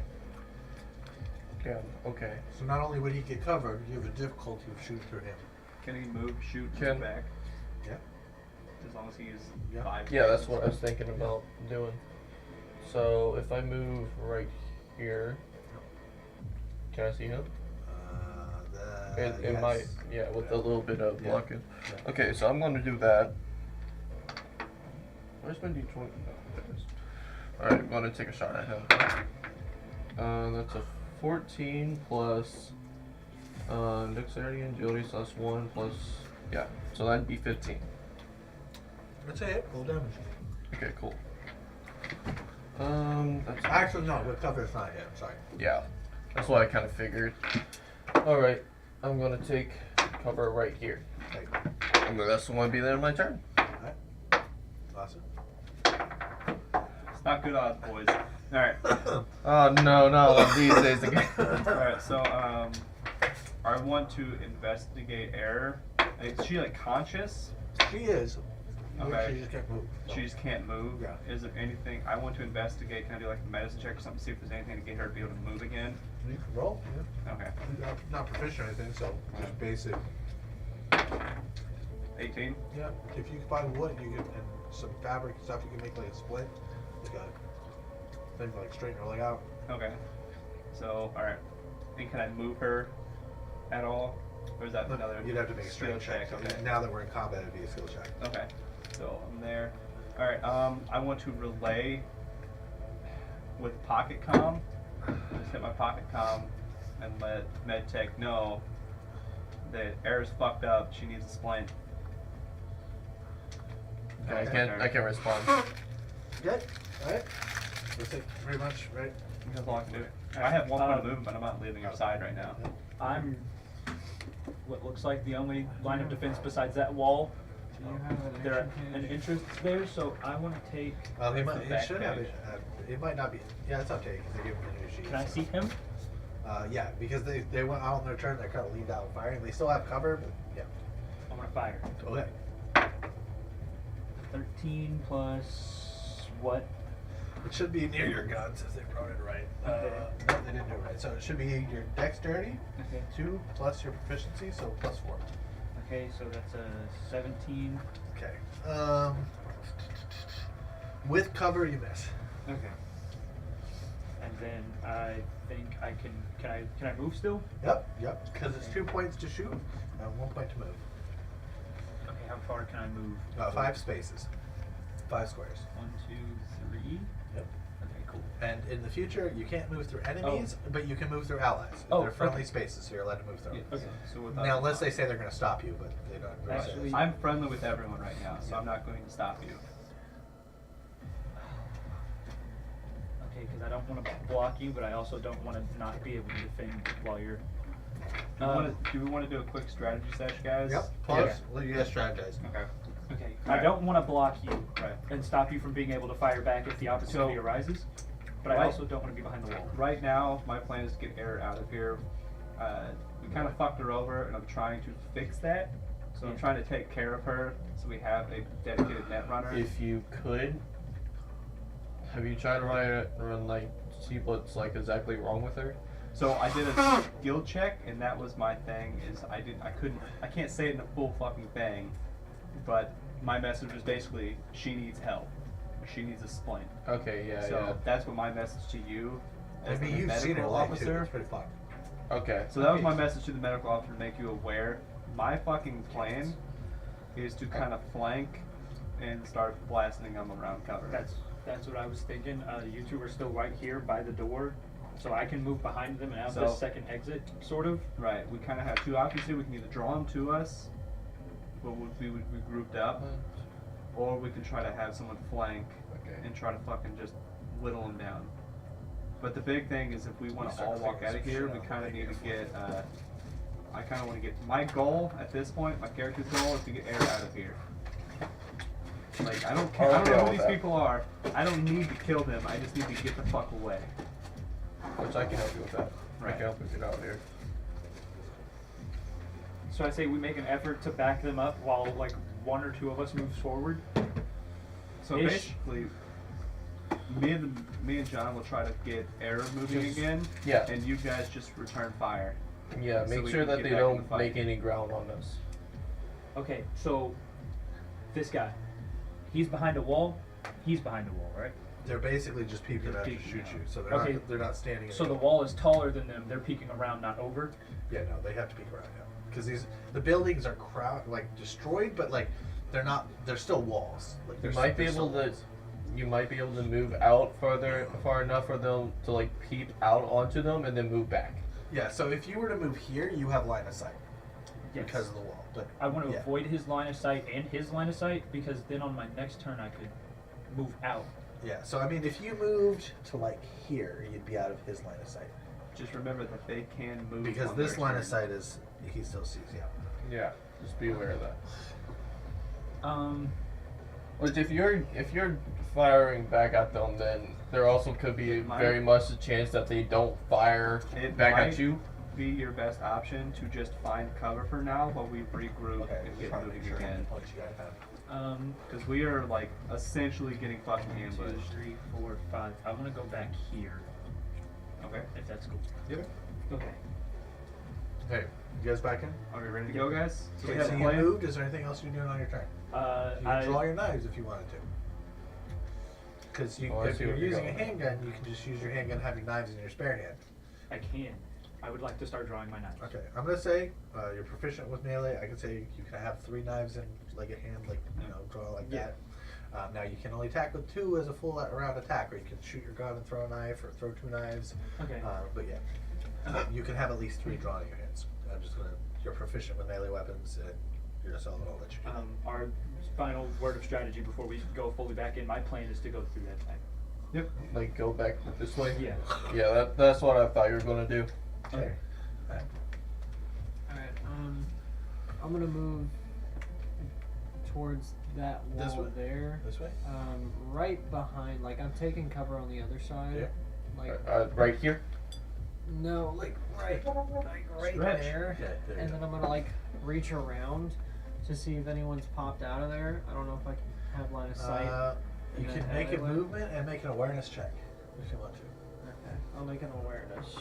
Yeah, okay. So not only would he get covered, you have a difficulty of shooting through him. Can he move, shoot, Can- and back? Yeah. As long as he's Yeah. 5. Yeah, that's what I was thinking about doing. So if I move right here, can I see him? It Yes. might, yeah, with a little bit of Yeah. blocking. Yeah. Okay, so I'm going to do that. Where's my D20? Oh, there it is. Alright, I'm going to take a shot at him. That's a 14 plus dexterity and agility, so that's 1 plus, yeah, so that'd be 15. That's it. Roll damage. Okay, cool. That's Actually, no. The cover is not him. Sorry. yeah, that's what I kind of figured. Alright, I'm going to take cover right here. Okay. And that's the one be there on my turn. Alright. Awesome. It's not good odds, boys. Alright. Oh no, not one of these days again. Alright, so I want to investigate error. Is she like conscious? She is. Okay. She just can't move. So. She just can't move. Yeah. Is there anything I want to investigate? Can I do like a medicine check or something? See if there's anything to get her to be able to move again. You can roll. Yeah. Okay. Not proficient or anything, so just basic. 18. Yeah. If you can find wood, you can and some fabric and stuff, you can make like a split. Like a thing like straighten her leg out. Okay. So alright. And can I move her at all? Or is that another You'd have to make a skill strength check. Okay. Now that we're in combat, it'd be a skill check. Okay. So I'm there. Alright, I want to relay with pocket comm. Just hit my pocket comm and let MedTech know that Air's fucked up. She needs a splint. Okay, I can't respond. Good. Alright. That's it. Pretty much, right? That's all I can do. I have one point of movement, but I'm not leaving your side right now. I'm what looks like the only line of defense besides that wall. Do you have an There action an page? interest there, so I want to take. He might. the He back should have page. it. It might not be. Yeah, it's okay because they give him a new sheet. Can I see him? Yeah, because they went out on their turn. They're kind of leaned out firing. They still have cover, but yeah. I'm gonna fire. Okay. 13 plus what? It should be near your guns if they wrote it right. No, they didn't do it right. So it should be your dexterity, Okay. 2 plus your proficiency, so plus 4. Okay, so that's a 17. Okay. With cover, you miss. Okay. And then I think I can. Can I move still? Yep. Because it's 2 points to shoot and 1 point to move. Okay, how far can I move? 5 spaces. 5 squares. 1, 2, 3. Yep. Okay, cool. And in the future, you can't move through enemies, but you can move through allies. Oh, They're friendly okay. spaces, so you're allowed to move through them. Okay. So without Now, unless they say they're going to stop you, but they don't. really say Actually- that. I'm friendly with everyone right now, so I'm not going to stop you. Okay, because I don't want to block you, but I also don't want to not be able to defend while you're. Do we want to do a quick strategy sesh, guys? Yep. Pause. Let you guys strategize. Okay. Okay. Alright. I don't want to block you Right. and stop you from being able to fire back if the opportunity So- arises, but I Right. also don't want to be behind the wall. Right now, my plan is to get Air out of here. We kind of fucked her over, and I'm trying to fix that. So I'm Yeah. trying to take care of her, so we have a dedicated net runner. If you could, have you tried to run like see what's like exactly wrong with her? So I did a skill check, and that was my thing. Is I can't say it in a full fucking thing, but my message was basically she needs help. She needs a splint. Okay, yeah, So that's what my message to you I as mean, the you've seen her medical leg too. officer. It's pretty fucked. yeah. Okay. So that was my message to the medical officer to make you aware. My fucking plan is to kind of flank and start blasting them around cover. That's what I was thinking. You two are still right here by the door, so I can move behind them and have So- this second exit, sort of. Right. We kind of have two options here. We can either draw them to us, but we would be grouped up, or we can try to have someone flank Okay. and try to fucking just whittle them down. But the big thing is if we want to all walk out of here, we kind of need to get. I kind of want to get my goal at this point. My character's goal is to get Air out of here. Like, I don't care. I don't know who these people are. I don't need to kill them. I just need to get the fuck away. Which I can help you with that. I Right. can help you get out of here. So I say we make an effort to back them up while like one or two of us moves forward. So Ish. basically, me and John will try to get air moving again. Yeah. And you guys just return fire. Yeah, So make we sure can that get they back in the don't fight. make any ground on us. Okay, so this guy, he's behind a wall. He's behind a wall, right? They're basically just peeking They're out to peeking shoot out. you, so they're Okay. not standing. in So the the wall is taller than them. They're peeking around, not over. Yeah, no, they have to peek around now because the buildings are destroyed, but like they're still walls. Like You there's- might be there's able still to. walls. You might be able to move out far enough for them to like peep out onto them and then move back. Yeah, so if you were to move here, you have line of sight Yes. because of the wall. But I want to yeah. avoid his line of sight and his line of sight because then on my next turn I could move out. Yeah, so I mean, if you moved to like here, you'd be out of his line of sight Just remember that they can move. because on this their line of turn. sight is he still sees. Yeah. Yeah, just be aware of that. Which if you're firing back at them, then there also could be It might- very much a chance that they don't fire It back might at you. be your best option to just find cover for now while we regroup Okay. and get trying to make moving sure again. what you guys have. Because we are like essentially getting fucking 2, ambushed. 3, 4, 5. I want to go back here. Okay. If that's cool. Yeah. Okay. Hey, you guys back in? Are we ready to go, guys? So we Okay, have so a you plan. moved. Is there anything else you're doing on your turn? You can draw your knives if you wanted to. Because Oh, I if see you're where you're using a going. handgun, you can just use your handgun having knives in your spare hand. I can. I would like to start drawing my knives. Okay, I'm gonna say you're proficient with melee. I can say you can have 3 knives in like a hand, like draw like Yeah. that. Now you can only attack with 2 as a full round attack, or you can shoot your gun and throw a knife, or throw 2 knives. Okay. But yeah, you can have at least 3 drawn in your hands. I'm just gonna. You're proficient with melee weapons, and you're a solid. I'll let you. Our final word of strategy before we go fully back in. My plan is to go through that time. Yep. Like go back this way. Yeah. Yeah, that's what I thought you were gonna do. Okay. Alright. Alright, I'm gonna move towards that This wall way? there. This way. Right behind, like I'm taking cover on the other side. Yeah. Like Right here. no, like right Stretch. there. Yeah, there you And go. then I'm gonna like reach around to see if anyone's popped out of there. I don't know if I can have line of sight. You and can then make a alleyway. movement and make an awareness check if you want to. Okay, I'll make an awareness.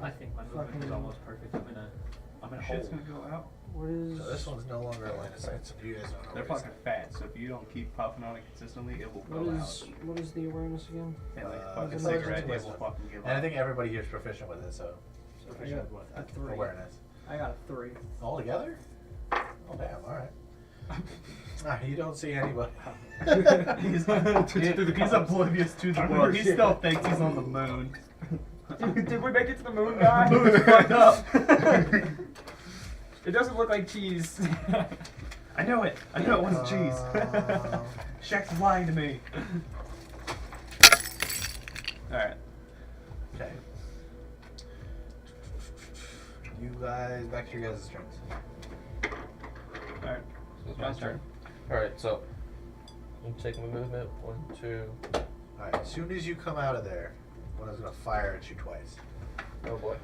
I think my movement is Fucking- almost perfect. I'm in a hole. Shit's gonna go out. What is? So this one's no longer a line of sight, so you guys don't know. They're where it's fucking fat, so if you don't keep puffing on it consistently, it will What go is? out. What is the awareness again? And like Uh, fucking it's cigarette, it will wisdom. fucking give And I up. think everybody here is proficient with it, so So I I got what? a 3. awareness. I got a 3. All together? Oh damn! All right. You don't see anybody. he's oblivious to the world. He still thinks he's on the moon. Did we make it to the moon, guy? Moon's fucked up. It doesn't look like cheese. I know it. I know it wasn't cheese. Shaq's lying to me. Alright. Okay. You guys, back to your guys' turns. Alright. So it's My my turn. Alright, so I'm taking my movement. 1, 2. All right. As soon as you come out of there, one is gonna fire at you twice Oh boy.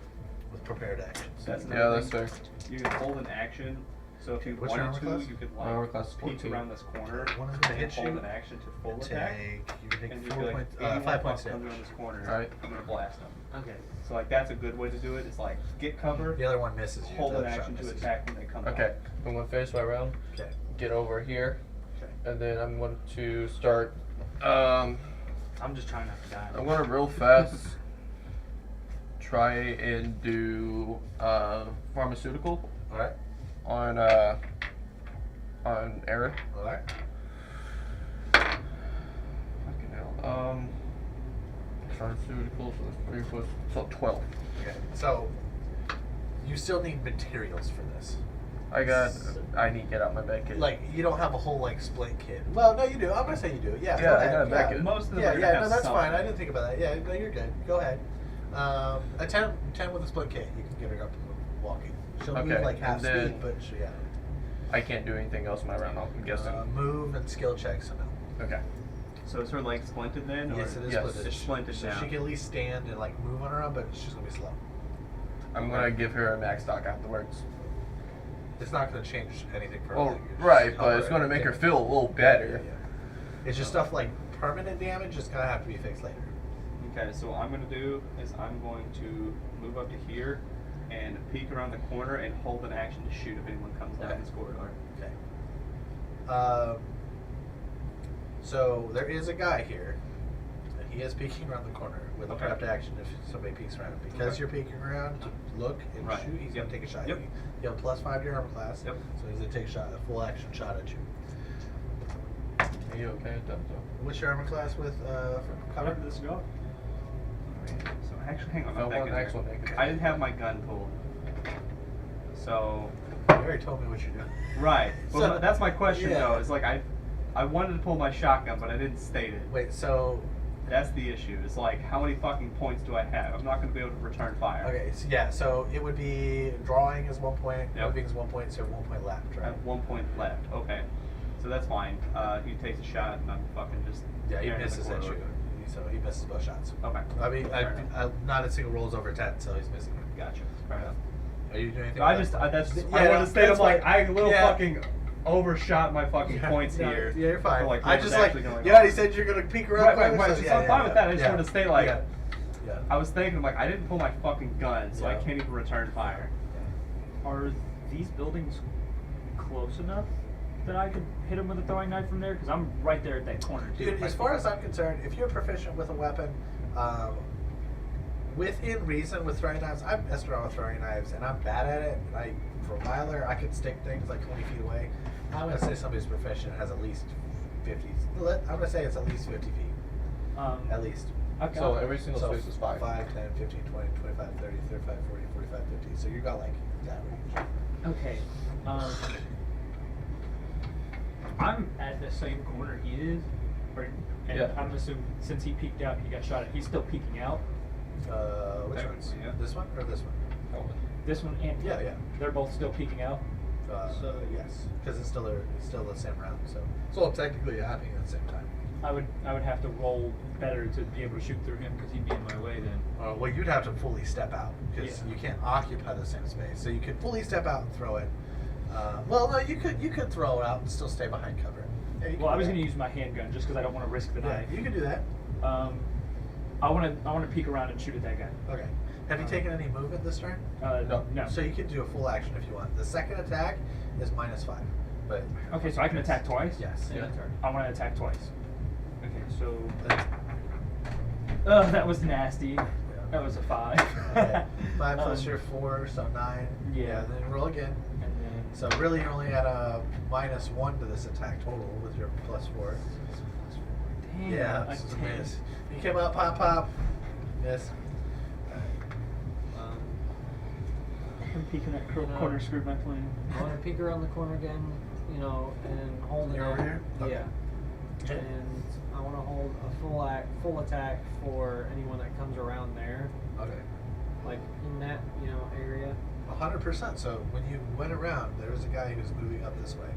with prepared actions. That's Yeah, another that's thing. fair. You can hold an action. So if you What's your wanted armor to, class? you could My armor class is peek 14. around this corner One is gonna and hit hold you. an action to full And attack. you can take And you'd 4 be like, points, anyone 5 points comes damage. around this corner, Alright. I'm gonna blast them. Okay. So like that's a good way to do it. It's like get cover, The other one misses you. hold the an other shot action to misses. attack when they come Okay, out. I'm gonna finish my round. Okay. Get over here, Okay. and then I'm going to start. I'm just trying not to die. I'm gonna real fast try and do pharmaceutical All right. on Aaron. All right. Fucking hell. Pharmaceutical, so that's 3 plus, so 12. Okay. So you still need materials for this. I need to get out my med kit. Like you don't have a whole like splint kit. Well, no, you do. I'm gonna say you do. Yeah. Yeah, go I ahead. got a med yeah. kit. Most of them Yeah, are gonna yeah. have No, that's fine. I something. didn't think about that. Yeah, no, you're good. Go ahead. A 10 with a split kit. You can get her up and walking. She'll move Okay, like half and then- speed, but she, yeah. I can't do anything else in my round. I'm guessing. Move and skill checks. So no. Okay. So it's sort of like splinted then? Or? Yes, it is Yes. splinted. It's splinted So now. she can at least stand and like move on her own, but she's gonna be slow. I'm gonna give her a max stock afterwards. It's not gonna change anything for her. Well, You're just right, help but it's gonna make her feel a little better. Yeah. It's just stuff like permanent damage is gonna have to be fixed later. Okay, so what I'm going to do is I'm going to move up to here and peek around the corner and hold an action to shoot if anyone comes down Okay. this corridor. Okay. So there is a guy here. And he is peeking around the corner with a Okay. prepped action if somebody peeks around. Because Okay. you're peeking around to look and Right. shoot, he's Yep. gonna take a shot Yep. at you. You have a +5 to your armor class. Yep. So he's gonna take a shot, a full action shot at you. Are you okay with that? What's your armor class with cover? Cover this go. So actually, hang on. I I'm back want in actual here. negative. I didn't have my gun pulled. So, You already told me what you're doing. right. Well, So- that's my question yeah. though. It's like I wanted to pull my shotgun, but I didn't state it. Wait, so That's the issue. It's like, how many fucking points do I have? I'm not going to be able to return fire. okay, so yeah, so it would be drawing is 1 point, Yep. moving is 1 point, so 1 point left, I right? have 1 point left. Okay. So that's fine. He takes a shot, and I'm fucking just. Yeah, he staring at the misses at you. corridor. So he misses both shots. Okay. I mean, Fair enough. not a single roll is over 10, so he's missing. Gotcha. Fair enough. Are you doing anything? I with just, that? that's, Yeah, I want to state, I'm that's like, fine. I a little Yeah. fucking overshot my fucking points No, here. Yeah, you're fine. for, like, I what just was like, actually going you on. already said you're gonna peek around. Right, corners, so so I'm fine with that. I just yeah. wanted to stay like, Yeah. I was thinking, like, I didn't pull my fucking gun, so I Yeah. can't even return fire. Are these buildings close enough that I could hit him with a throwing knife from there? Because I'm right there at that corner too. Dude, as far as I'm concerned, if you're proficient with a weapon, within reason with throwing knives, I've messed around with throwing knives and I'm bad at it. And for a miler, I can stick things like 20 feet away. I'm gonna say somebody's proficient has at least 50. I'm gonna say it's at least 50 feet. At least. Okay. So every single So space is 5. 5, 10, 15, 20, 25, 30, 35, 40, 45, 50. So you got like that range. Okay. I'm at the same corner he is, and Yeah. I'm assuming since he peeked out, he got shot at. He's still peeking out. Which That ones? one, yeah. This one or this one? This one and Yeah, yeah. they're both still peeking out. So yes, because it's still the same round. So technically happening at the same time. I would have to roll better to be able to shoot through him because he'd be in my way then. Well, you'd have to fully step out because Yeah. you can't occupy the same space. So you could fully step out and throw it. Well, no, you could throw it out and still stay behind cover. Yeah, you Well, can I do was that. going to use my handgun just because I don't want to risk the Yeah, knife. you can do that. I want to peek around and shoot at that guy. Okay. Have you taken any movement this turn? No. So you can do a full action if you want. The second attack is -5, but Okay, so I can attack twice. yes. Yeah. I want to attack twice. Okay, so That's- that was nasty. That was a 5. okay. 5 plus Um, your 4, so 9. Yeah. Then roll again. And then So really, you're only at a -1 to this attack total with your +4. damn, Yeah, a this is a 10. miss. You came out, pop. Miss. I'm peeking at No. corner screwed my plane. I want to peek around the corner again, and hold it. You're over here? Okay. Yeah. And I want to hold a full attack for anyone that comes around there, Okay. like in that area. 100%. So when you went around, there was a guy who was moving up this way.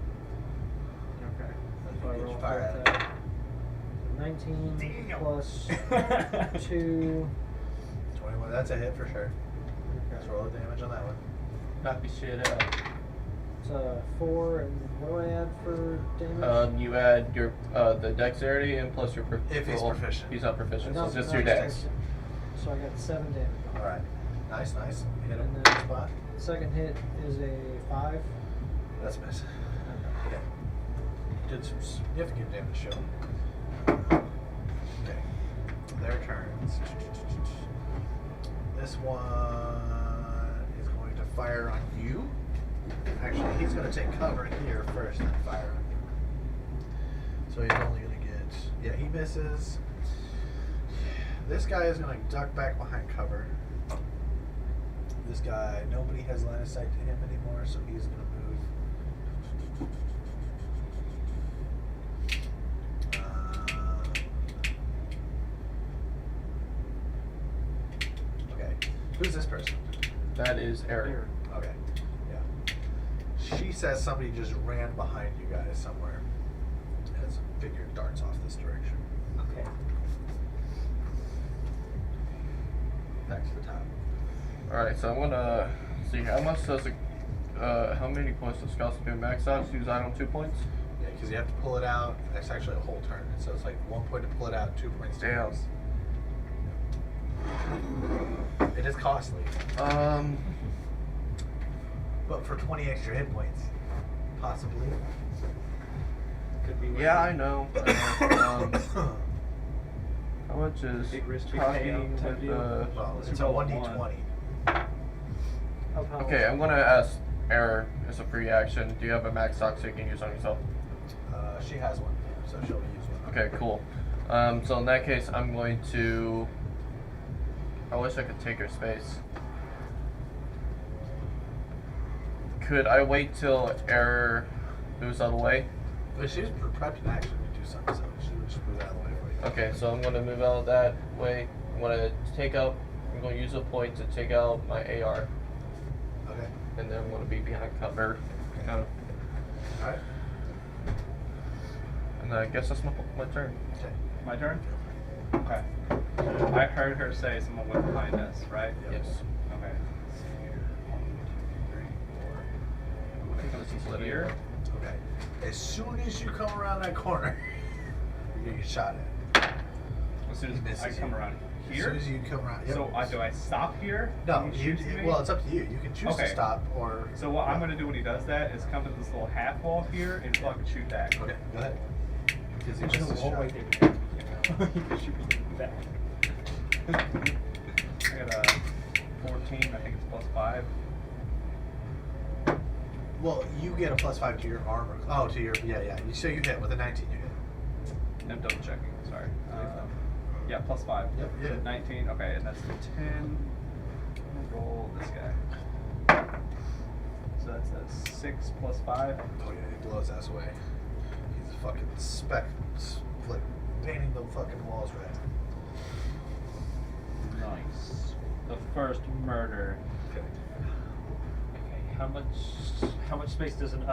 Okay. So I Did you roll a fire full at him? attack. 19 Damn. plus 2. 21. That's a hit for sure. Let's roll the damage on that one. Happy shit up. It's 4, and what do I add for damage? You add your the dexterity and plus your If he's well, proficient. He's not proficient, so No, it's just no, your it's dex. So I got 7 damage. All right. Nice. Hit him And in then the spot. second hit is a 5. That's a miss. Yeah. Did some significant damage to him. Okay. Their turns. This one is going to fire on you. Actually, he's going to take cover here first and fire on you. So he's only going to get... Yeah, he misses. This guy is going to duck back behind cover. This guy, nobody has line of sight to him anymore, so he's going to move. Okay. Who's this person? That is Eric. Okay. Yeah. She says somebody just ran behind you guys somewhere. As a figure darts off this direction. Okay. Back to the top. Alright, so I'm gonna see how much does it, how many points does Scout's do max out? Use item 2 points? Yeah, because you have to pull it out. It's actually a whole turn. So it's like 1 point to pull it out, 2 points to Damn. use. It is costly. But for 20 extra hit points, possibly. Could be. Yeah, I know. How much is Big risk, big talking payout type with deal. Well, Let's it's a roll 1d20. Of how Okay, I'm gonna ask Error as a free action. Do you have a max stock so you can use on yourself? She has one, so she'll use one. Okay, cool. So in that case, I'm going to. I wish I could take her space. Could I wait till Error moves out of the way? But she's prepped in action to do something, so she would just move out of the way for you. Okay, so I'm gonna move out that way. I'm gonna take out. I'm gonna use a point to take out my AR, Okay. and then I'm gonna be behind cover, kind of. Alright. And I guess that's my turn. Okay. My turn? Okay. I heard her say someone went behind us, right? Yep. Yes. Okay. Let's see here. 1, 2, 3, 4. I think this is here. Okay. As soon as you come around that corner, you're gonna get shot at. As soon He as I misses come you. around As here. soon as you come around. Yep. So do I stop here? No, When he you. shoots me? Well, it's up to you. You can choose to Okay. stop or. So what I'm gonna do when he does that is come to this little half wall here and fucking shoot back. Okay, go ahead. Because he There's no misses wall shot. right there. You can shoot me in the back. I got a 14. I think it's +5. Well, you get a +5 to your armor. Oh, to your yeah. So you hit with a 19. You hit. I'm double checking. Sorry. Yeah, +5. Yep, you hit. 19. Okay, and that's a 10. I'm gonna roll this guy. So that's a 6 +5. Oh yeah, he blows ass away. He's a fucking speck, like painting the fucking walls red. Nice. The first murder. Okay. Okay, how much space does an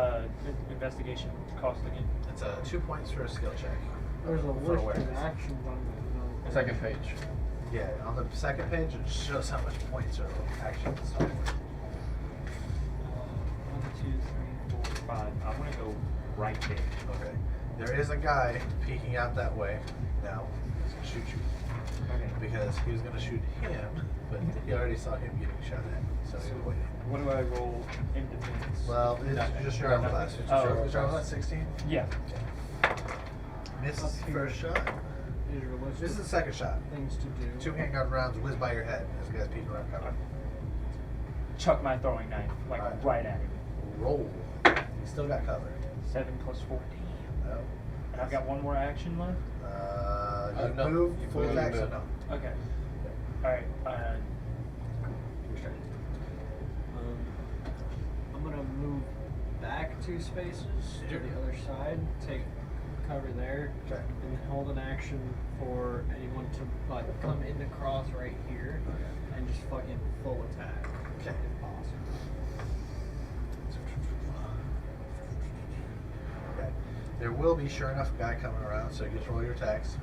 investigation cost again? It's 2 points for a skill check. There's a For list awareness. of actions on the Second page. Yeah, on the second page it shows how much points are actions. So 1, 2, 3, 4, 5. I'm gonna go right there. okay. There is a guy peeking out that way now. He's gonna shoot you Okay. because he was gonna shoot him, but he already saw him getting shot at, so he was waiting. What do I roll in defense? Well, it's Nothing. just your armor class. It's just Oh, your armor class 16. Yeah. Misses Up here. first shot. Is your list This is of the second shot. things to do. 2 handgun rounds whiz by your head as the guy's peeking around cover. Chuck my throwing knife, like Alright. right at him. Roll. You still got cover. 7 + 14. No. And I've got one more action left? You No. move, You full move attack, a so bit. no. Okay. Alright, your turn. I'm gonna move back 2 spaces to the other side, take cover there, Okay. and hold an action for anyone to like come in the cross right here and just fucking full attack. Okay. If possible. Okay. There will be, sure enough, a guy coming around, so just roll your attacks.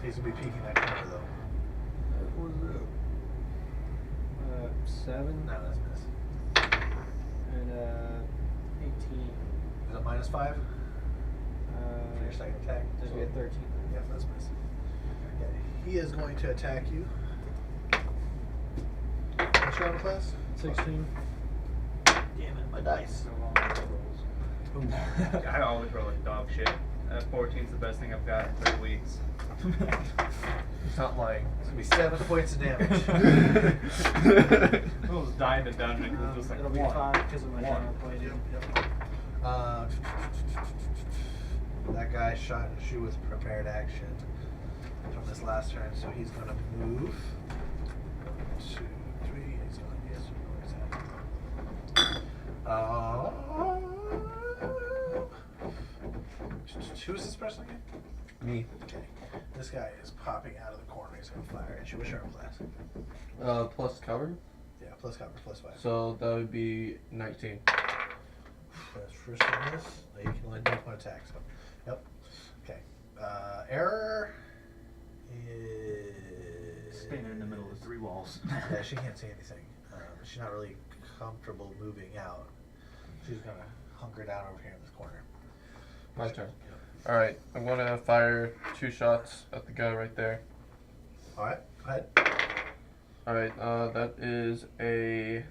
He's gonna be peeking that corner though. That was 7 No, that's miss. and 18. Is it -5 for your second attack? Does he get 13? Yeah, that's miss. Okay. He is going to attack you. What's your armor class? 16. Damn it, my dice. No longer rolls. I always roll like dog shit. 14's the best thing I've got in 3 weeks. It's not lying. It's gonna be 7 points of damage. I was dying to dungeon because it was like It'll be 1. 5 because of my One. armor plating. That guy shot at you with prepared action from this last turn, so he's going to move. 1, 2, 3. He's going to yes, who's this person again? Me. Okay. This guy is popping out of the corner. He's going to fire at you. What's your arm class? Plus cover. Yeah, plus cover, +5. So that would be 19. That's first on this. You can only do one attack. So, yep. Okay. Error is Standing in the middle of 3 walls. Yeah, she can't see anything. She's not really comfortable moving out. She's gonna hunker down over here in this corner. My turn. All right, I'm gonna fire 2 shots at the guy right there. All right. Go ahead. All right, that is a.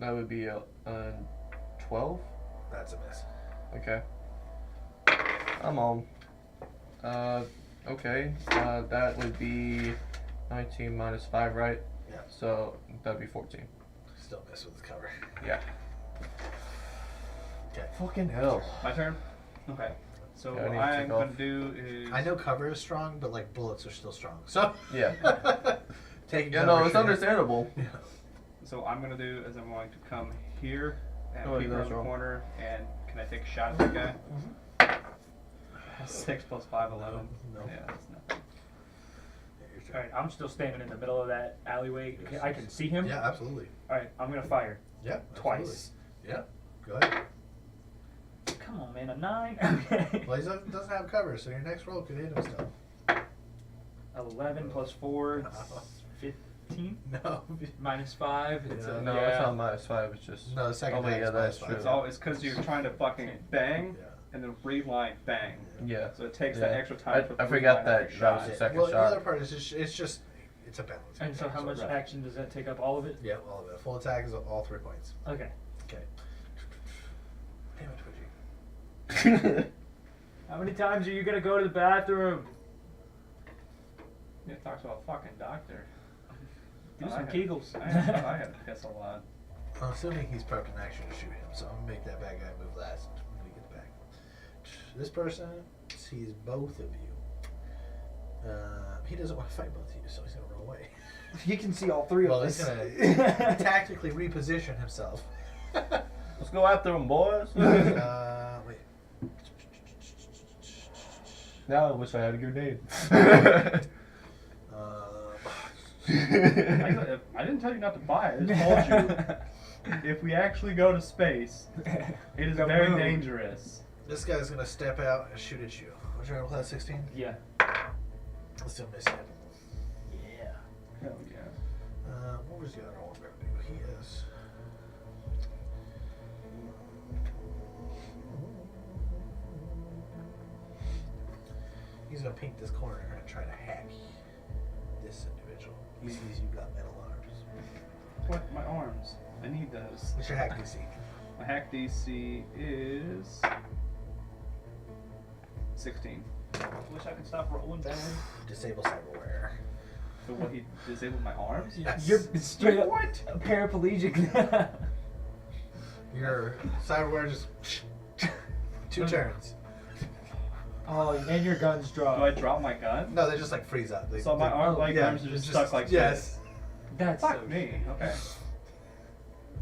That would be a 12. That's a miss. Okay. I'm on. Okay. That would be 19 minus 5, right? Yeah. So that'd be 14. Still miss with the cover. Yeah. Okay. Fucking hell. My turn? Okay. So Yeah, I what need to I'm take going off. to do is... I know cover is strong, but like bullets are still strong. So Yeah. taking Yeah, cover no, it's should- understandable. Yeah. So I'm going to do is I'm going to come here and Oh, peek that's around the wrong. corner, and can I take a shot at that guy? Mm-hmm. 6 plus 5, 11. No. Yeah, that's nothing. Alright, I'm still standing in the middle of that alleyway. Okay, I can see him. Yeah, absolutely. Alright, I'm gonna fire. Yeah. Twice. Absolutely. Yeah. Go ahead. Come on, man, a 9? Okay. Well, he doesn't have cover, so your next roll could hit him still. 11 plus 4, it's 15. No. Minus 5, it's Yeah. a, No, it's not minus 5. It's just. No, the second Oh wait, attack yeah, is that's minus true. five. It's because you're trying to fucking bang Yeah. and then reline bang. Yeah. So it takes Yeah. that extra time for the I forgot reline that after that was shot. the second Well, the shot. other part is it's a balance. and so how much Right. action does that take up? All of it? Yeah, all of it. Full attack is all 3 points. Okay. Okay. Damn it, Twitchy. How many times are you gonna go to the bathroom? You talk to a fucking doctor. Do I some had- Kegels. I had to piss a lot. I'm assuming he's prepped an action to shoot him, so I'm gonna make that bad guy move last when he gets back. This person sees both of you. He doesn't want to fight both of you, so he's gonna run away. You can see all 3 Well, of he's us. gonna tactically reposition himself. Let's go after him, boys. Wait. Now I wish I had a grenade. I didn't tell you not to buy it. I just told you if we actually go to space, it is Don't very move. dangerous. This guy's gonna step out and shoot at you. What's your class 16? Yeah. I'll still miss him. Yeah. Hell yeah. What was the other one gonna do? He is. He's gonna paint this corner and try to hack this individual. He sees you got metal arms. What? My arms. I need those. What's your hack DC? My hack DC is 16. Wish I could stop rolling bad. Disable cyberware. So what, he disabled my arms? Yes. You're straight up What? a paraplegic. Your cyberware just 2 turns. Oh, and your gun's Do I drawn. drop my gun? No, they just like freeze up. So my arm, oh, like yeah, arms are just it's stuck like yes. That's this. so Fuck me. Okay.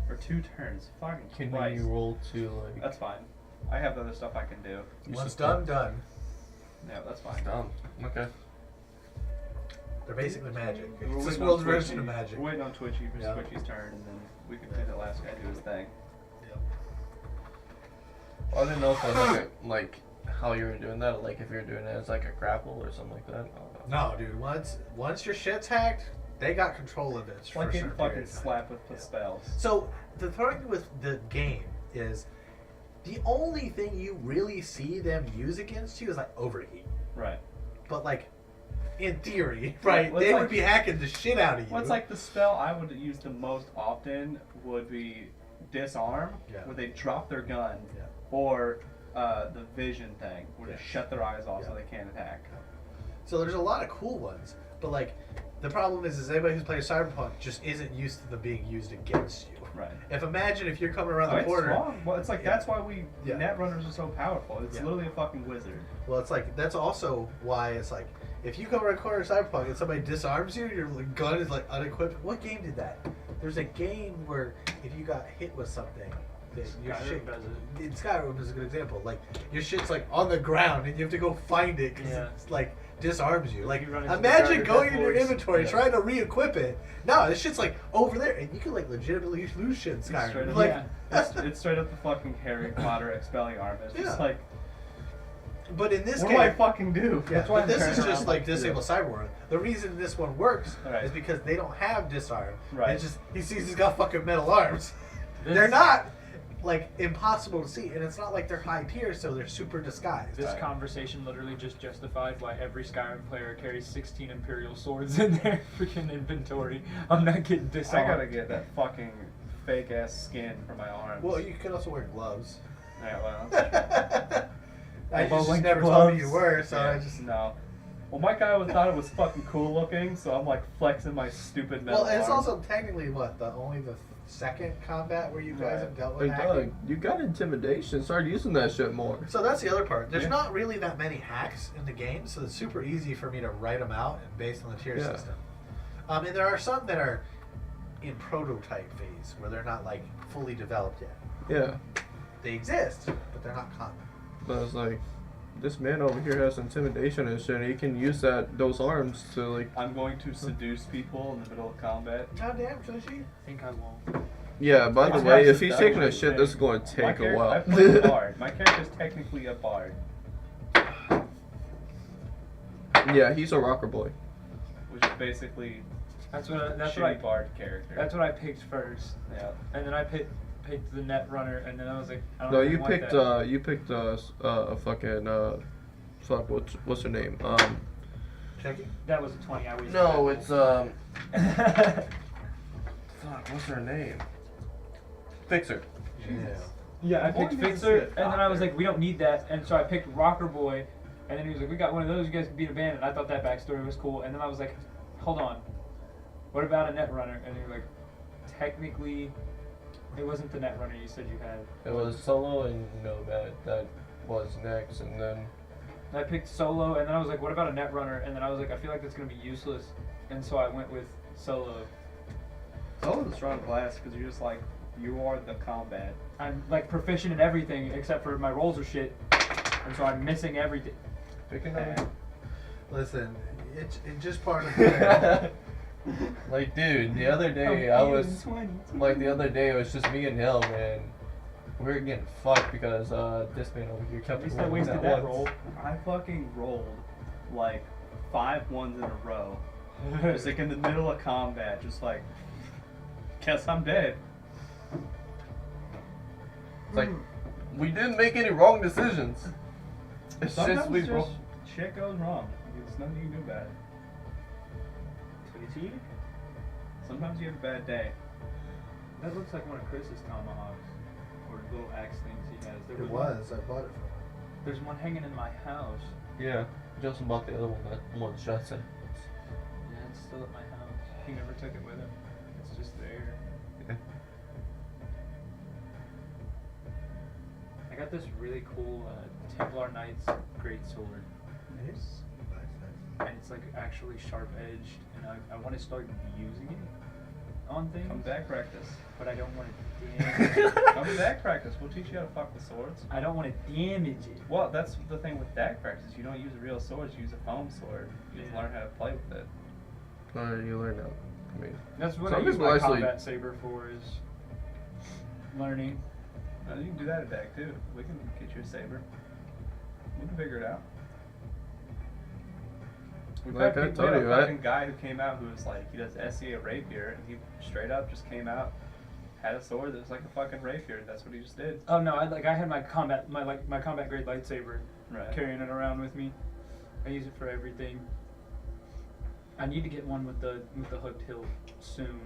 For 2 turns. Fucking Can Christ. you roll to like? That's fine. I have the other stuff I can do. Once done, done. No, that's fine. Done. Okay. They're basically magic. We're It's this waiting on world's Twitchy. version of magic. We're waiting on Twitchy for Yeah. Twitchy's turn, and then we can do the last guy do his thing. Yep. I didn't know if it was like how you were doing that, like if you're doing it as like a grapple or something like that. No, dude. Once your shit's hacked, they got control of it. It's for like a getting certain fucking period of time. slapped with Yeah. spells. So the thing with the game is the only thing you really see them use against you is like overheat. Right. But like in theory, right? well, it's they like- would be hacking the shit out of you. What's like the spell I would use the most often would be disarm, Yeah. where they drop their gun, Yeah. or the vision thing, where Yeah. they shut their eyes off so Yeah. they can't attack. So there's a lot of cool ones, but like the problem is anybody who's played Cyberpunk just isn't used to them being used against you. Right. Imagine if you're coming around Oh, the it's corner. strong. Well, it's like Yeah. that's why we Yeah. netrunners are so powerful. It's Yeah. literally a fucking wizard. Well, it's like that's also why it's like if you come around the corner of Cyberpunk and somebody disarms you, your gun is like unequipped. What game did that? There's a game where if you got hit with something, that your Skyrim shit does it. in Skyrim is a good example. Like your shit's like on the ground and you have to go find it because Yeah. it's like disarms you. Like You run into the imagine ground, going it in your forks. inventory Yeah. trying to re-equip it. No, this shit's like over there and you can like legitimately lose shit in Straight Skyrim. up, Like Yeah. it's straight up the fucking Harry Potter expelling arm. It's just Yeah. like, but in this what game, do I fucking do? yeah, That's why but I'm this carrying is just around, like like, disable cyberwar. The reason this one works Right. is because they don't have disarm. Right. It's just he sees he's got fucking metal arms. This- They're not like impossible to see, and it's not like they're high tier, so they're super disguised. This Right. conversation literally just justified why every Skyrim player carries 16 Imperial swords in their freaking inventory. I'm not getting I disarmed. gotta get that fucking fake ass skin for my arms. Well, you could also wear gloves. Yeah, well, that's true. I just Elbow-length never told me gloves. you were, so I Yeah, just. no. Well, my guy thought it was fucking cool looking, so I'm like flexing my stupid metal Well, it's arm. also technically what only the second combat where you guys Right. have dealt with Hey, hacking. Doug, you got intimidation. Start using that shit more. So that's the other part. There's Yeah. not really that many hacks in the game, so it's super easy for me to write them out and based on the tier Yeah. system. And there are some that are in prototype phase where they're not like fully developed yet. Yeah. They exist, but they're not common. But it's like, this man over here has intimidation and shit. And he can use those arms to like. I'm going to seduce people in the middle of combat. Goddamn, Sushi. I think I won't. Yeah. By the It's way, not if he's seduction, taking a shit, man. this is going to My take a character- while. I play a bard. My character's technically a bard, Yeah, he's a rocker boy. which is basically That's what a that's shitty what I bard character. that's what I picked first, Yeah. and then I picked the net runner, and then I was like, I don't No, really you want picked that. you picked a fucking fuck. What's her name? Checking. That was a 20. I wasted No, that. it's fuck. What's her name? Fixer. Yeah. Yeah, I Boy picked needs to Fixer, see a and then I was doctor. like, we don't need that, and so I picked Rocker Boy, and then he was like, we got one of those, you guys can beat a band, and I thought that backstory was cool, and then I was like, hold on, what about a net runner? And you're like, technically, it wasn't the net runner you said you had. It was Solo and Nomad that was next, and then And I picked Solo, and then I was like, what about a net runner? And then I was like, I feel like that's gonna be useless, and so I went with Solo. Solo's a strong class because you're just like, you are the combat. I'm like proficient in everything except for my rolls are shit, and so I'm missing everything. picking Listen, it's just part of the Like, dude, the other day I was like, the other day it was just me and him, and we were getting fucked because this man over here kept At least I rolling wasted at that once. roll. I fucking rolled like 5 ones in a row. Just like in the middle of combat, just like, guess I'm dead. It's like we didn't make any wrong decisions. It's Sometimes just we just rolled. shit goes wrong. There's nothing you can do about it. 22? Sometimes you have a bad day. That looks like one of Chris's tomahawks, or little axe things he has. There It was. I bought it from him. There's one hanging in my house. Yeah, Justin bought the other one that one shot said. Yeah, it's still at my house. He never took it with him. It's just there. Yeah. I got this really cool Templar Knights greatsword, Nice. and it's like actually sharp edged, and I want to start using it on things, Come back practice. but I don't want to damage it. Come back practice. We'll teach you how to fuck with swords. I don't want to damage it. Well, that's the thing with DAC practice. You don't use a real sword, you use a foam sword. You just Yeah. learn how to play with it. You learn that. I mean, That's what Some I use people my actually- combat saber for, is learning. You can do that at DAC too. We can get you a saber. We can figure it out. We've Like got I people, we told had you, a right? fucking guy who came out who was like, he does SCA rapier, and he straight up just came out, had a sword that was like a fucking rapier. That's what he just did. Oh no, I had my combat grade lightsaber, Right. carrying it around with me. I use it for everything. I need to get one with the hooked hilt soon,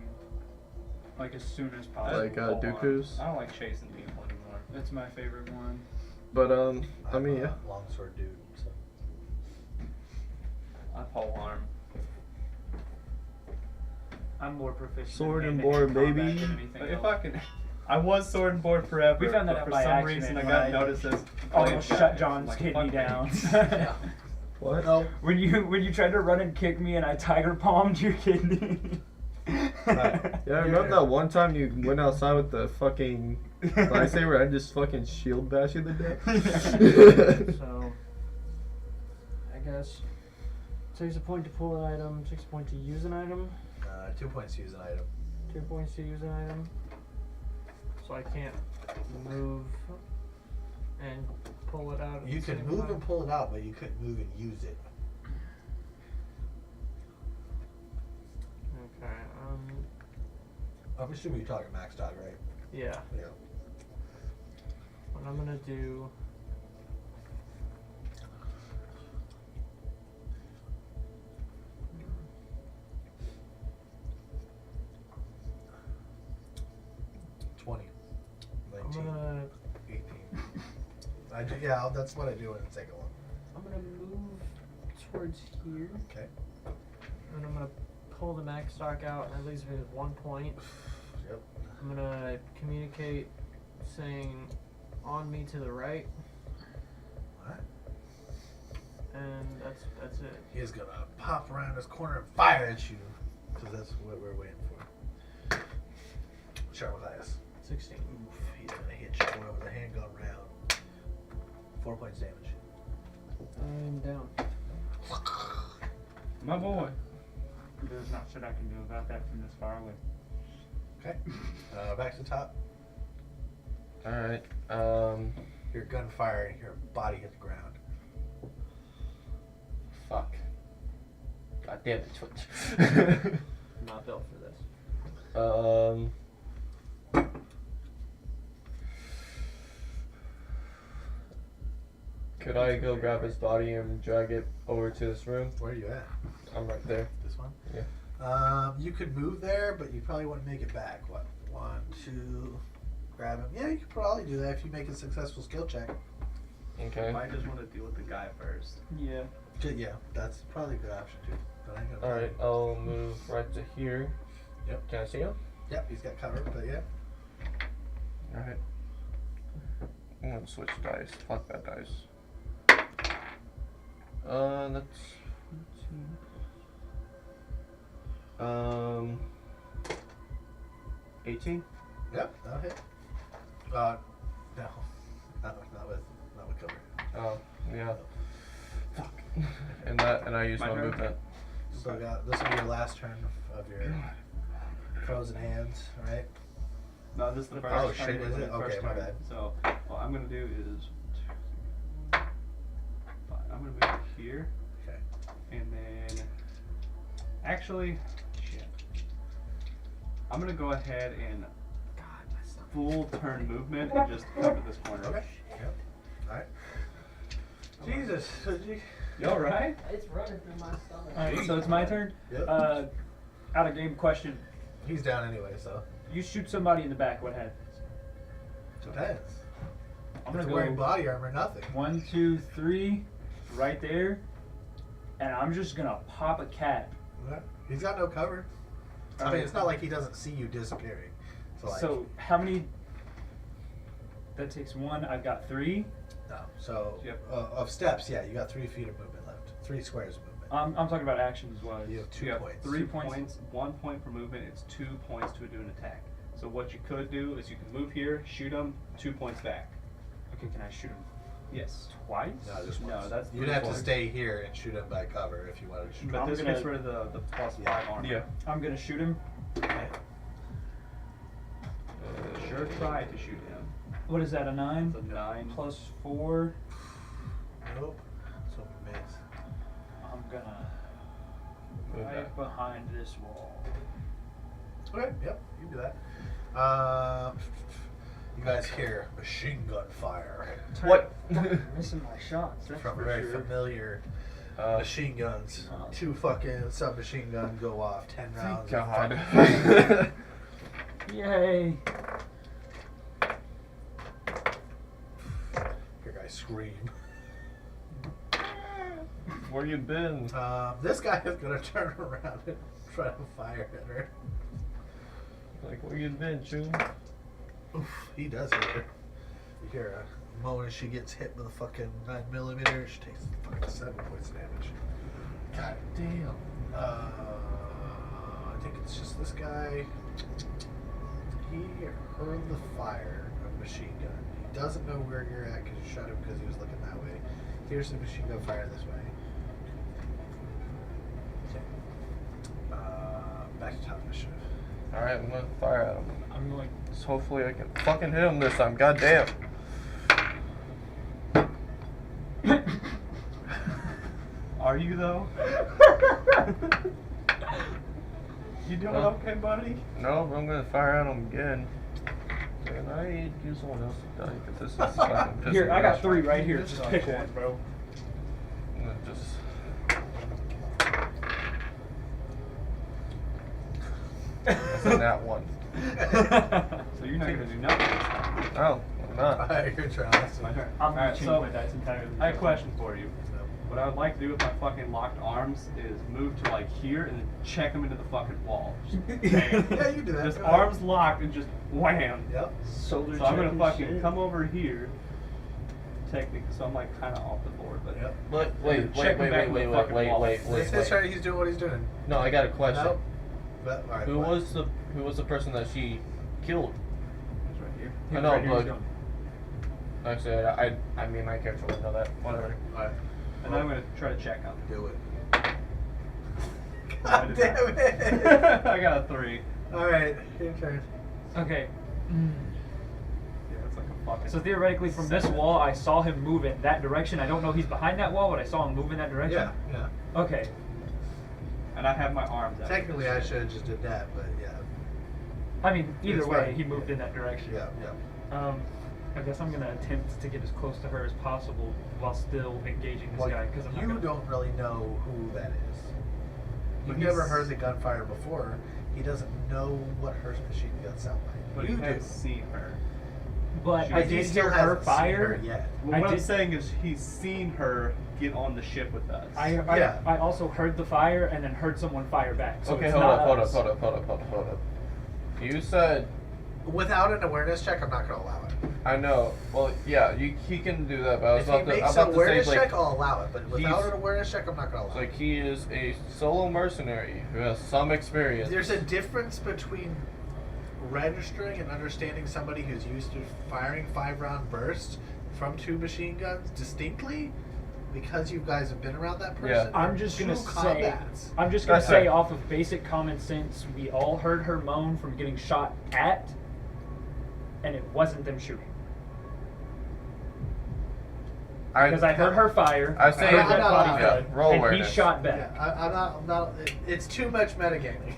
like as soon as possible. Like, Full on. Dooku's? I don't like chasing people anymore. That's my favorite one. but I mean, I'm yeah. a longsword dude. So. I pole arm. I'm more proficient. in Sword and hand-to-hand board, combat baby. than anything If else. I can, I was sword and board forever. We found that but out for by some accident reason I when got I noticed as almost playing shut guys. John's Like, kidney fuck down. Yeah. What? No. When you tried to run and kick me and I tiger palmed your kidney. Yeah, I remember that one time you went outside with the fucking lightsaber and just fucking shield bash you to death? So, I guess 6 a point to pull an item, 6 a point to use an item, 2 points to use an item. 2 points to use an item. So I can't move and pull it out. At You the can same move time. and pull it out, but you couldn't move and use it. Okay. I'm assuming you're talking max dog, right? Yeah. Yeah. What I'm gonna do. $20. I'm 19. gonna 18. Yeah, that's what I do in the second one. I'm gonna move towards here, Okay. and I'm gonna pull the max stock out, and that leaves me with 1 point. Yep. I'm gonna communicate, saying, "On me to the right," Alright. and that's it. He's gonna pop around this corner and fire at you. Because that's what we're waiting for. Sharp with eyes. 16. Oof, he's gonna hit you over the handgun round. 4 points damage. I'm down. My boy. There's not shit I can do about that from this far away. Okay. Back to the top. Alright, Your gunfire and your body hit the ground. fuck. God damn it, Twitch. I'm not built for this. Could I go grab his body and drag it over to this room? Where are you at? I'm right there. This one? Yeah. You could move there, but you probably wouldn't make it back. What? 1, 2. Grab him. Yeah, you could probably do that if you make a successful skill check. Okay. Might just want to deal with the guy first. Yeah. Yeah, that's probably a good option too. But I ain't gonna. Alright, I'll move right to here. Yep. Can I see him? Yep, he's got cover, but yeah. Alright. I'm gonna switch dice. Fuck that dice. That's 18? Yep, that'll hit. No, not with cover. Oh, yeah. Fuck. And I use My my turn? movement. So this will be your last turn of your frozen hands, right? No, this is the first. Oh, turn, shit, is the it? first Okay, my turn. bad. So what I'm gonna do is, fine, I'm gonna move here, Okay. and then, actually, shit, I'm gonna go ahead and full turn movement and just cover this corner. Okay. Yep. Alright. Jesus. You all right? It's running through my stomach. Alright, so it's my turn. Yep. Out of game question. He's down anyway, so. You shoot somebody in the back, what happens? Depends. I'm If gonna you're wearing go body armor, nothing. 1, 2, 3, right there, and I'm just gonna pop a cat. Okay. He's got no cover. I mean, it's not like he doesn't see you disappearing. So how many? That takes 1. I've got 3. No. So Yep. of steps, yeah, you got 3 feet of movement left. 3 squares of movement. I'm talking about actions as well. You have 2 You have points. 3 points. points, 1 point for movement. It's 2 points to do an attack. So what you could do is you can move here, shoot him, 2 points back. Okay, can I shoot him Yes. twice? No, just No, once. that's You'd 3 have to points. stay here and shoot him by cover if you wanted to shoot. But I'm this gonna- gets rid of the plus Yeah. 5 armor. Yeah. I'm gonna shoot him. Sure, try to shoot him. What is that? A 9 It's a 9. plus 4. Nope. So miss. I'm gonna Move right back. behind this wall. Okay. Yep. You can do that. You guys hear machine gun fire What? Missing my shots. That's from for very sure. familiar machine guns. Oh. 2 fucking submachine gun go off. 10 rounds. of God. fire. Yay! Your guys scream. Where you been? This guy is gonna turn around and try to fire at her. Like, where you been, Chew? Oof, he does hit her. You hear a moan as she gets hit with a fucking 9mm. She takes fucking 7 points of damage. God damn. I think it's just this guy. He heard the fire of a machine gun. He doesn't know where you're at because you shot him because he was looking that way. Here's the machine gun fire this way. Okay. Back to top initiative. Alright, I'm gonna fire at him. I'm like, So hopefully I can fucking hit him this time. God damn. Are you though? You doing okay, buddy? No, I'm gonna fire at him again. Can I use someone else's die? Because this is fucking pissing here, me I got off. 3 right here. This Just sucks, pick man. one, bro. I'm gonna just. That's in that one. So you're not gonna do nothing this time. No, I'm not. Alright, your turn. It's my turn. I'm gonna Alright, change so my dice entirely. I have a question for you. What I would like to do with my fucking locked arms is move to like here and then check them into the fucking wall. Just bam. Yeah, you do that. Just Go ahead. arms locked and just wham. Yep. Solar So I'm gonna check fucking and shit. come over here. Technically, so I'm like kind of off the board, but Yep. Wait. It's his turn. He's doing what he's doing. No, I got a question. Nope. But, all right, Who what? was the person that she killed? it's right here. I know, but actually, I mean, my character would know that. Whatever. Alright. And then I'm gonna try to check on Do it. I God did damn not. it! I got a 3. Alright, your turn. Okay. Yeah, it's like a fucking. So theoretically, from this wall, I saw him move in that direction. I don't know he's behind that wall, but I saw him move in that direction. Yeah, yeah. Okay. And I have my arms out. Technically, I should have just did that, but yeah. I mean, either It's way, fine. he moved in that direction. Yeah, yeah. I guess I'm gonna attempt to get as close to her as possible while still engaging this Well, guy because I'm not you gonna... don't really know who that is. You've But never he's- heard the gunfire before. He doesn't know what her machine gun sound like. But you he do. has seen her. But She- I He did still hear her hasn't seen fire. her yet. Well, I what I'm did- saying is he's seen her get on the ship with us. Yeah. I also heard the fire and then heard someone fire back. So Okay, it's hold not up. us. You said, Without an awareness check, I'm not going to allow it. I know. Well, yeah, he can do that, but I was If he about to, I'm makes an about to say, awareness like, check, I'll allow it. But without he's- an awareness check, I'm not going to it's allow like it. he is a solo mercenary who has some experience. There's a difference between registering and understanding somebody who's used to firing 5-round bursts from 2 machine guns distinctly, because you guys have been around that person. Yeah. I'm just gonna True say, combats. I'm just gonna That's say right. off of basic common sense, we all heard her moan from getting shot at, and it wasn't them shooting. Because I heard her fire. I say- heard I'm that not body allowed. thud, Yeah, roll and awareness. he shot Yeah, back. I'm not. It's too much metagaming.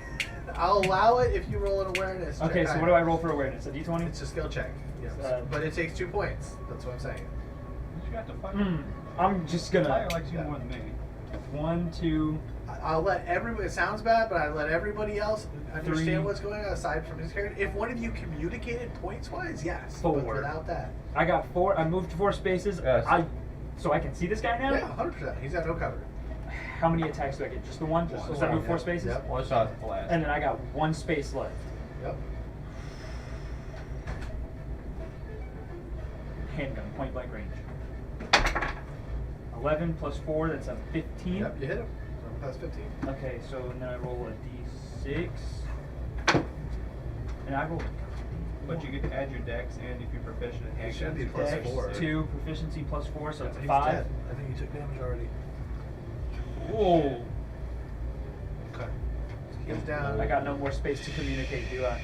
I'll allow it if you roll an awareness check. Okay, so what do I roll for awareness? A d20? It's a skill check. Yes. But it takes 2 points. That's what I'm saying. You got to fight. I'm just Fire gonna. likes you Yeah. more than me. 1, 2. I'll let everybody. It sounds bad, but I let everybody else understand 3. what's going on aside from his character. If one of you communicated points wise, yes. 4. But without that, I got 4. I moved 4 spaces. Yes. So I can see this guy now. yeah, 100%. He's got no cover. How many attacks do I get? Just the one? Just Does the that one, move 4 yeah. spaces? Yep. One shot. The last. And then I got 1 space left. Yep. Handgun, point blank range. 11 plus 4, that's a 15. Yep. You hit him. That's 15. Okay, so and then I roll a d6. And I roll But you get to add your dex and if you're proficient in It should be handguns. plus dex, 4. 2, proficiency plus 4, so it's He's 5. dead. I think he took damage already. Whoa. Okay. He's down. I got no more space to communicate, do I?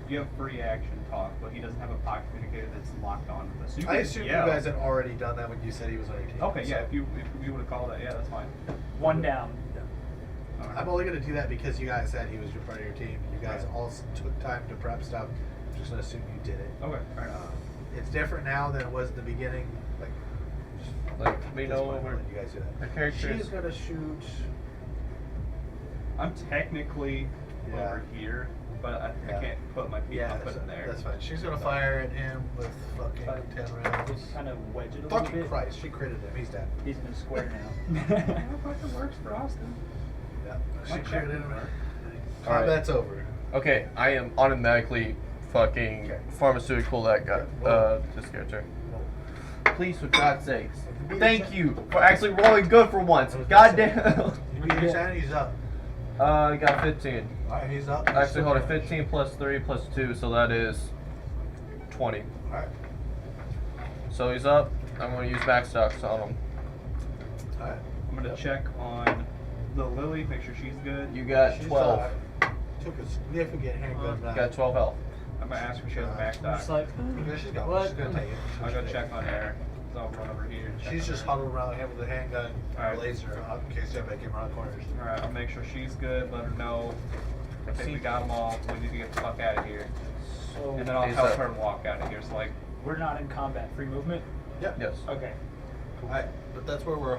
You have free action talk, but he doesn't have a pocket communicator that's locked on to this. You I can assume yell. you guys had already done that when you said he was on your team. Okay, yeah. so- If you would have called that, yeah, that's fine. 1 down. All right. I'm only going to do that because you guys said he was your part of your team. You guys Right. all took time to prep stuff. I'm just going to assume you did it. Okay, fair enough. It's different now than it was in the beginning. Like, Like, we this know point, I'll where let you guys do that. the character She's is. going to shoot. I'm technically Yeah. over here, but I Yeah. can't put my feet Yeah, up in there. that's fine. She's going to fire at him with fucking 10 rounds. Just kind of wedge it a little Fucking bit. Christ, she critted him. He's dead. He's in a square now. Yeah, fucking works for Austin. Yeah, she My critted him. crack. Combat's over. Okay, I am automatically fucking pharmaceutical that guy. This character. Please, for God's sakes. Thank you for actually rolling good for once. God damn. You beat your sanity's up. I got 15. Alright, he's up. He's Actually, still hold it. damaged. 15 plus 3 plus 2, so that is 20. Alright. So he's up. I'm going to use backstocks on him. Alright. I'm gonna check on the Lily, make sure she's good. You got She's, 12. Took a significant handgun You back. got 12 health. I'm gonna ask if she has a I'm backstock. just like, Yeah, she's got What? one. She's gonna take it. I'll go check on her. So I'll run over here. And check She's on just her. huddled around him with a handgun and Alright. a laser in case anybody came around corners. Alright, I'll make sure she's good. Let her know. I think we got them all. We need to get the fuck out of here. so And then I'll Is help that- her walk out of here. So like, We're not in combat. Free movement. Yep. Yes. Okay. Alright, but that's where we're